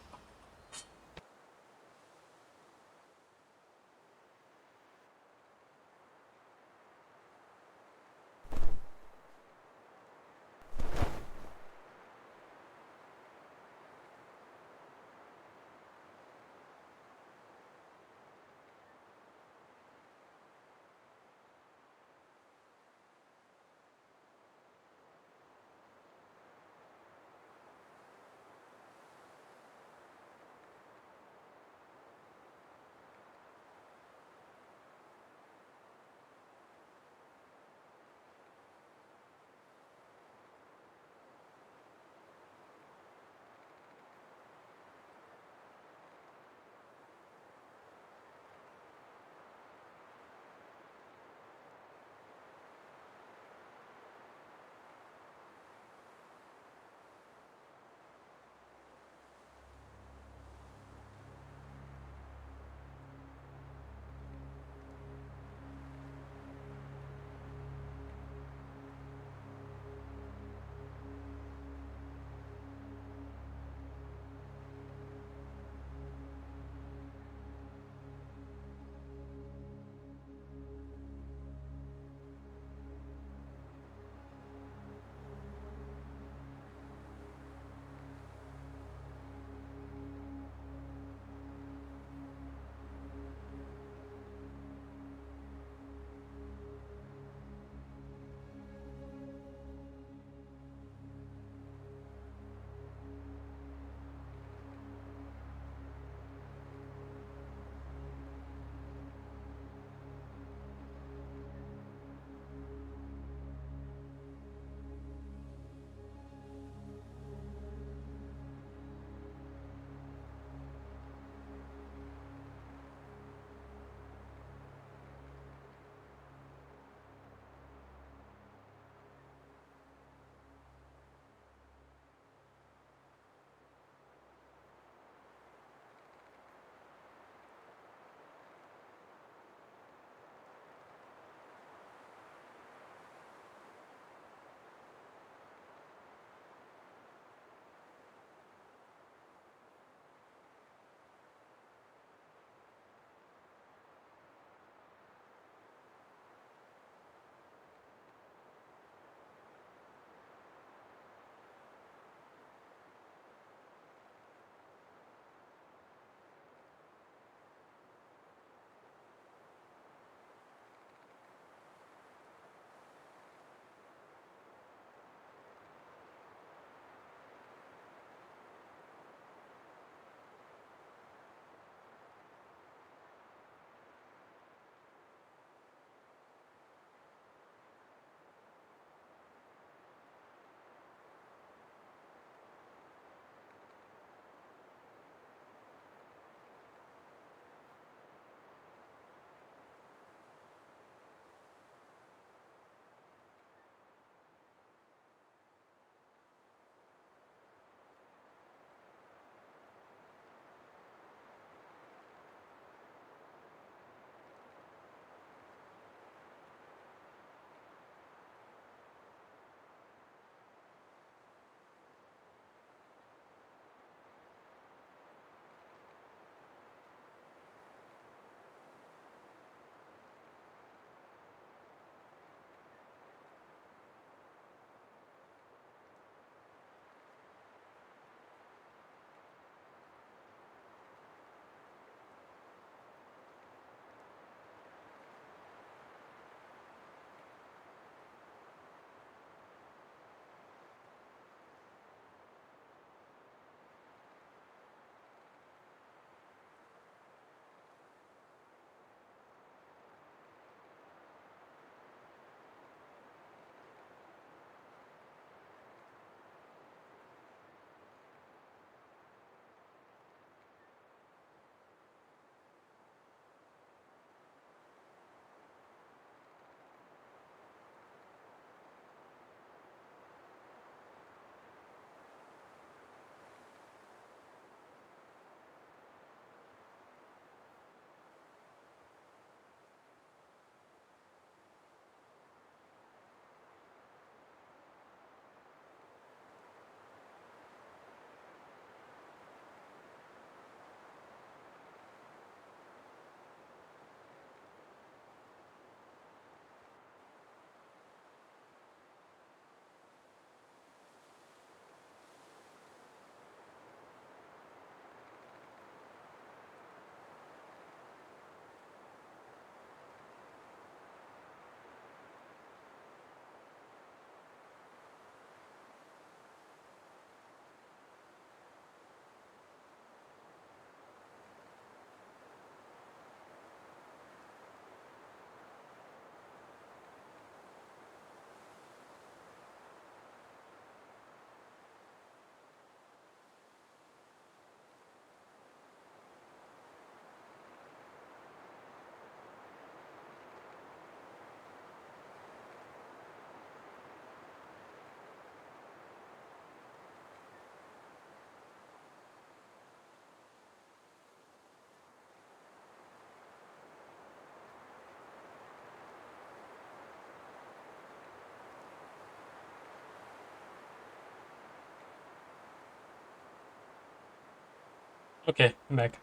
Okay, I'm back.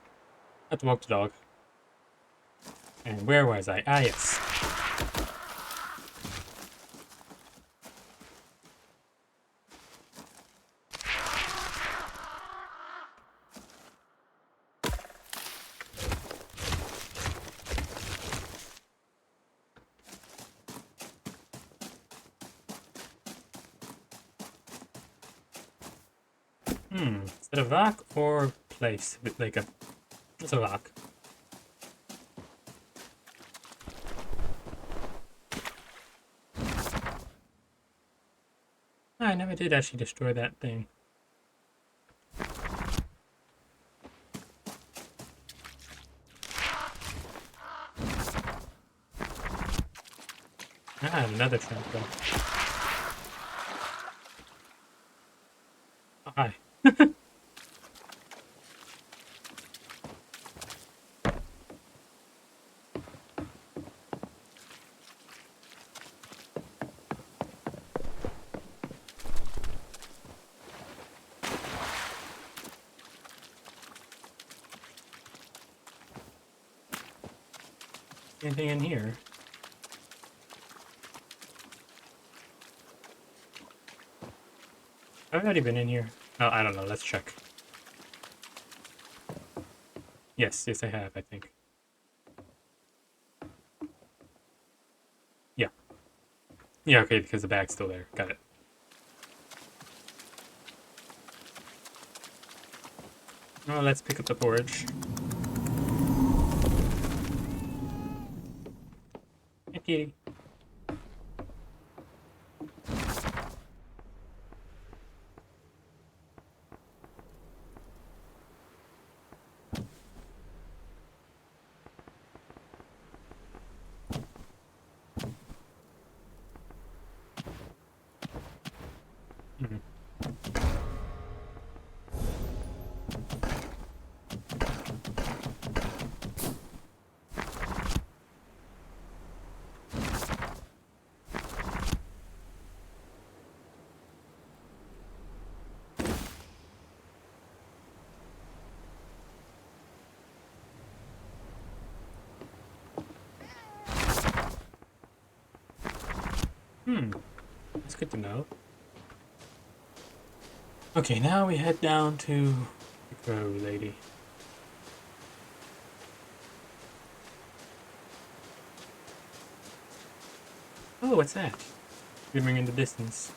I have to walk the dog. And where was I? Ah, yes. Is it a rock or place? Like a... It's a rock. I never did actually destroy that thing. Ah, another trap though. Oh, hi. Anything in here? I've already been in here. Oh, I don't know. Let's check. Yes, I have, I think. Yeah. Yeah, okay, because the bag's still there. Got it. Oh, let's pick up the porridge. Hey, kitty. Mhm. That's good to know. Okay, now we head down to the Crow Lady. Oh, what's that? Glimmering in the distance.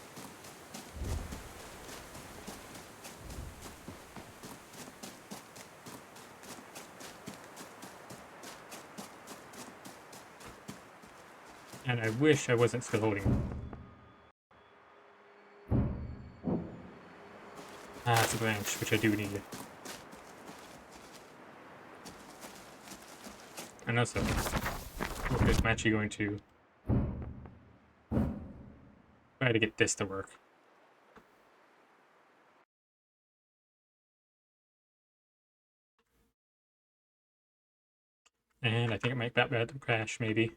And I wish I wasn't still holding it. Ah, it's a branch, which I do need. And also, okay, I'm actually going to try to get this to work. And I think it might be about to crash, maybe.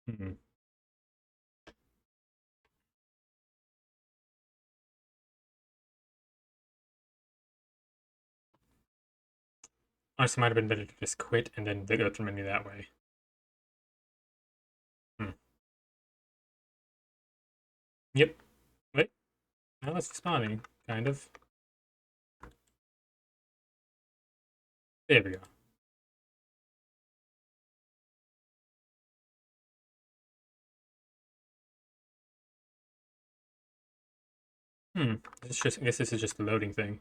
Hmm. Honestly, might have been better to just quit and then go to the menu that way. Yep. Wait. Now it's spawning, kind of. There we go. It's just, I guess this is just a loading thing.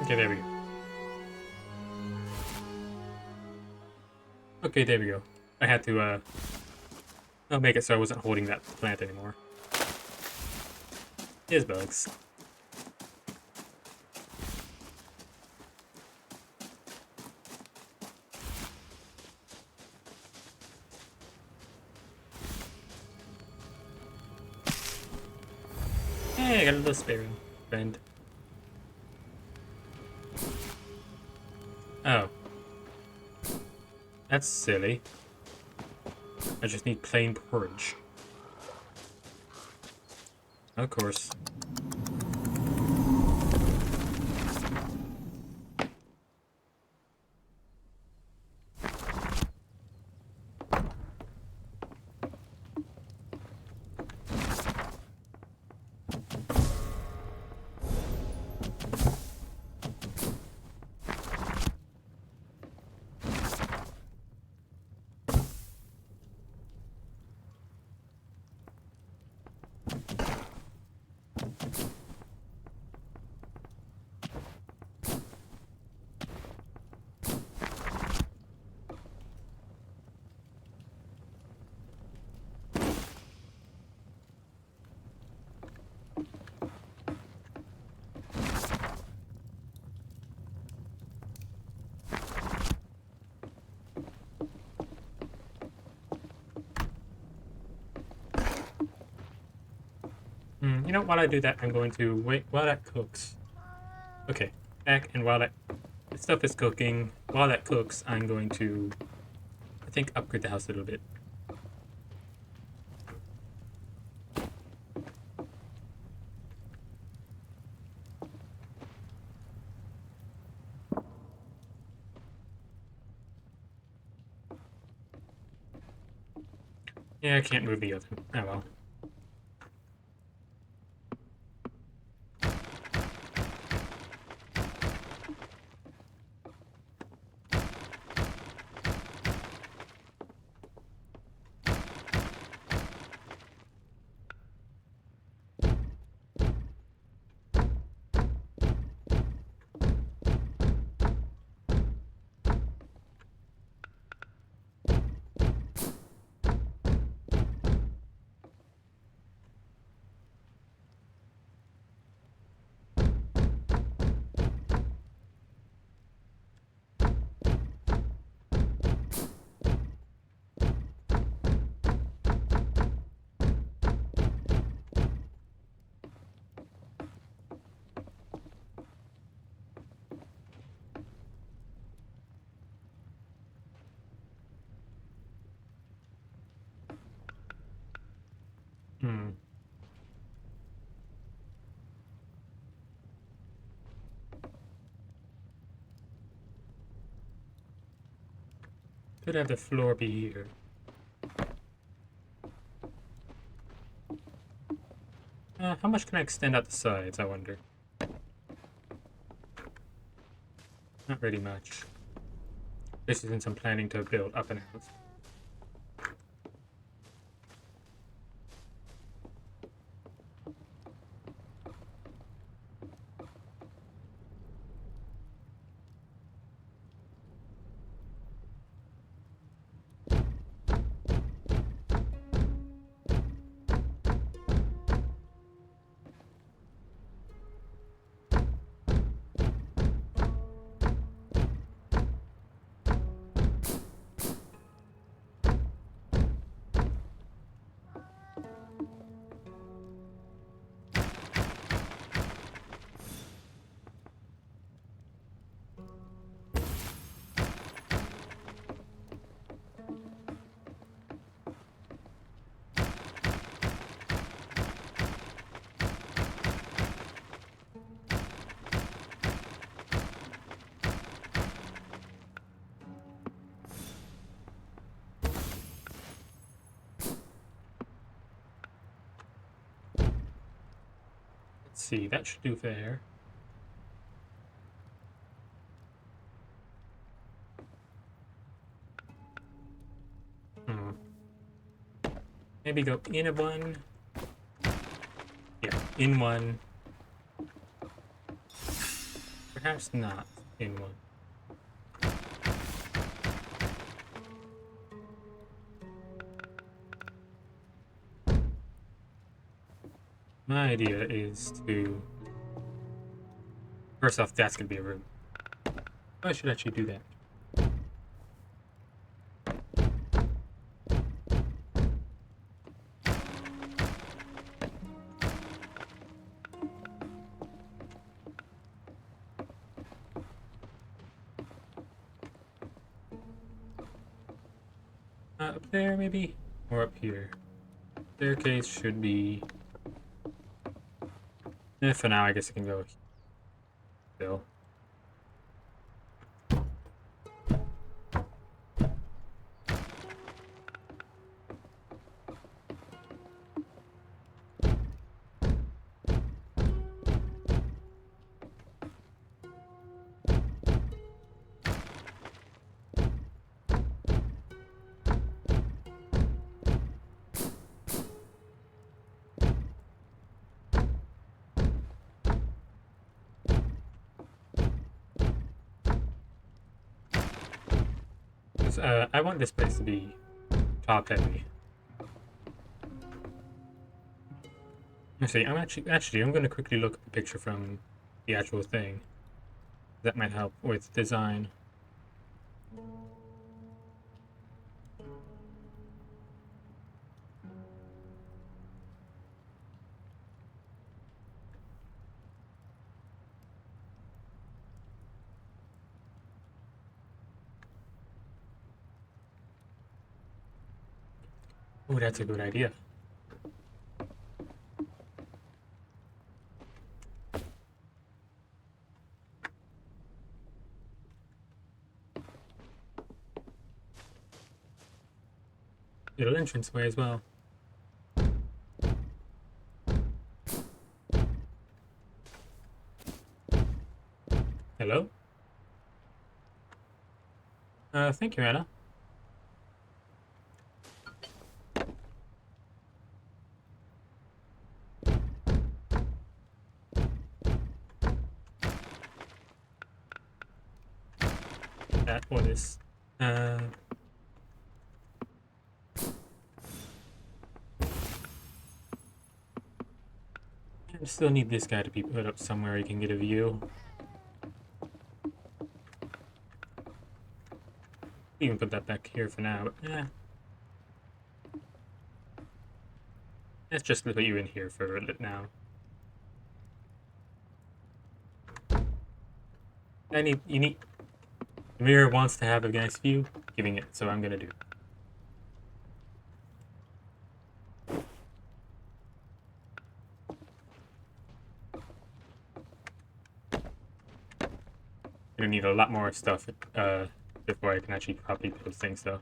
Okay, there we go. Okay, there we go. I had to, I'll make it so I wasn't holding that plant anymore. Here's bugs. Hey, I got a little sparrow friend. Oh. That's silly. I just need plain porridge. Of course. You know, while I do that, I'm going to wait while that cooks. Okay, back, and while that stuff is cooking, while that cooks, I'm going to, I think, upgrade the house a little bit. Yeah, I can't move the oven. Oh well. Hmm. Could have the floor be here. How much can I extend out the sides, I wonder? Not really much. This is since I'm planning to build up an house. Let's see, that should do there. Maybe go in a one. Yeah, in one. Perhaps not in one. My idea is to... First off, that's gonna be a room. I should actually do that. Up there, maybe? Or up here? Staircase should be... for now, I guess I can go still. I want this place to be top heavy. Actually, I'm gonna quickly look at the picture from the actual thing. That might help with design. Oh, that's a good idea. Little entranceway as well. Hello? Thank you, Anna. What is... I still need this guy to be put up somewhere he can get a view. Even put that back here for now, but yeah. Let's just put you in here for a bit now. The mirror wants to have a nice view, giving it, so I'm gonna do. Gonna need a lot more stuff before I can actually properly build things, though.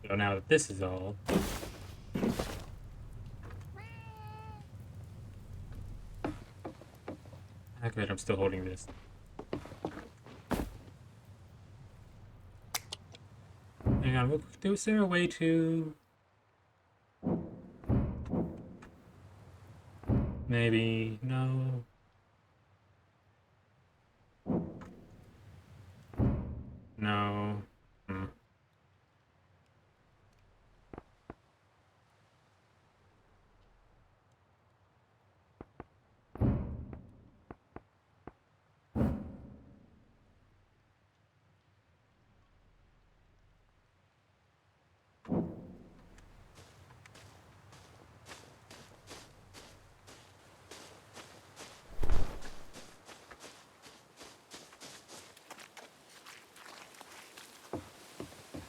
So now that this is all... Good, I'm still holding this. Hang on, is there a way to... Maybe... No... No...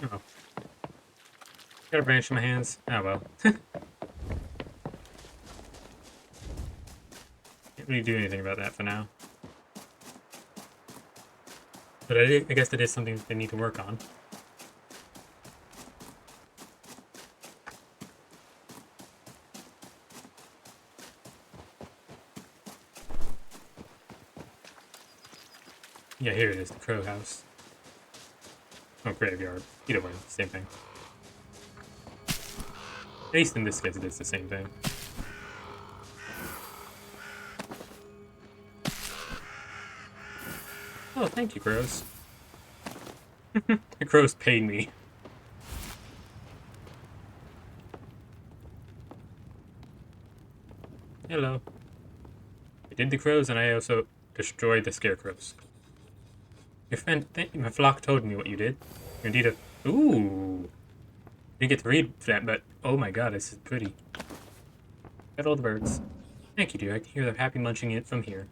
Oh. Got a branch in my hands. Oh well. Can't really do anything about that for now. But I guess that is something they need to work on. Yeah, here it is, the crow house. Oh, graveyard. Either way, same thing. At least in this case, it is the same thing. Oh, thank you, crows. The crows paid me. Hello. I did the crows, and I also destroyed the scarecrows. Your friend, my flock told me what you did. You're indeed a... Ooh! I didn't get to read that, but oh my god, this is pretty. Got all the birds. Thank you, dear. I can hear them happy munching it from here.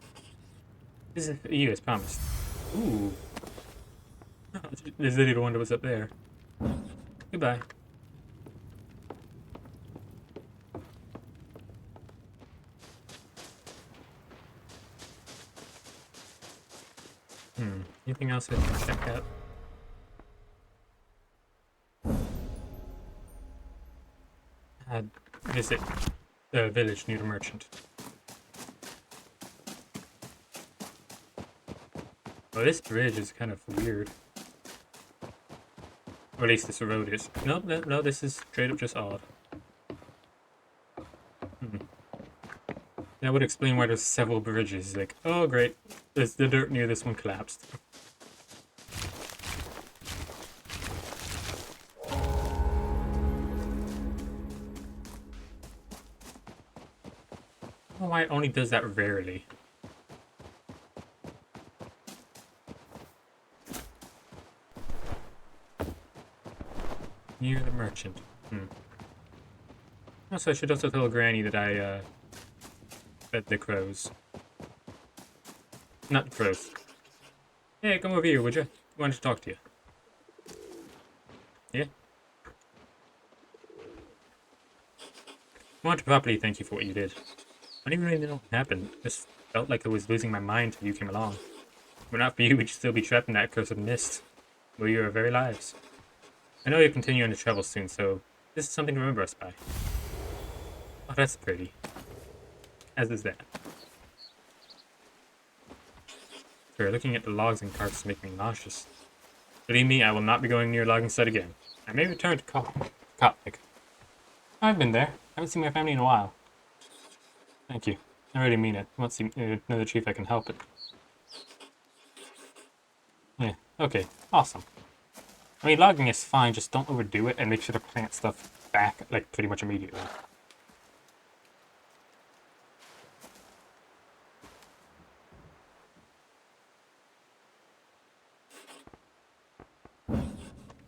This is for you, as promised. Ooh. This little one that was up there. Goodbye. Anything else I can check out? Visit the village near the merchant. Oh, this bridge is kind of weird. Or at least this road is. No, this is straight up just odd. That would explain why there's several bridges. Like, oh great, the dirt near this one collapsed. I don't know why it only does that rarely. Near the merchant. Also, I should also tell Granny that I fed the crows. Not the crows. Hey, come over here, would you? I wanted to talk to you. Yeah? I want to properly thank you for what you did. I don't even really know what happened. Just felt like I was losing my mind till you came along. If it were not for you, we'd still be trapped in that cursed mist, where you are very lives. I know you're continuing to travel soon, so this is something to remember us by. Oh, that's pretty. As is that. Sure, looking at the logs and carts make me nauseous. Believe me, I will not be going near a logging site again. I may return to Kopnik. I've been there. I haven't seen my family in a while. Thank you. I really mean it. I won't see another chief I can help it. Yeah, okay. Awesome. I mean, logging is fine, just don't overdo it and make sure to plant stuff back, like, pretty much immediately.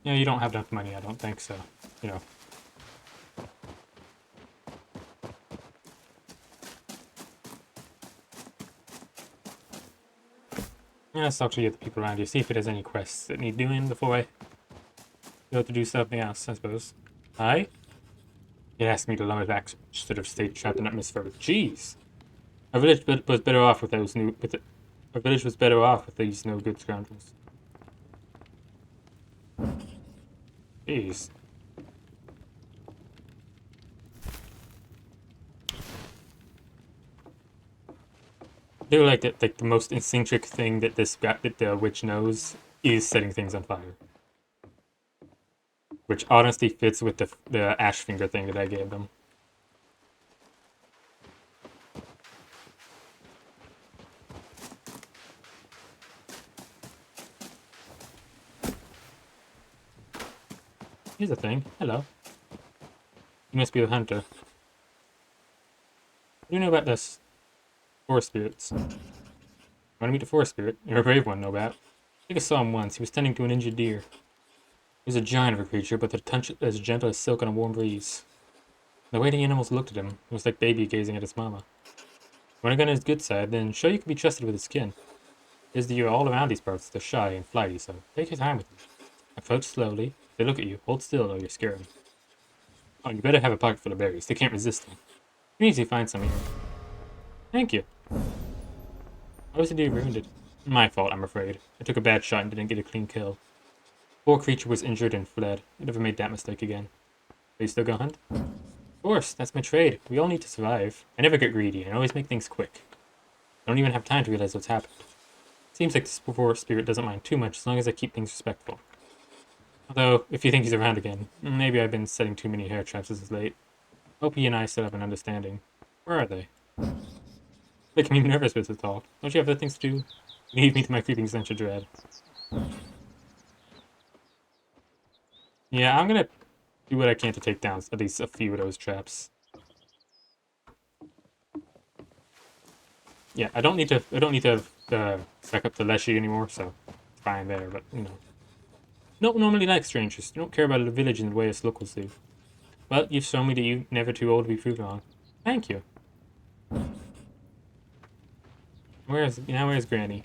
Yeah, you don't have enough money, I don't think, so, you know. Yeah, let's talk to the other people around you, see if there's any quests that need doing before I go to do something else, I suppose. Hi? He asked me to lumber back instead of stay trapped in that mist forever. Jeez! Our village was better off with those new... Our village was better off with these no-good scoundrels. Jeez. I do like that, like, the most eccentric thing that the witch knows is setting things on fire. Which honestly fits with the ash finger thing that I gave them. Here's the thing. Hello. You must be the hunter. What do you know about this? Forest spirits. Want to meet the forest spirit? You're a brave one, no doubt. I think I saw him once. He was tending to an injured deer. He was a giant of a creature, but the touch as gentle as silk on a warm breeze. The way the animals looked at him, it was like baby gazing at his mama. When I got on his good side, then sure you can be trusted with his skin. Is that you're all around these parts, they're shy and flighty, so take your time with them. Approach slowly. If they look at you, hold still or you're scared them. Oh, you better have a pocket full of berries. They can't resist them. You can easily find some here. Thank you. How was the deer wounded? My fault, I'm afraid. I took a bad shot and didn't get a clean kill. Poor creature was injured and fled. I never made that mistake again. Are you still gonna hunt? Of course, that's my trade. We all need to survive. I never get greedy, and I always make things quick. I don't even have time to realize what's happened. Seems like this forest spirit doesn't mind too much as long as I keep things respectful. Although, if you think he's around again, maybe I've been setting too many hair traps as of late. Hope he and I still have an understanding. Where are they? Making me nervous with this talk. Don't you have other things to do? Leave me to my creeping stench of dread. Yeah, I'm gonna do what I can to take down at least a few of those traps. Yeah, I don't need to back up to Leshy anymore, so it's fine there, but you know. Don't normally like strangers. You don't care about the village in the way us locals do. Well, you've shown me that you're never too old to be proved wrong. Thank you. Where's Granny?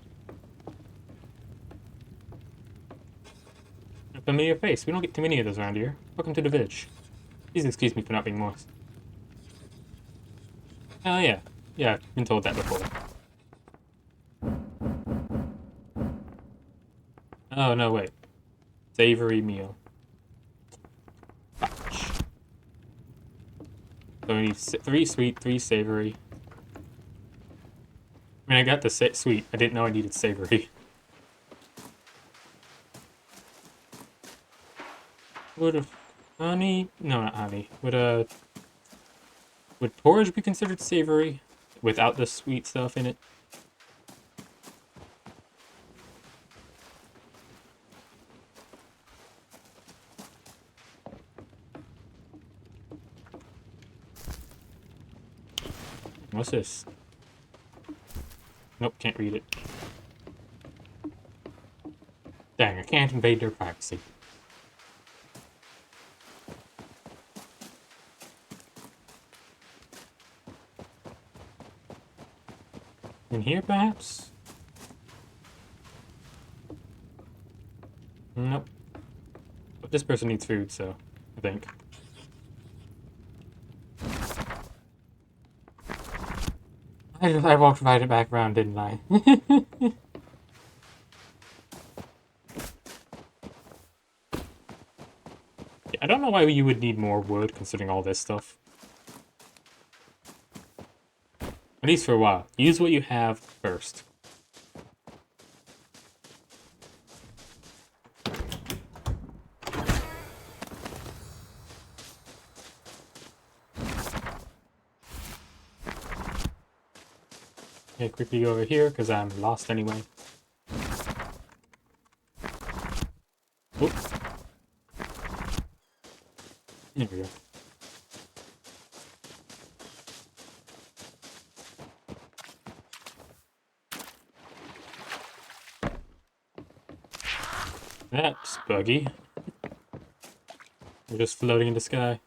A familiar face. We don't get too many of those around here. Welcome to the village. Please excuse me for not being more. Oh, yeah. Yeah, I've been told that before. Oh, no, wait. Savory meal. Fudge. So we need 3 sweet, 3 savory. I mean, I got the sweet. I didn't know I needed savory. Would honey? No, not honey. Would porridge be considered savory without the sweet stuff in it? What's this? Nope, can't read it. Dang, I can't invade their privacy. In here, perhaps? Nope. But this person needs food, so I think. I walked right back around, didn't I? Yeah, I don't know why you would need more wood, considering all this stuff. At least for a while. Use what you have first. Okay, quickly go over here, because I'm lost anyway. Oop. There we go. That's buggy. We're just floating in the sky.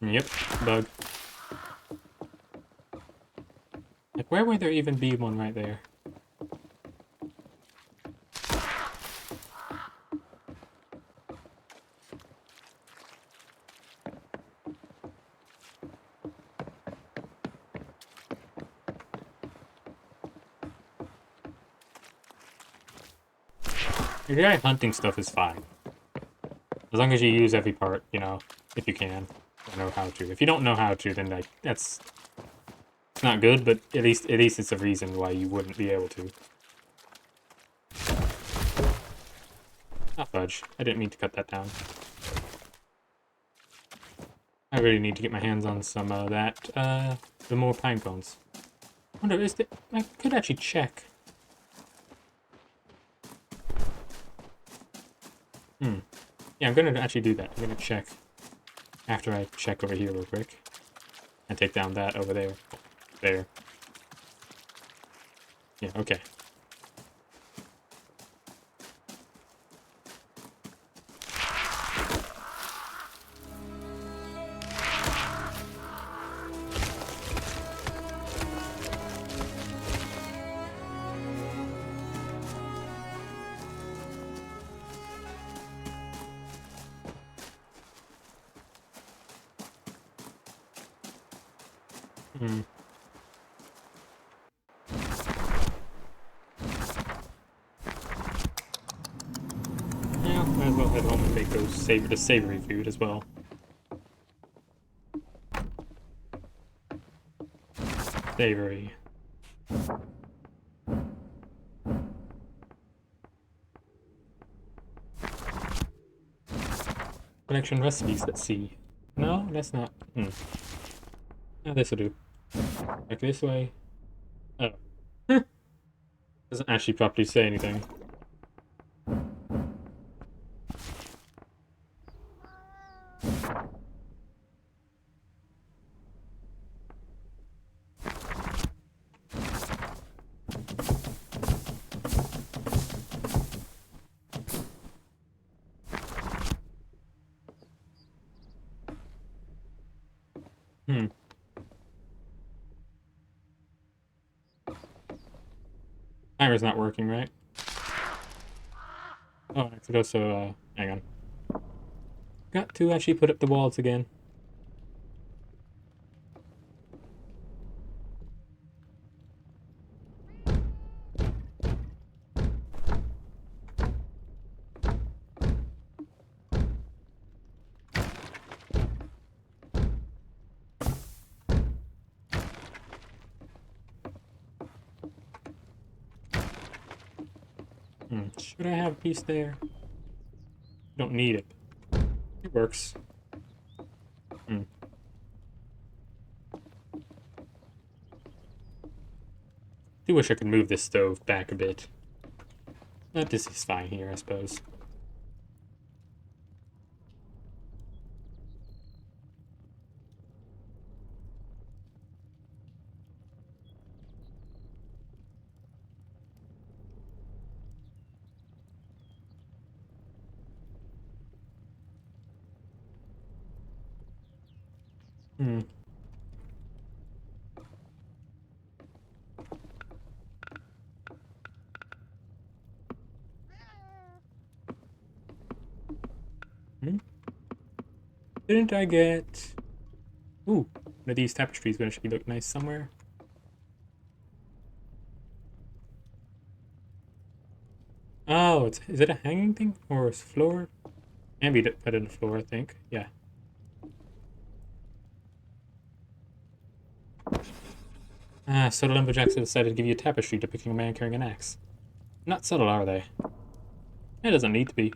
Yep, bug. Like, where would there even be one right there? Your guy hunting stuff is fine. As long as you use every part, you know, if you can. Or know how to. If you don't know how to, then like, it's not good, but at least it's a reason why you wouldn't be able to. Ah, fudge. I didn't mean to cut that down. I really need to get my hands on some of that, the more pine cones. I wonder, I could actually check. Yeah, I'm gonna actually do that. I'm gonna check after I check over here real quick. And take down that over there. There. Yeah, okay. Yeah, might as well head home and make those the savory food as well. Savory. Collection recipes, let's see. No, that's not. Yeah, this'll do. Back this way. Oh. Doesn't actually properly say anything. Hmm. Timer's not working, right? Oh, I could also, hang on. Got to actually put up the walls again. Should I have a piece there? Don't need it. It works. Do wish I could move this stove back a bit. But this is fine here, I suppose. Hmm. Hmm? Didn't I get... Ooh, one of these tapestries would actually look nice somewhere. Oh, is it a hanging thing? Or a floor? Can be put in the floor, I think. Yeah. Ah, subtle lumberjacks have decided to give you a tapestry depicting a man carrying an axe. Not subtle, are they? It doesn't need to be.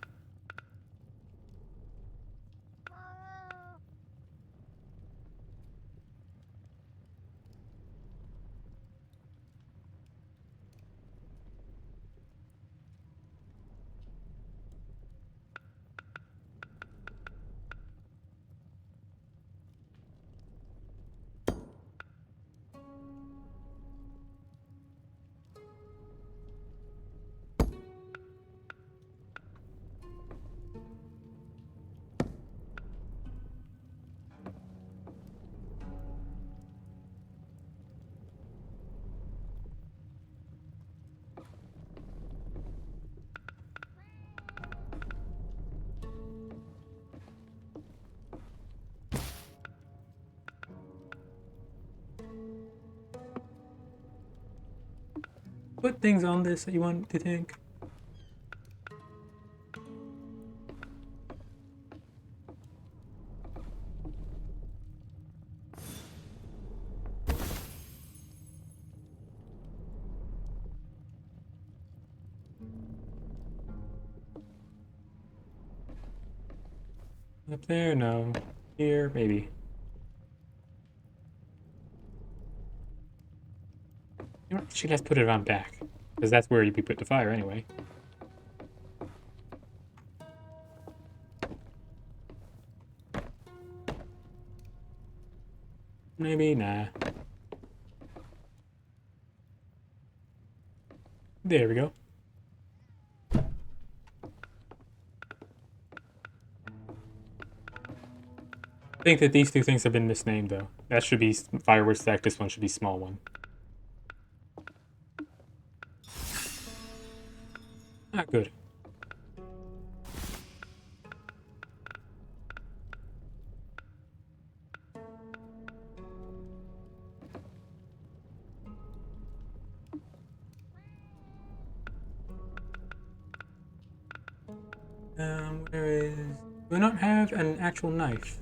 Put things on this that you want to think. Up there? No. Here? Maybe. You know what? Actually, let's put it on back. Because that's where you'd be put to fire anyway. Maybe, nah. There we go. I think that these two things have been misnamed, though. That should be firewood stack, this one should be small one. Ah, good. Where is... Do I not have an actual knife?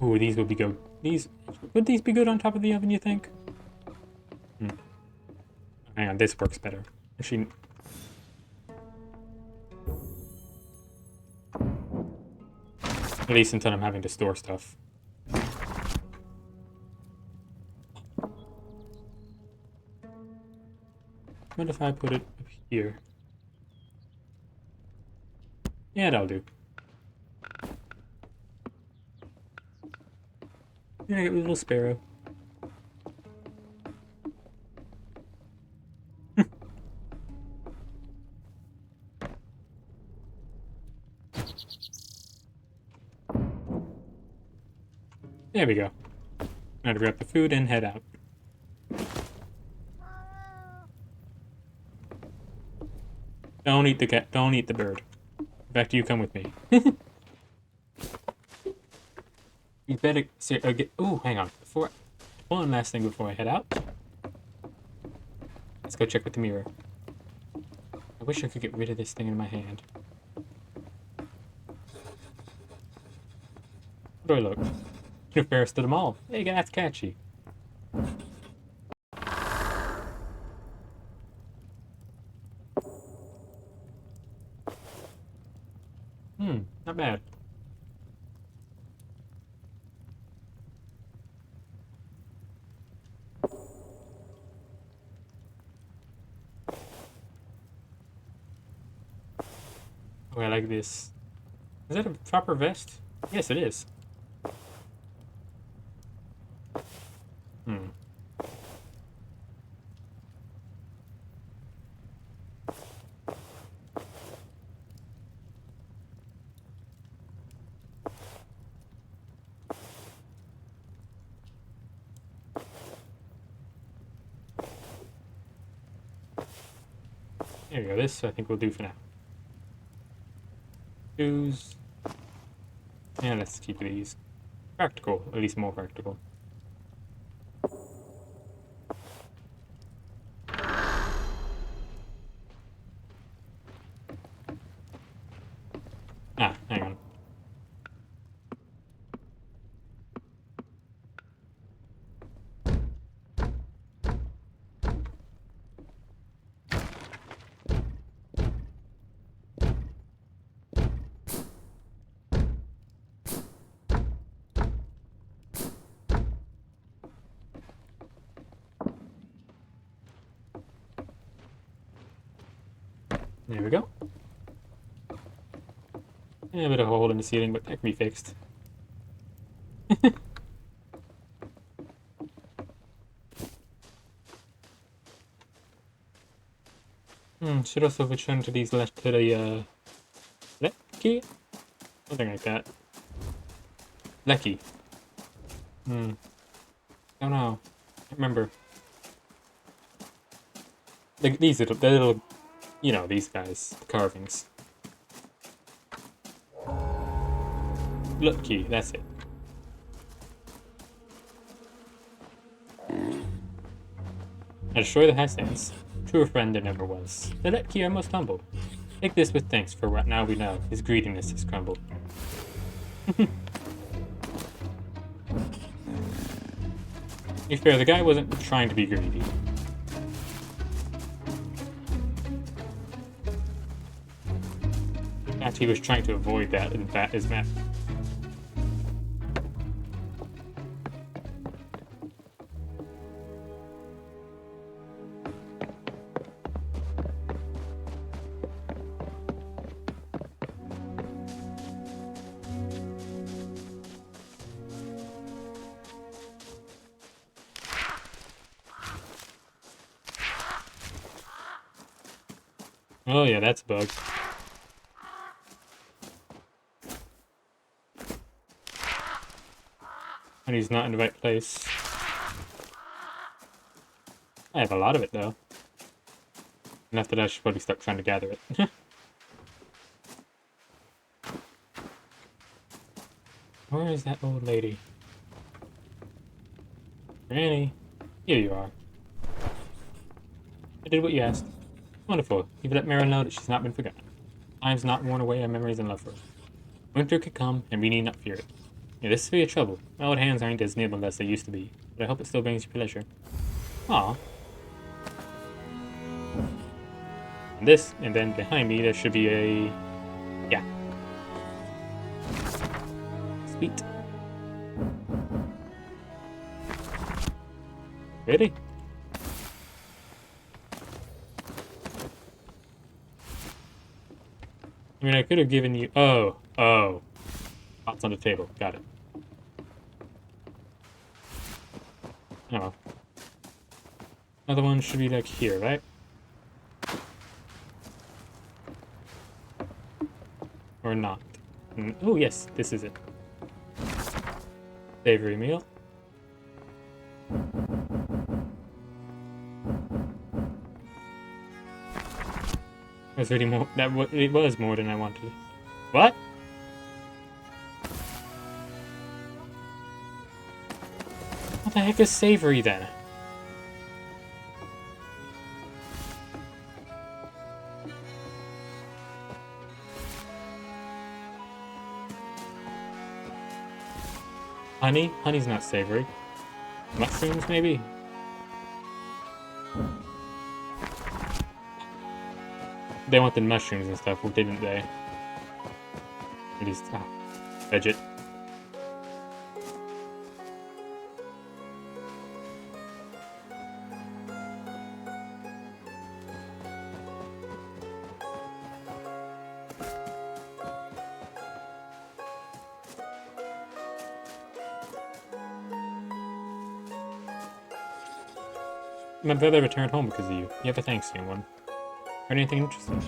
Ooh, these would be good. Would these be good on top of the oven, you think? Hang on, this works better. Actually... At least until I'm having to store stuff. What if I put it up here? Yeah, that'll do. Yeah, I get a little sparrow. There we go. Now to grab the food and head out. Don't eat the cat. Don't eat the bird. In fact, you come with me. You better get. Ooh, hang on. One last thing before I head out. Let's go check with the mirror. I wish I could get rid of this thing in my hand. How do I look? You're fairest of them all. Hey, that's catchy. Not bad. Oh, I like this. Is that a proper vest? Yes, it is. There we go. This I think we'll do for now. Shoes. Yeah, let's keep these. Practical, at least more practical. Ah, hang on. There we go. Yeah, a bit of a hole in the ceiling, but that can be fixed. Should also return to these left to the Lecky? Something like that. Lecky. Don't know. Can't remember. Like these little, you know, these guys, the carvings. Lecky, that's it. I destroy the Hassans. Truer friend there never was. The Lecky are most humble. Take this with thanks, for what now we know, his greediness has crumbled. To be fair, the guy wasn't trying to be greedy. In fact, he was trying to avoid that, and that is map. Oh yeah, that's a bug. And he's not in the right place. I have a lot of it though. Enough that I should probably start trying to gather it. Where is that old lady? Granny, here you are. I did what you asked. Wonderful. You've let Meryl know that she's not been forgotten. Time's not worn away our memories and love for her. Winter could come, and we need not fear it. Yeah, this is for your trouble. My old hands aren't as nimble as they used to be, but I hope it still brings you pleasure. Aw. And this, and then behind me, there should be a... yeah. Sweet. Ready? I mean, I could have given you... Oh. Pots on the table. Got it. Oh. Another one should be like here, right? Or not. Oh, yes. This is it. Savory meal. That's really more. It was more than I wanted. What? What the heck is savory then? Honey? Honey's not savory. Mushrooms, maybe? They wanted mushrooms and stuff, didn't they? At least, budget. My brother returned home because of you. You have a thanks, young one. Heard anything interesting?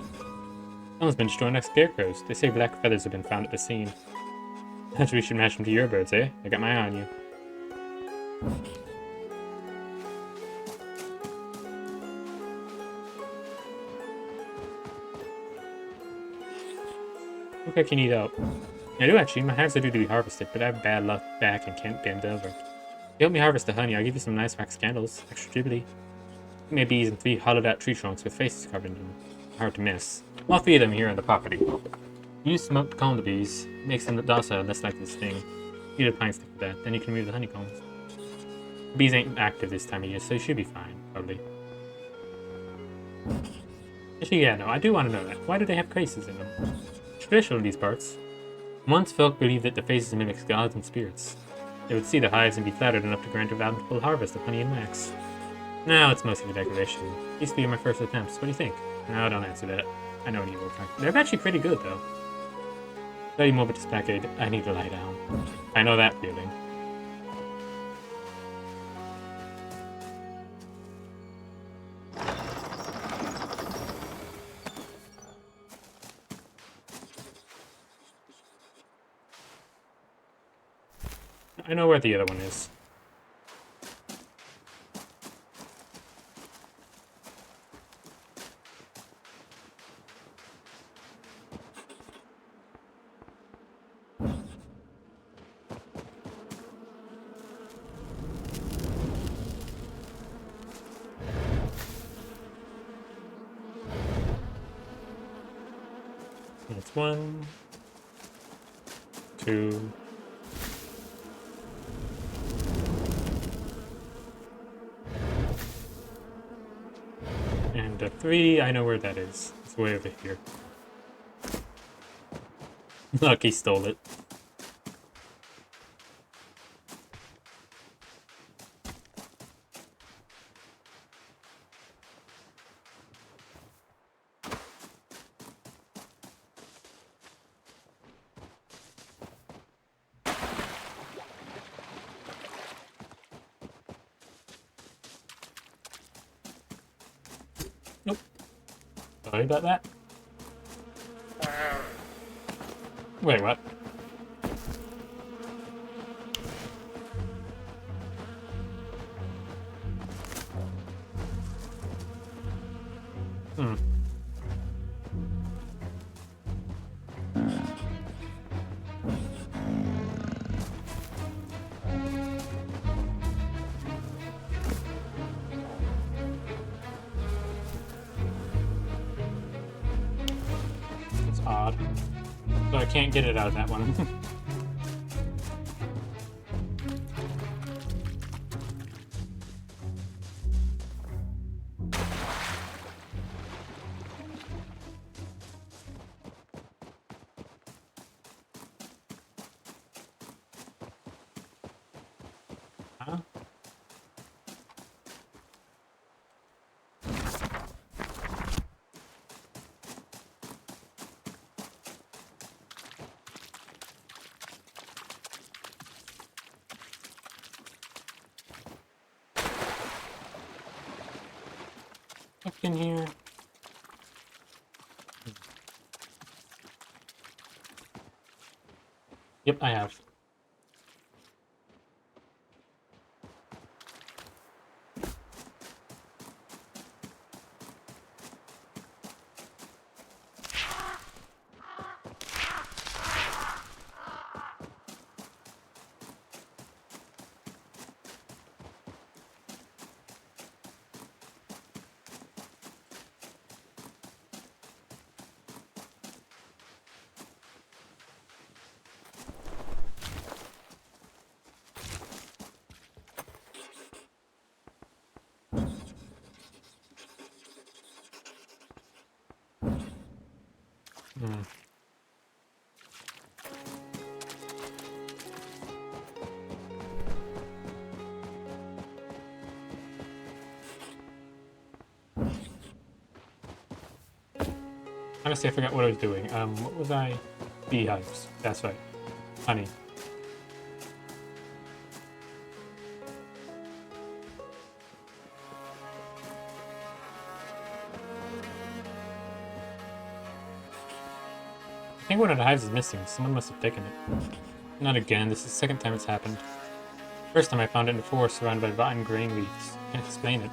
Someone's been destroying our scarecrows. They say black feathers have been found at the scene. Perhaps we should match them to your birds, eh? I got my eye on you. Look like you need help. I do actually. My hives are due to be harvested, but I have bad luck back and can't bend over. If you help me harvest the honey, I'll give you some nice wax candles. Extra jubilee. Maybe using 3 hollowed-out tree trunks with faces covered in them. Hard to miss. All 3 of them here on the property. Use smoke to calm the bees. Makes them docile, less likely to sting. Eat a pine stick for that, then you can remove the honeycombs. The bees ain't active this time of year, so you should be fine, probably. Actually, yeah, no, I do want to know that. Why do they have faces in them? Traditional in these parts. Once folk believed that the faces mimics gods and spirits. They would see the hives and be flattered enough to grant a valuable harvest of honey and wax. Now it's mostly the decoration. These be my first attempts. What do you think? No, don't answer that. I know an evil kind. They're actually pretty good, though. Study more with this package. I need to lie down. I know that feeling. I know where the other one is. That's 1, 2. And 3, I know where that is. It's way over here. Look, he stole it. Nope. Sorry about that. Wait, what? Hmm. It's odd. So I can't get it out of that one. Huh? Up in here. Yep, I have. Hmm. Honestly, I forgot what I was doing. What was I? Beehives. That's right. Honey. I think one of the hives is missing. Someone must have taken it. Not again. This is the second time it's happened. First time I found it in the forest surrounded by rotten grain leaves. Can't explain it.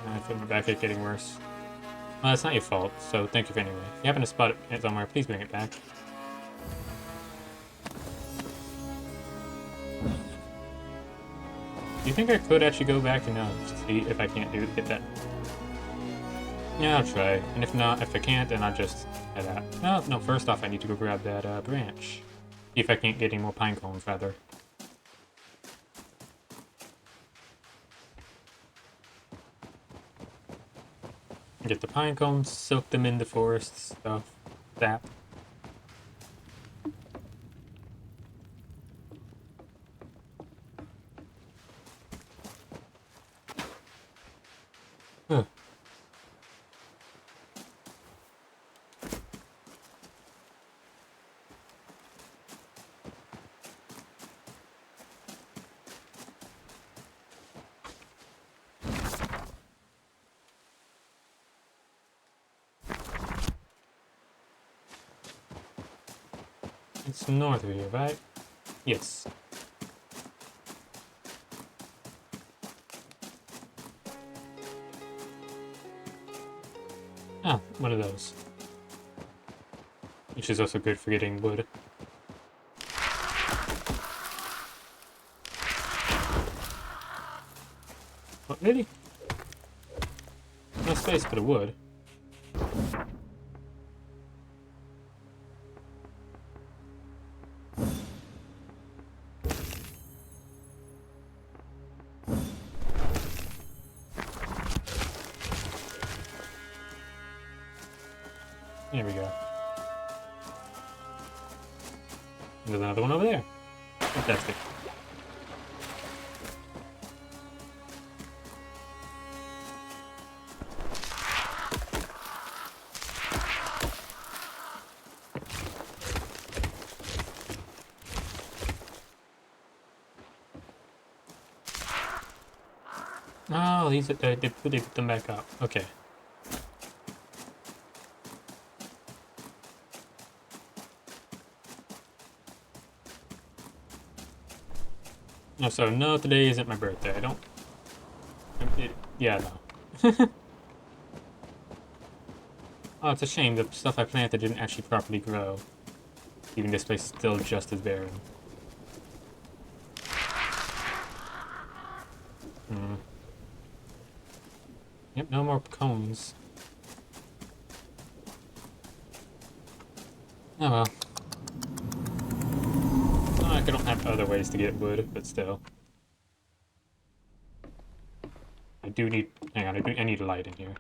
I feel my backache getting worse. Well, that's not your fault, so thank you for anyway. If you happen to spot it somewhere, please bring it back. Do you think I could actually go back and see if I can't get that? Yeah, I'll try. And if not, if I can't, then I'll just head out. No, first off, I need to go grab that branch. See if I can't get any more pine cones, rather. Get the pine cones, soak them in the forest stuff. Sap. Huh. It's north of here, right? Yes. Ah, one of those. Which is also good for getting wood. What, really? No space for the wood. There we go. There's another one over there. Fantastic. Oh, they put them back up. Okay. No, so no, today isn't my birthday. I don't. Yeah, no. Oh, it's a shame the stuff I planted didn't actually properly grow. Even this place is still just as barren. Hmm. Yep, no more cones. Oh well. It's not like I don't have other ways to get wood, but still. I do need. Hang on, I need a light in here.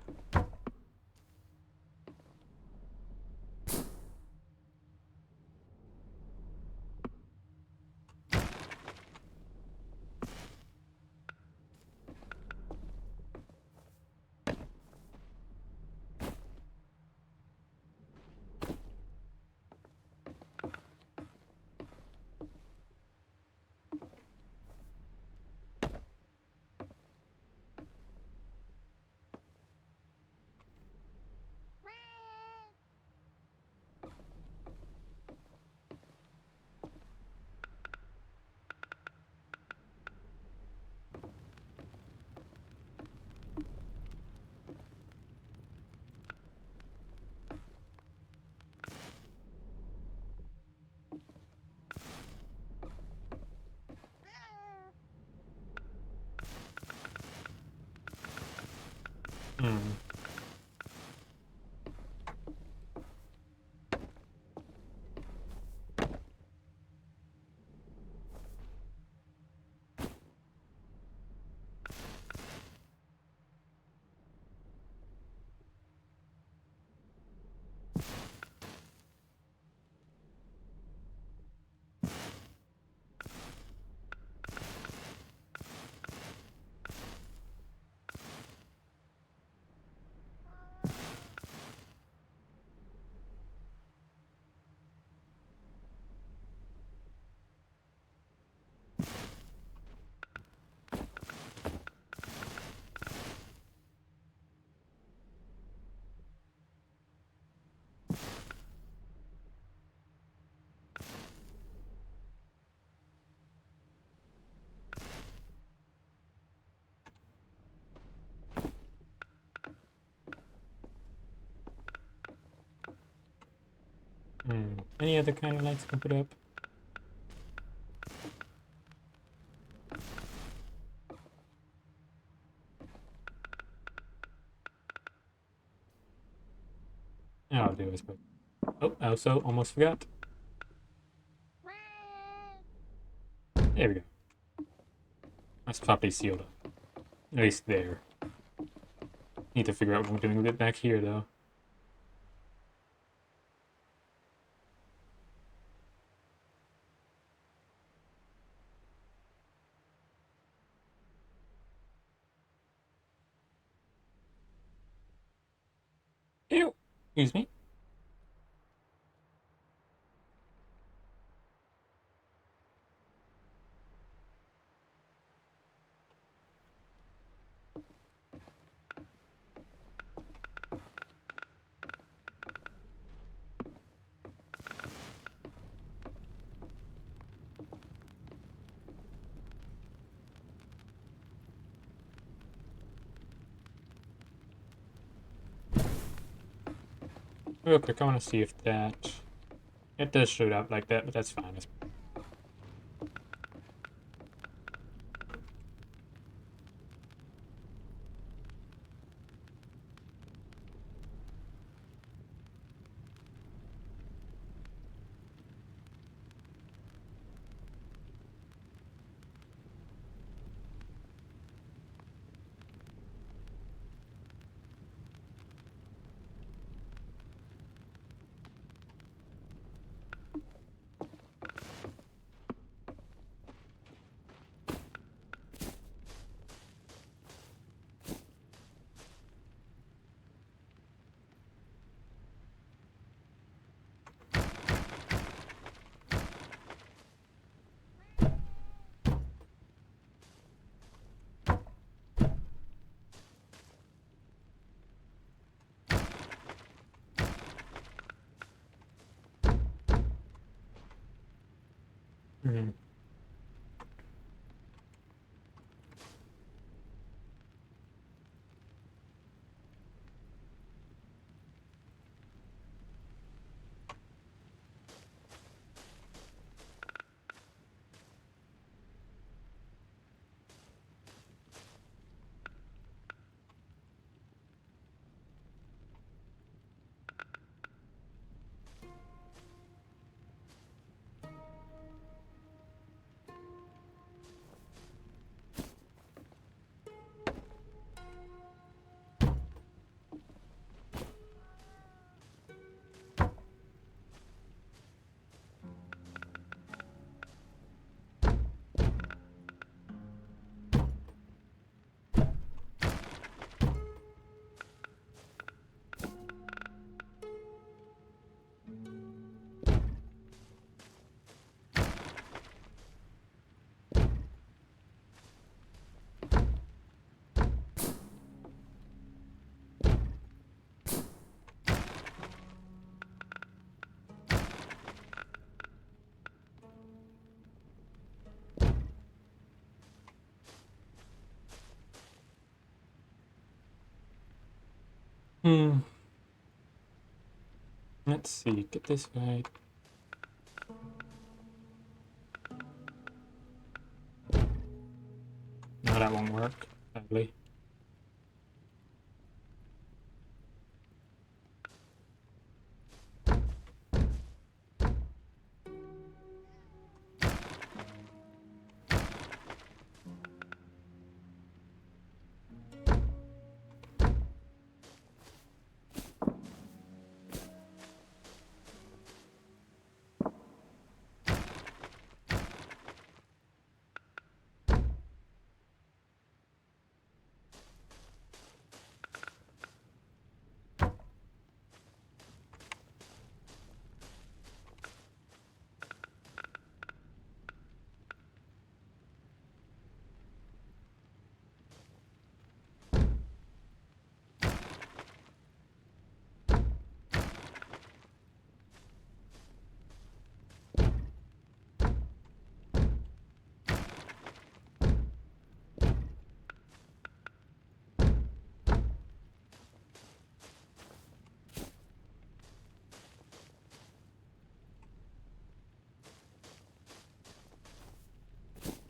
Hmm. Any other kind of lights I can put up? Yeah, I'll do this quick. Oh, I also almost forgot. There we go. That's properly sealed up. At least there. Need to figure out what we're doing with it back here, though. Ew! Excuse me. Real quick, I want to see if that... It does shoot out like that, but that's fine. Mm-hmm. Hmm. Let's see. Get this right. No, that won't work, sadly.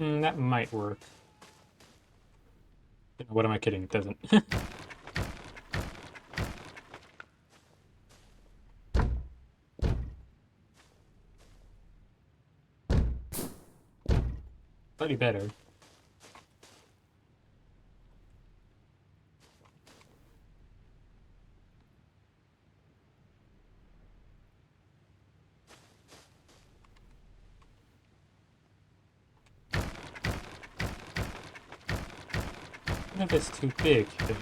That might work. What am I kidding? It doesn't. Slightly better. What if it's too big, you think?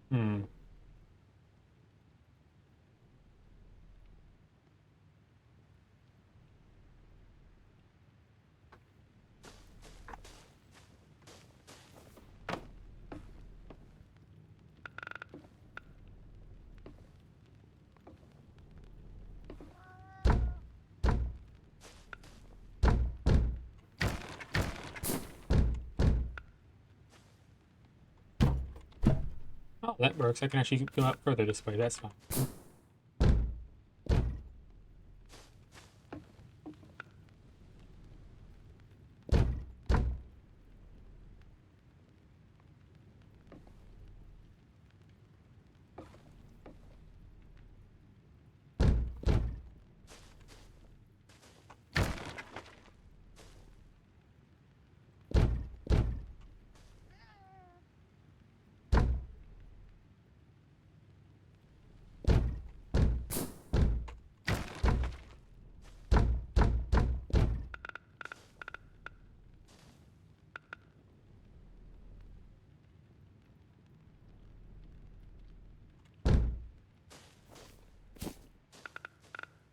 Hmm. Oh, that works. I can actually go out further this way. That's fine.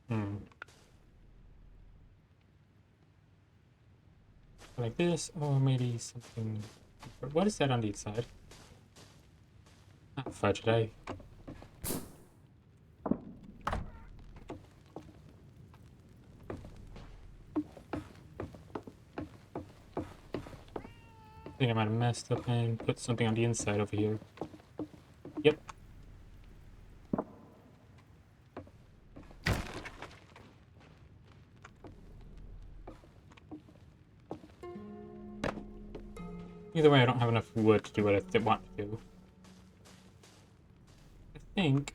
Hmm. Like this, or maybe something. What is that on the inside? Ah, fudge it, I think I might have messed up and put something on the inside over here. Yep. Either way, I don't have enough wood to do what I want to do. I think...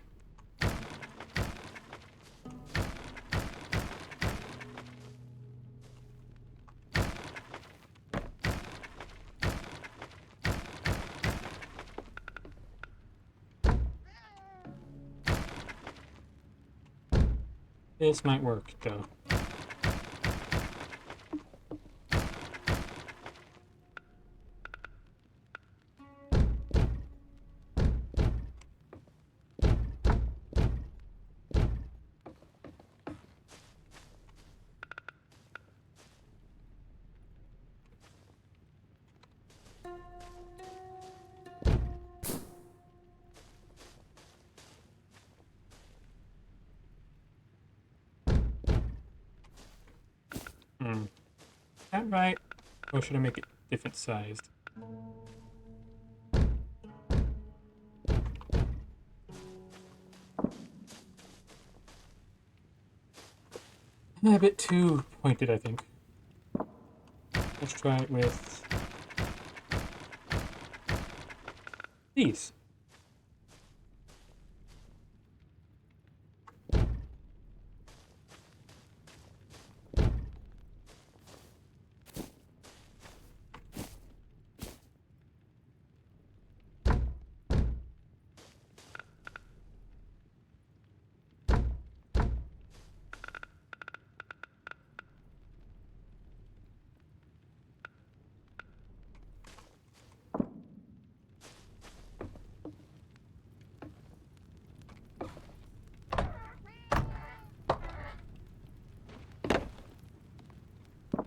this might work, though. Hmm. Is that right? Or should I make it different sized? A bit too pointed, I think. Let's try it with these.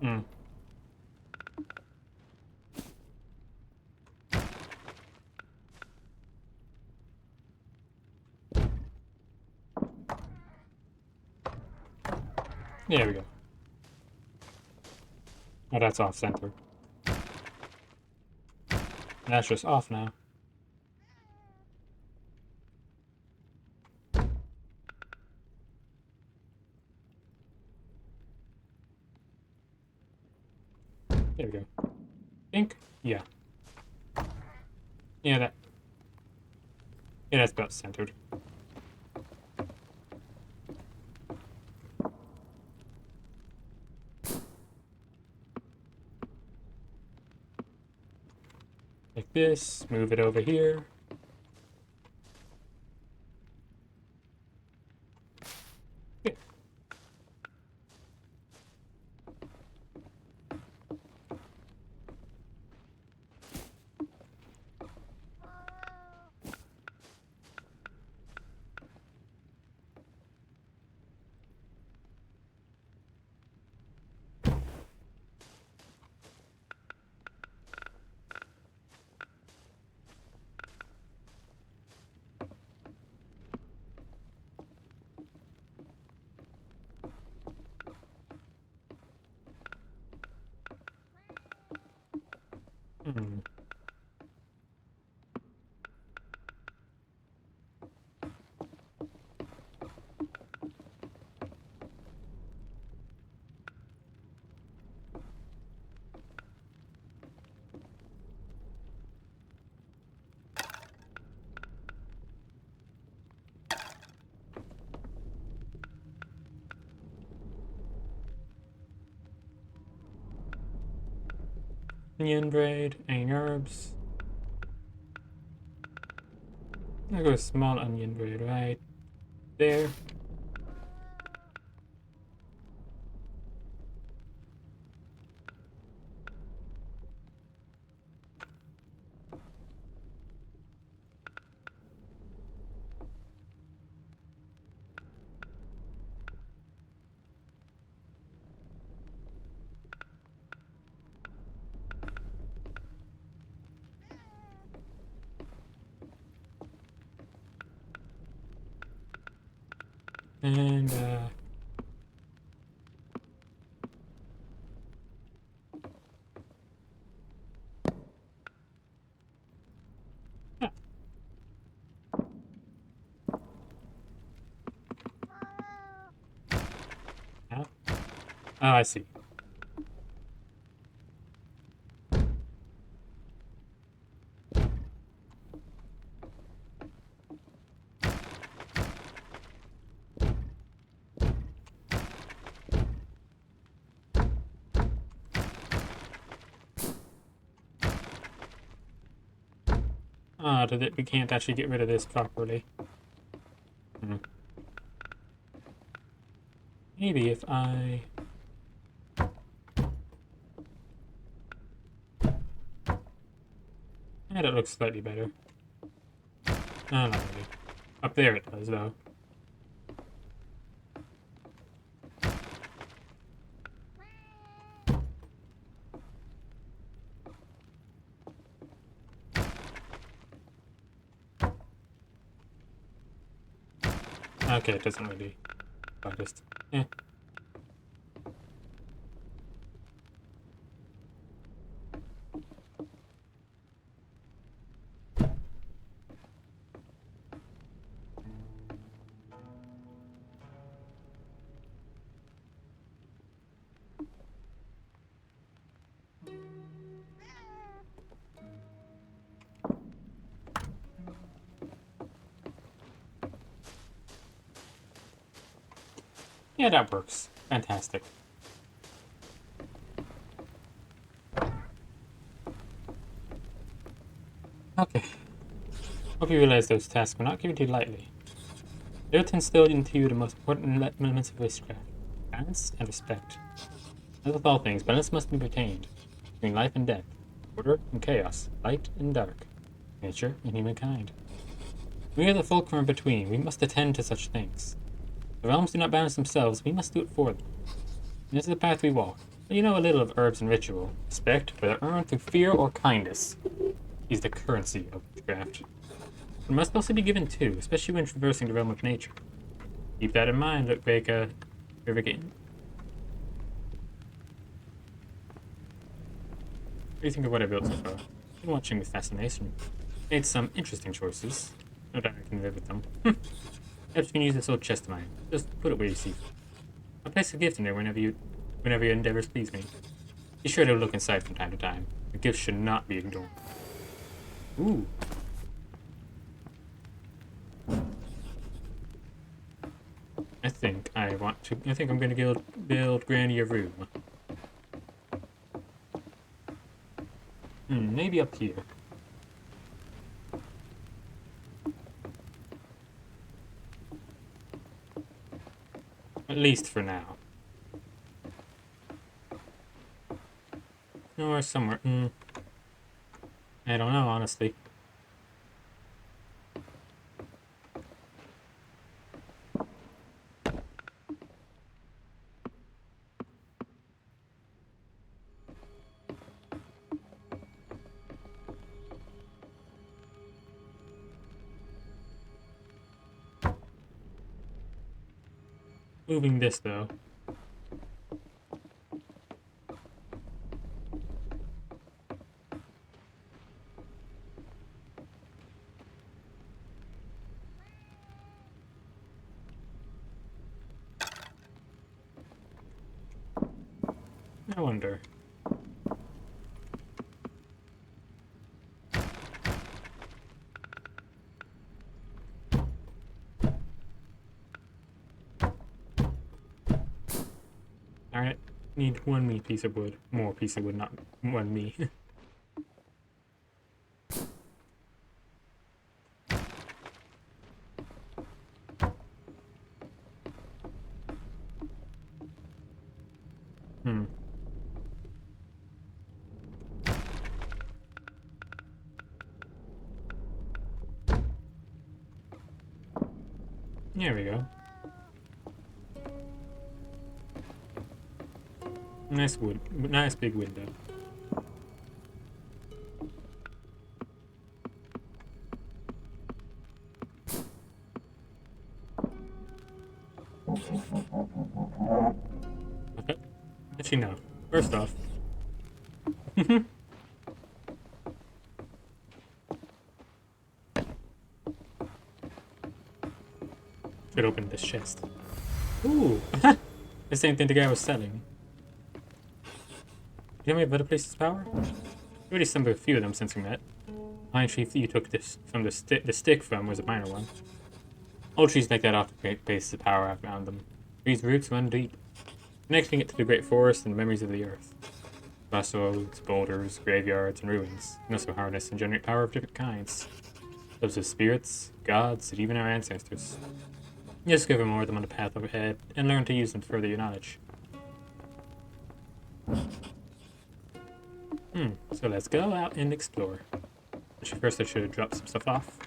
Hmm. There we go. Oh, that's off center. That's just off now. There we go. Think? Yeah. Yeah, that's about centered. Like this, move it over here. Good. Hmm. Onion braid, and herbs. I'll go with small onion braid right there. And, ah, ah. Oh, I see. Ah, we can't actually get rid of this properly. Hmm. Maybe if I... Yeah, that looks slightly better. No, not really. Up there it does, though. Okay, it doesn't really... I just... Eh. Yeah, that works. Fantastic. Okay. Hope you realize those tasks were not given to you lightly. They will instill into you the most important elements of witchcraft: balance and respect. As with all things, balance must be maintained between life and death, order and chaos, light and dark, nature and humankind. We are the fulcrum between. We must attend to such things. The realms do not balance themselves, we must do it for them. And this is the path we walk. But you know a little of herbs and ritual. Respect, whether earned through fear or kindness, is the currency of witchcraft. It must also be given too, especially when traversing the realm of nature. Keep that in mind, look, REKA. What do you think of what I built so far? I've been watching with fascination. Made some interesting choices. No doubt I can live with them. Perhaps you can use this old chest of mine. Just put it where you see. I'll place a gift in there whenever your endeavors please me. Be sure to look inside from time to time. The gifts should not be ignored. Ooh. I think I'm gonna build Granny a room. Maybe up here. At least for now. Or somewhere. I don't know, honestly. Moving this, though. I wonder. Alright, need one piece of wood. More piece of wood, not one me. There we go. Nice wood. Nice big window. Okay. Actually, no. First off. Should open this chest. Ooh! The same thing the guy was selling. Do you have any better places of power? You already assembled a few of them since we met. Pine tree you took this from the stick from was a minor one. Old trees like that often create places of power. I found them. Trees' roots run deep, connecting it to the great forest and memories of the earth. Crossroads, boulders, graveyards, and ruins can also harness and generate power of different kinds. Those of spirits, gods, and even our ancestors. You just discover more of them on the path overhead and learn to use them to further your knowledge. So let's go out and explore. Actually, first I should have dropped some stuff off.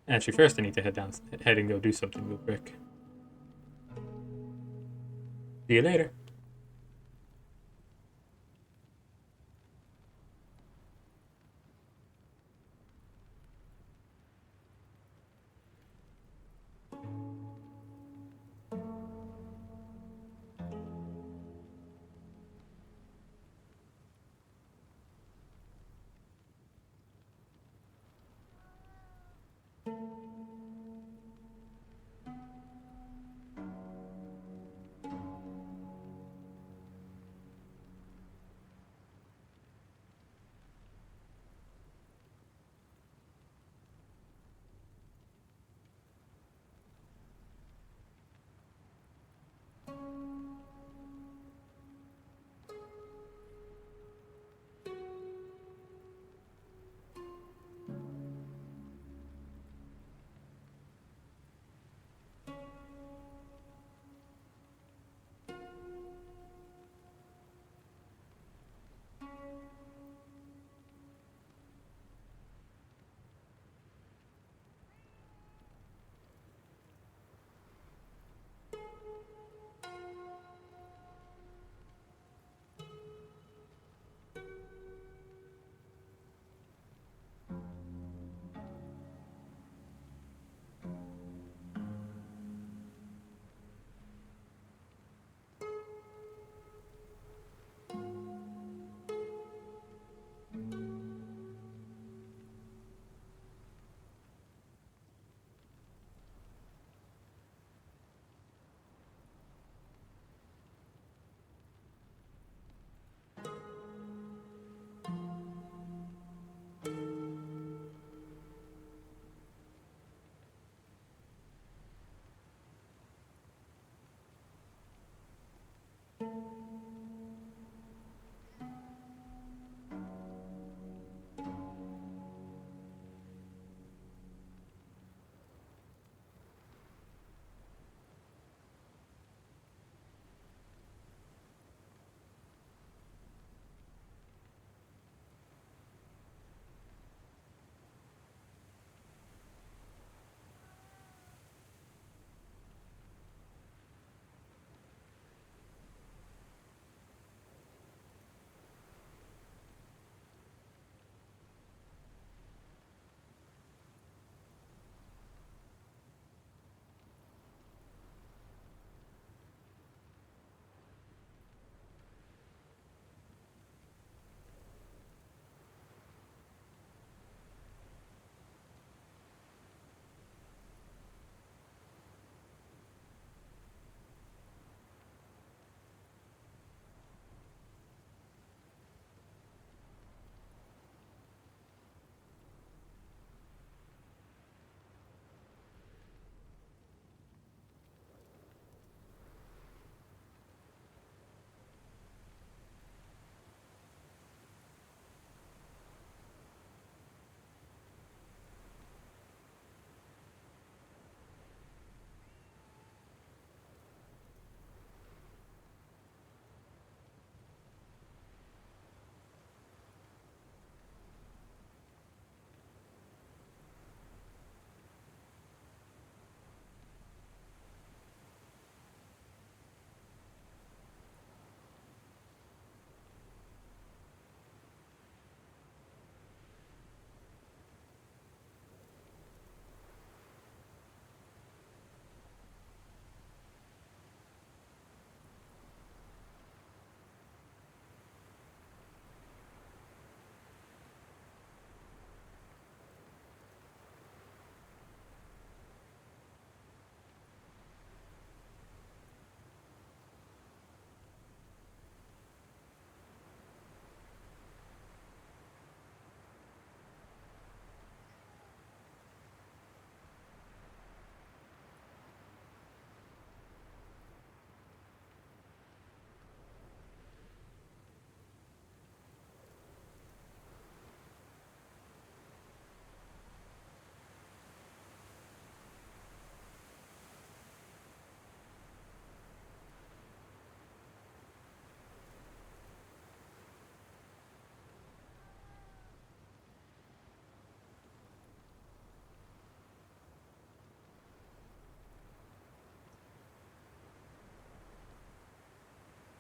Actually, first I need to head and go do something real quick. See you later.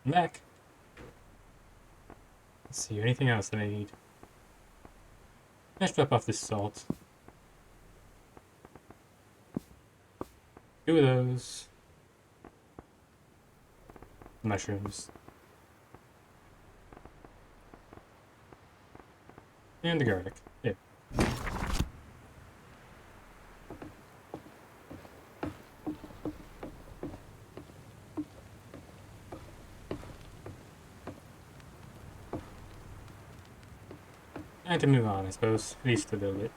I'm back. Let's see, anything else that I need? Let's drop off this salt. 2 of those. Mushrooms. And the garlic. Yeah. And to move on, I suppose. At least a little bit.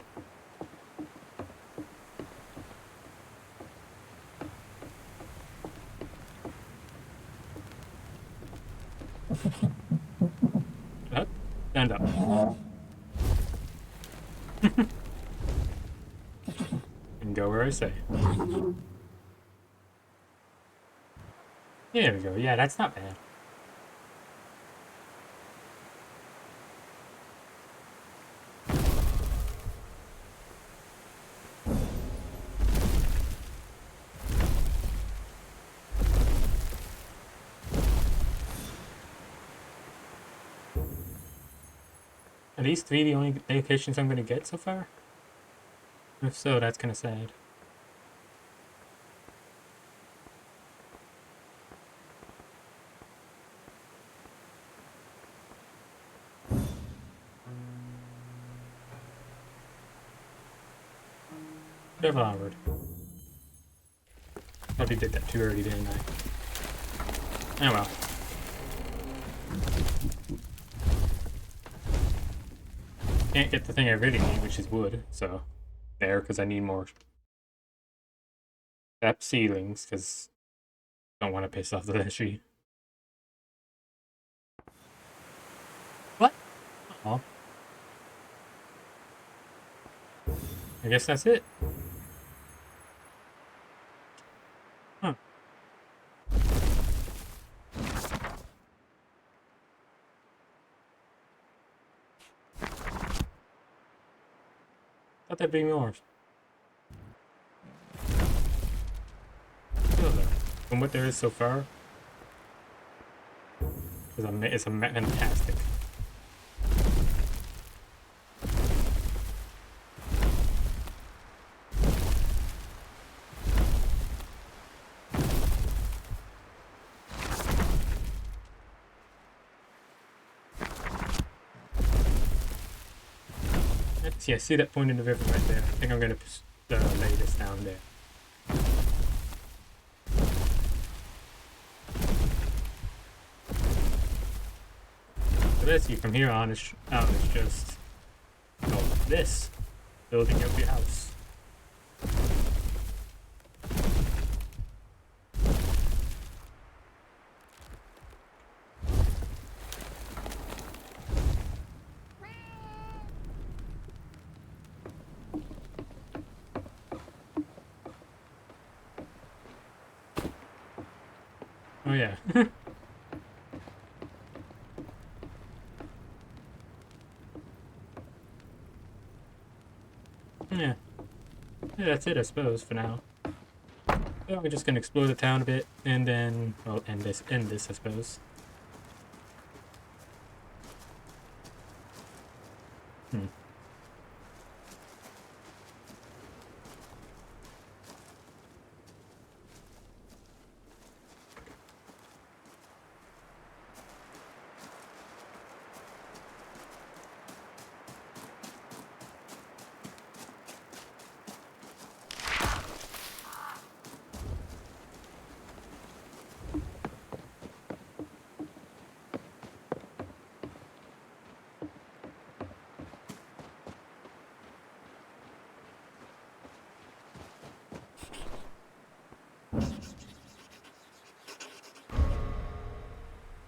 Up. Stand up. And go where I say. There we go. Yeah, that's not bad. Are these 3 the only locations I'm going to get so far? If so, that's kind of sad. Travel onward. Probably did that too early, didn't I? Oh well. Can't get the thing I really need, which is wood, so there, because I need more step ceilings, because I don't want to piss off the Leshy. What? Oh. I guess that's it. Huh. Thought there'd be more. Still though, from what there is so far, it's fantastic. Yeah, see that point in the river right there? I think I'm going to lay this down there. So let's see, from here on out is just this, building up your house. Oh yeah. Yeah. Yeah, that's it, I suppose, for now. So we're just gonna explore the town a bit, and then, well, end this, I suppose.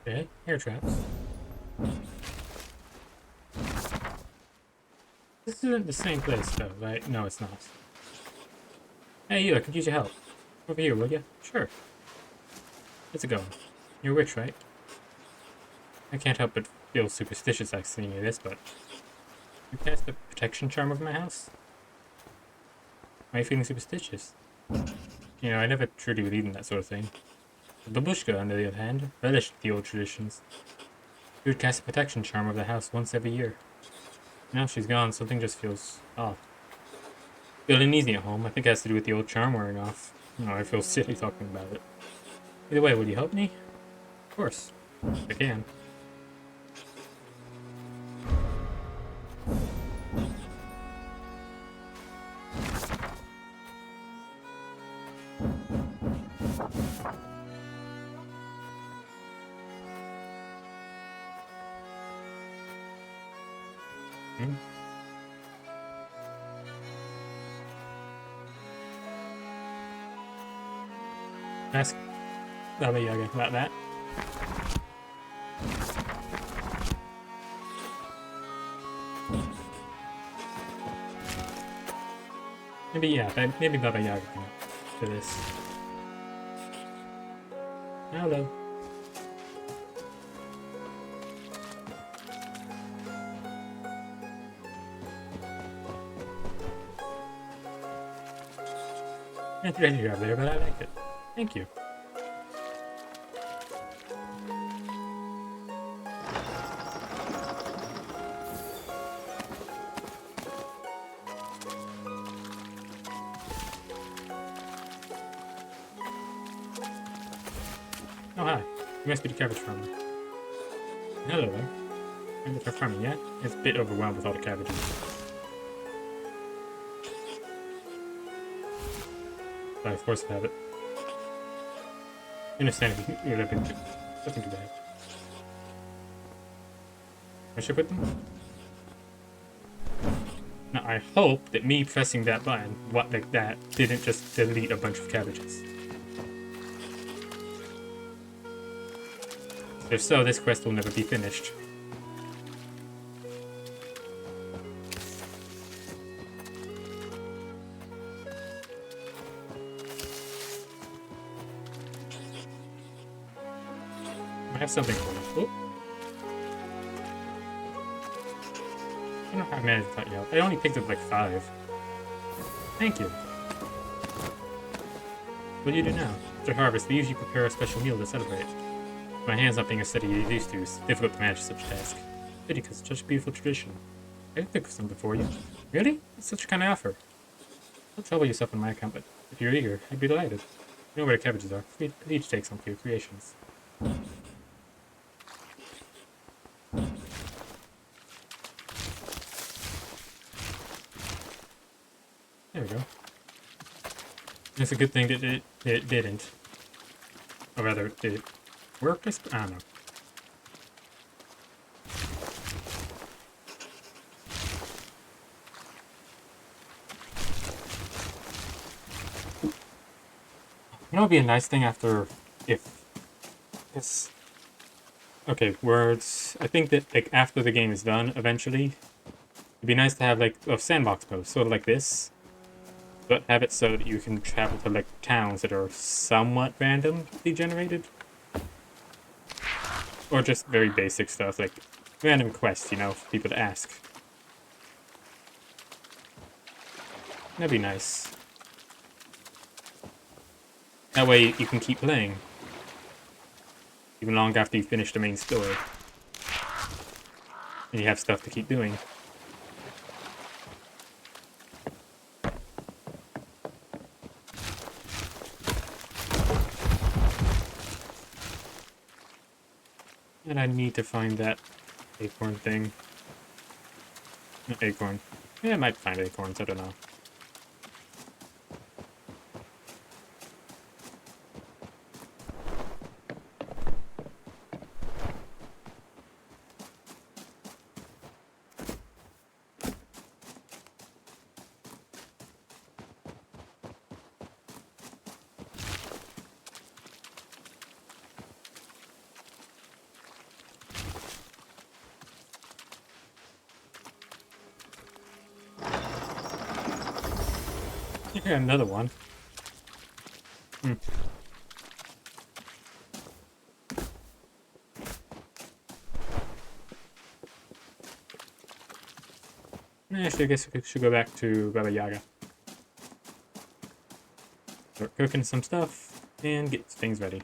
Okay, air traps. This isn't the same place, though, right? No, it's not. Hey, you, I could use your help. Over here, will you? Sure. How's it going? You're a witch, right? I can't help but feel superstitious like seeing you this, but... You cast a protection charm over my house? Why are you feeling superstitious? You know, I never truly believed in that sort of thing. The babushka, on the other hand, relished the old traditions. She would cast a protection charm over the house once every year. Now she's gone, something just feels off. Feel uneasy at home. I think it has to do with the old charm wearing off. No, I feel silly talking about it. Either way, will you help me? Of course. I can. Ask Baba Yaga about that. Maybe, yeah, maybe Baba Yaga can do this. Hello. It's a ready job there, but I like it. Thank you. Oh, hi. You must be the cabbage farmer. Hello there. Cabbage for farming, yeah? It's a bit overwhelmed with all the cabbages. But of course I have it. I understand if you would have been nothing too bad. I should put them? Now I hope that me pressing that button, like that, didn't just delete a bunch of cabbages. If so, this quest will never be finished. I have something for you. Oh. I don't know how I managed to cut you out. I only picked up like 5. Thank you. What do you do now? After harvest, we usually prepare a special meal to celebrate. My hands not being as steady as they used to, it's difficult to manage such a task. Pity, because it's such a beautiful tradition. I can think of something for you. Really? It's such a kind of offer. Don't trouble yourself on my account, but if you're eager, I'd be delighted. You know where the cabbages are. Please take some for your creations. There we go. It's a good thing that it didn't. Or rather, did it work? I don't know. You know what would be a nice thing after, if this... Okay, words. I think that like after the game is done, eventually, it'd be nice to have like a sandbox mode, sort of like this. But have it so that you can travel to like towns that are somewhat randomly generated. Or just very basic stuff, like random quests, you know, for people to ask. That'd be nice. That way you can keep playing. Even long after you finish the main story. And you have stuff to keep doing. And I need to find that acorn thing. Not acorn. Yeah, I might find acorns, I don't know. Yeah, another one. Actually, I guess we should go back to Baba Yaga. Start cooking some stuff and get things ready.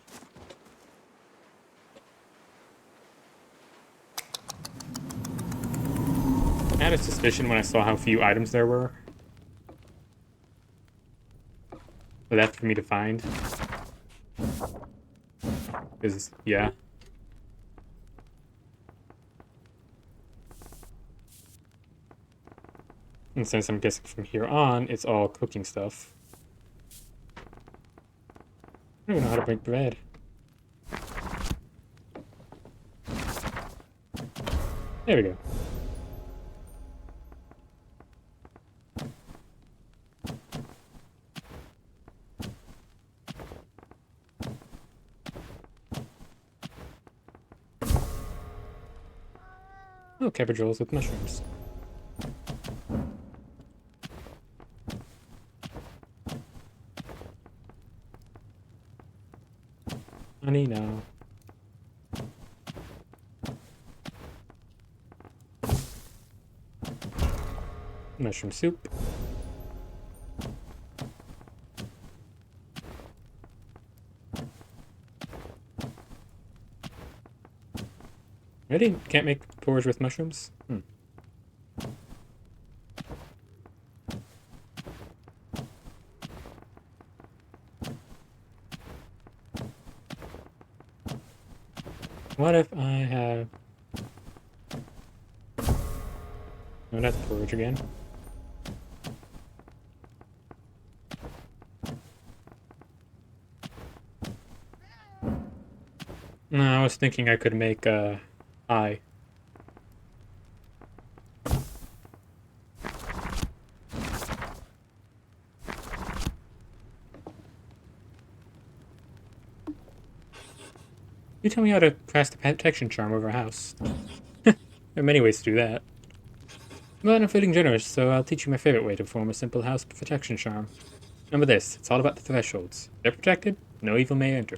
I had a suspicion when I saw how few items there were left for me to find. Because, yeah. And since I'm guessing from here on, it's all cooking stuff. I don't even know how to break bread. There we go. Oh, cabbage rolls with mushrooms. Honey, no. Mushroom soup. Really? Can't make porridge with mushrooms? What if I have... No, that's porridge again. No, I was thinking I could make, pie. You tell me how to cast a protection charm over a house. There are many ways to do that. But I'm feeling generous, so I'll teach you my favorite way to form a simple house protection charm. Remember this, it's all about the thresholds. They're protected, no evil may enter.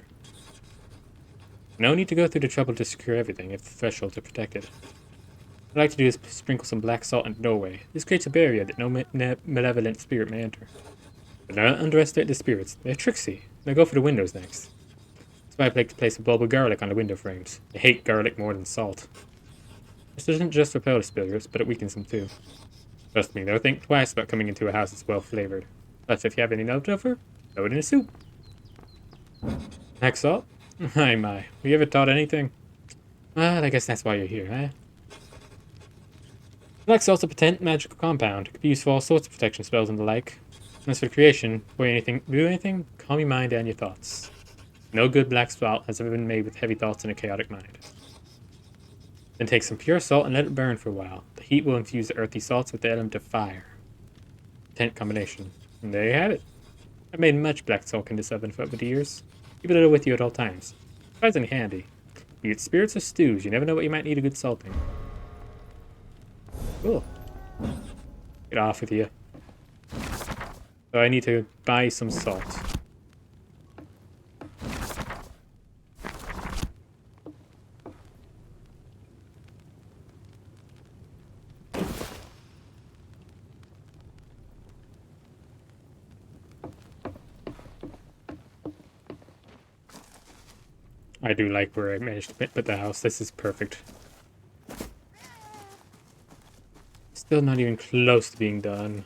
No need to go through the trouble to secure everything if the thresholds are protected. What I like to do is sprinkle some black salt in the doorway. This creates a barrier that no malevolent spirit may enter. But don't underestimate the spirits. They're tricksy. They'll go for the windows next. That's why I like to place a bulb of garlic on the window frames. I hate garlic more than salt. This doesn't just repel the spirits, but it weakens them too. Trust me, they'll think twice about coming into a house that's well flavored. Plus, if you have any left over, throw it in a soup. Black salt? My, my. Have you ever taught anything? Well, I guess that's why you're here, eh? Black salt's a potent magical compound. It can be used for all sorts of protection spells and the like. As for creation, before you do anything, calm your mind and your thoughts. No good black salt has ever been made with heavy thoughts and a chaotic mind. Then take some pure salt and let it burn for a while. The heat will infuse the earthy salts with the element of fire. Potent combination. And there you have it. I've made much black salt in this oven over the years. Keep a little with you at all times. Surprisingly handy. Be it spirits or stews, you never know what you might need a good salting. Cool. Get off with you. So I need to buy some salt. I do like where I managed to put the house. This is perfect. Still not even close to being done.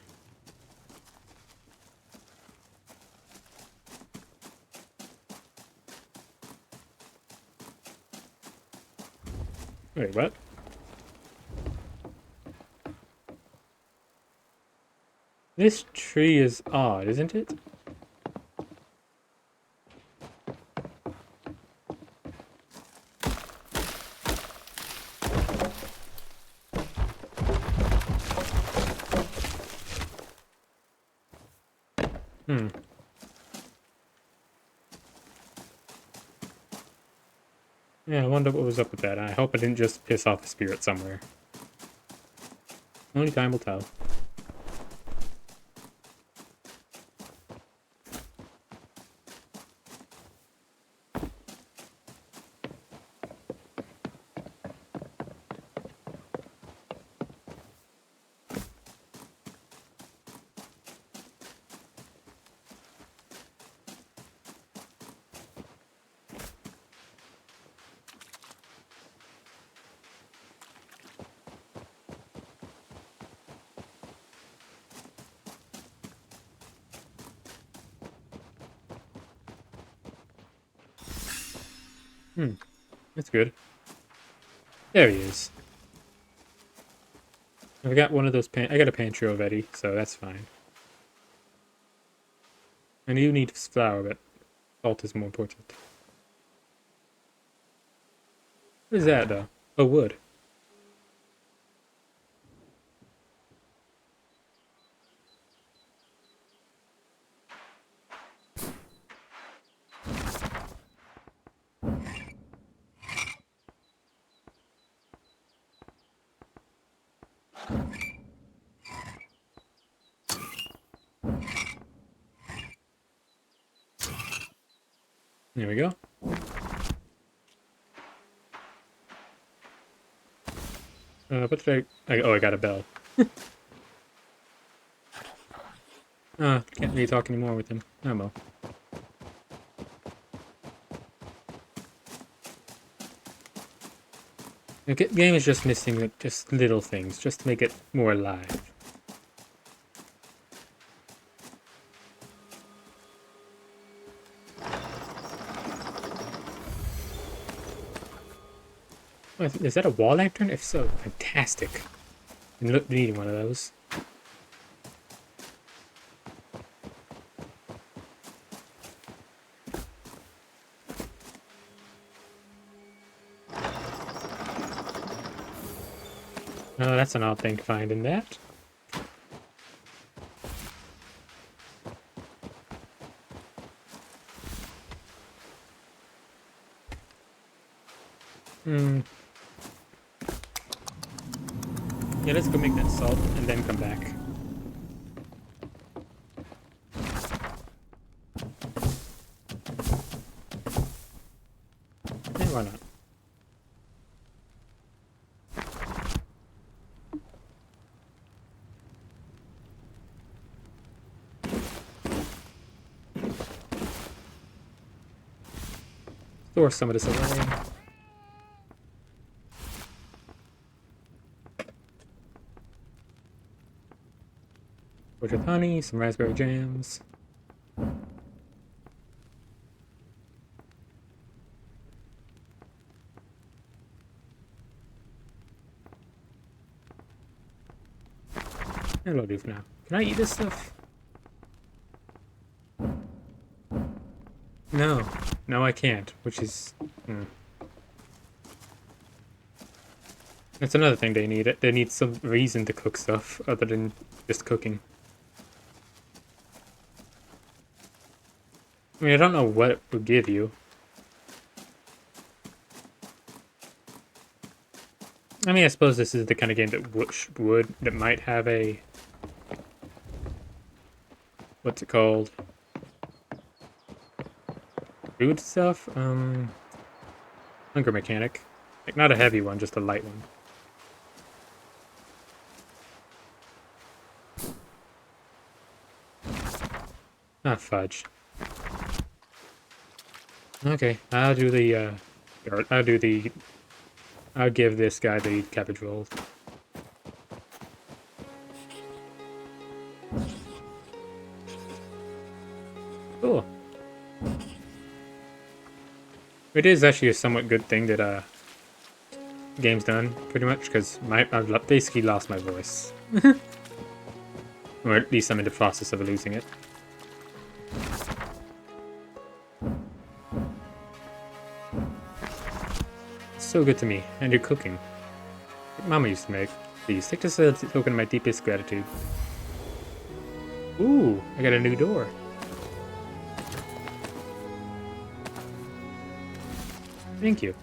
Wait, what? This tree is odd, isn't it? Yeah, I wonder what was up with that. I hope I didn't just piss off a spirit somewhere. Only time will tell. That's good. There he is. I've got one of those I got a pantry already, so that's fine. And you need flour, but salt is more important. What is that, though? Oh, wood. There we go. What did oh, I got a bell. Can't really talk anymore with him. Oh well. The game is just missing just little things, just to make it more alive. Oh, is that a wall lantern? If so, fantastic. I'm needing one of those. Oh, that's an odd thing to find in that. Yeah, let's go make that salt and then come back. Yeah, why not? Store some of this away. Torch with honey, some raspberry jams. That'll do for now. Can I eat this stuff? No. No, I can't, which is... That's another thing they need. They need some reason to cook stuff other than just cooking. I mean, I don't know what it would give you. I mean, I suppose this is the kind of game that might have a... What's it called? Food stuff? Hunger mechanic. Like, not a heavy one, just a light one. Ah, fudge. Okay, I'll do the, I'll give this guy the cabbage rolls. Cool. It is actually a somewhat good thing that, the game's done, pretty much, because I've basically lost my voice. Or at least I'm in the process of losing it. So good to me, and you're cooking. Like Mama used to make. Please, take this as a token of my deepest gratitude. Ooh, I got a new door. Thank you.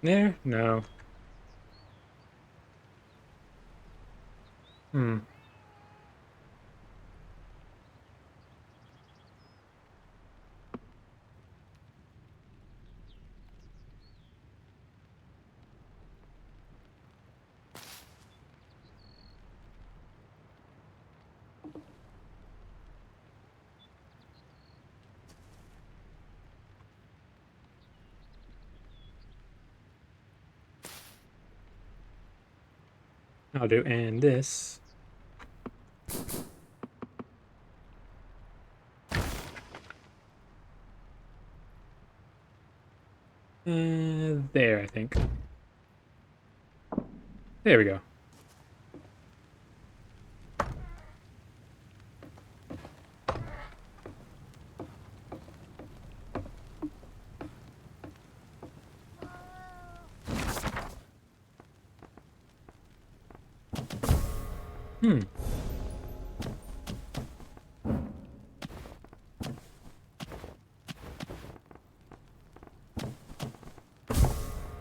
There? No. I'll do, and this. There, I think. There we go.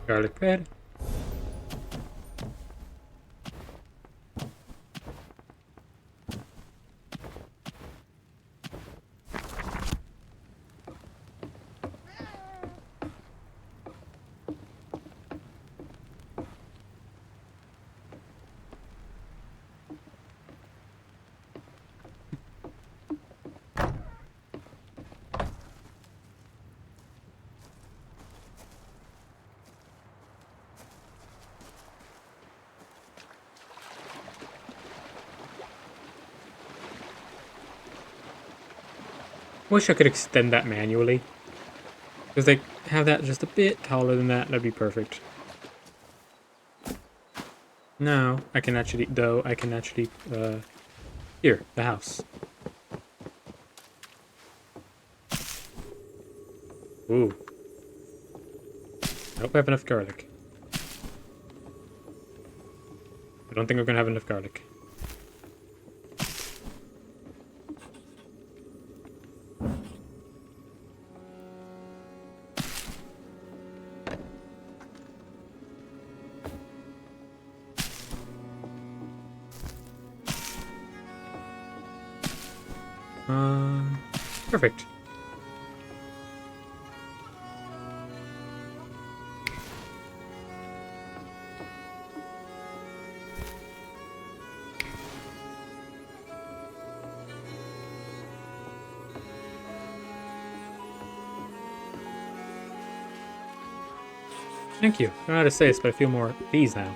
Garlic bread. Wish I could extend that manually. Because they have that just a bit taller than that, that'd be perfect. Now, I can actually, here, the house. Ooh. I hope I have enough garlic. I don't think we're gonna have enough garlic. Perfect. Thank you. I don't know how to say this, but I feel more at ease now.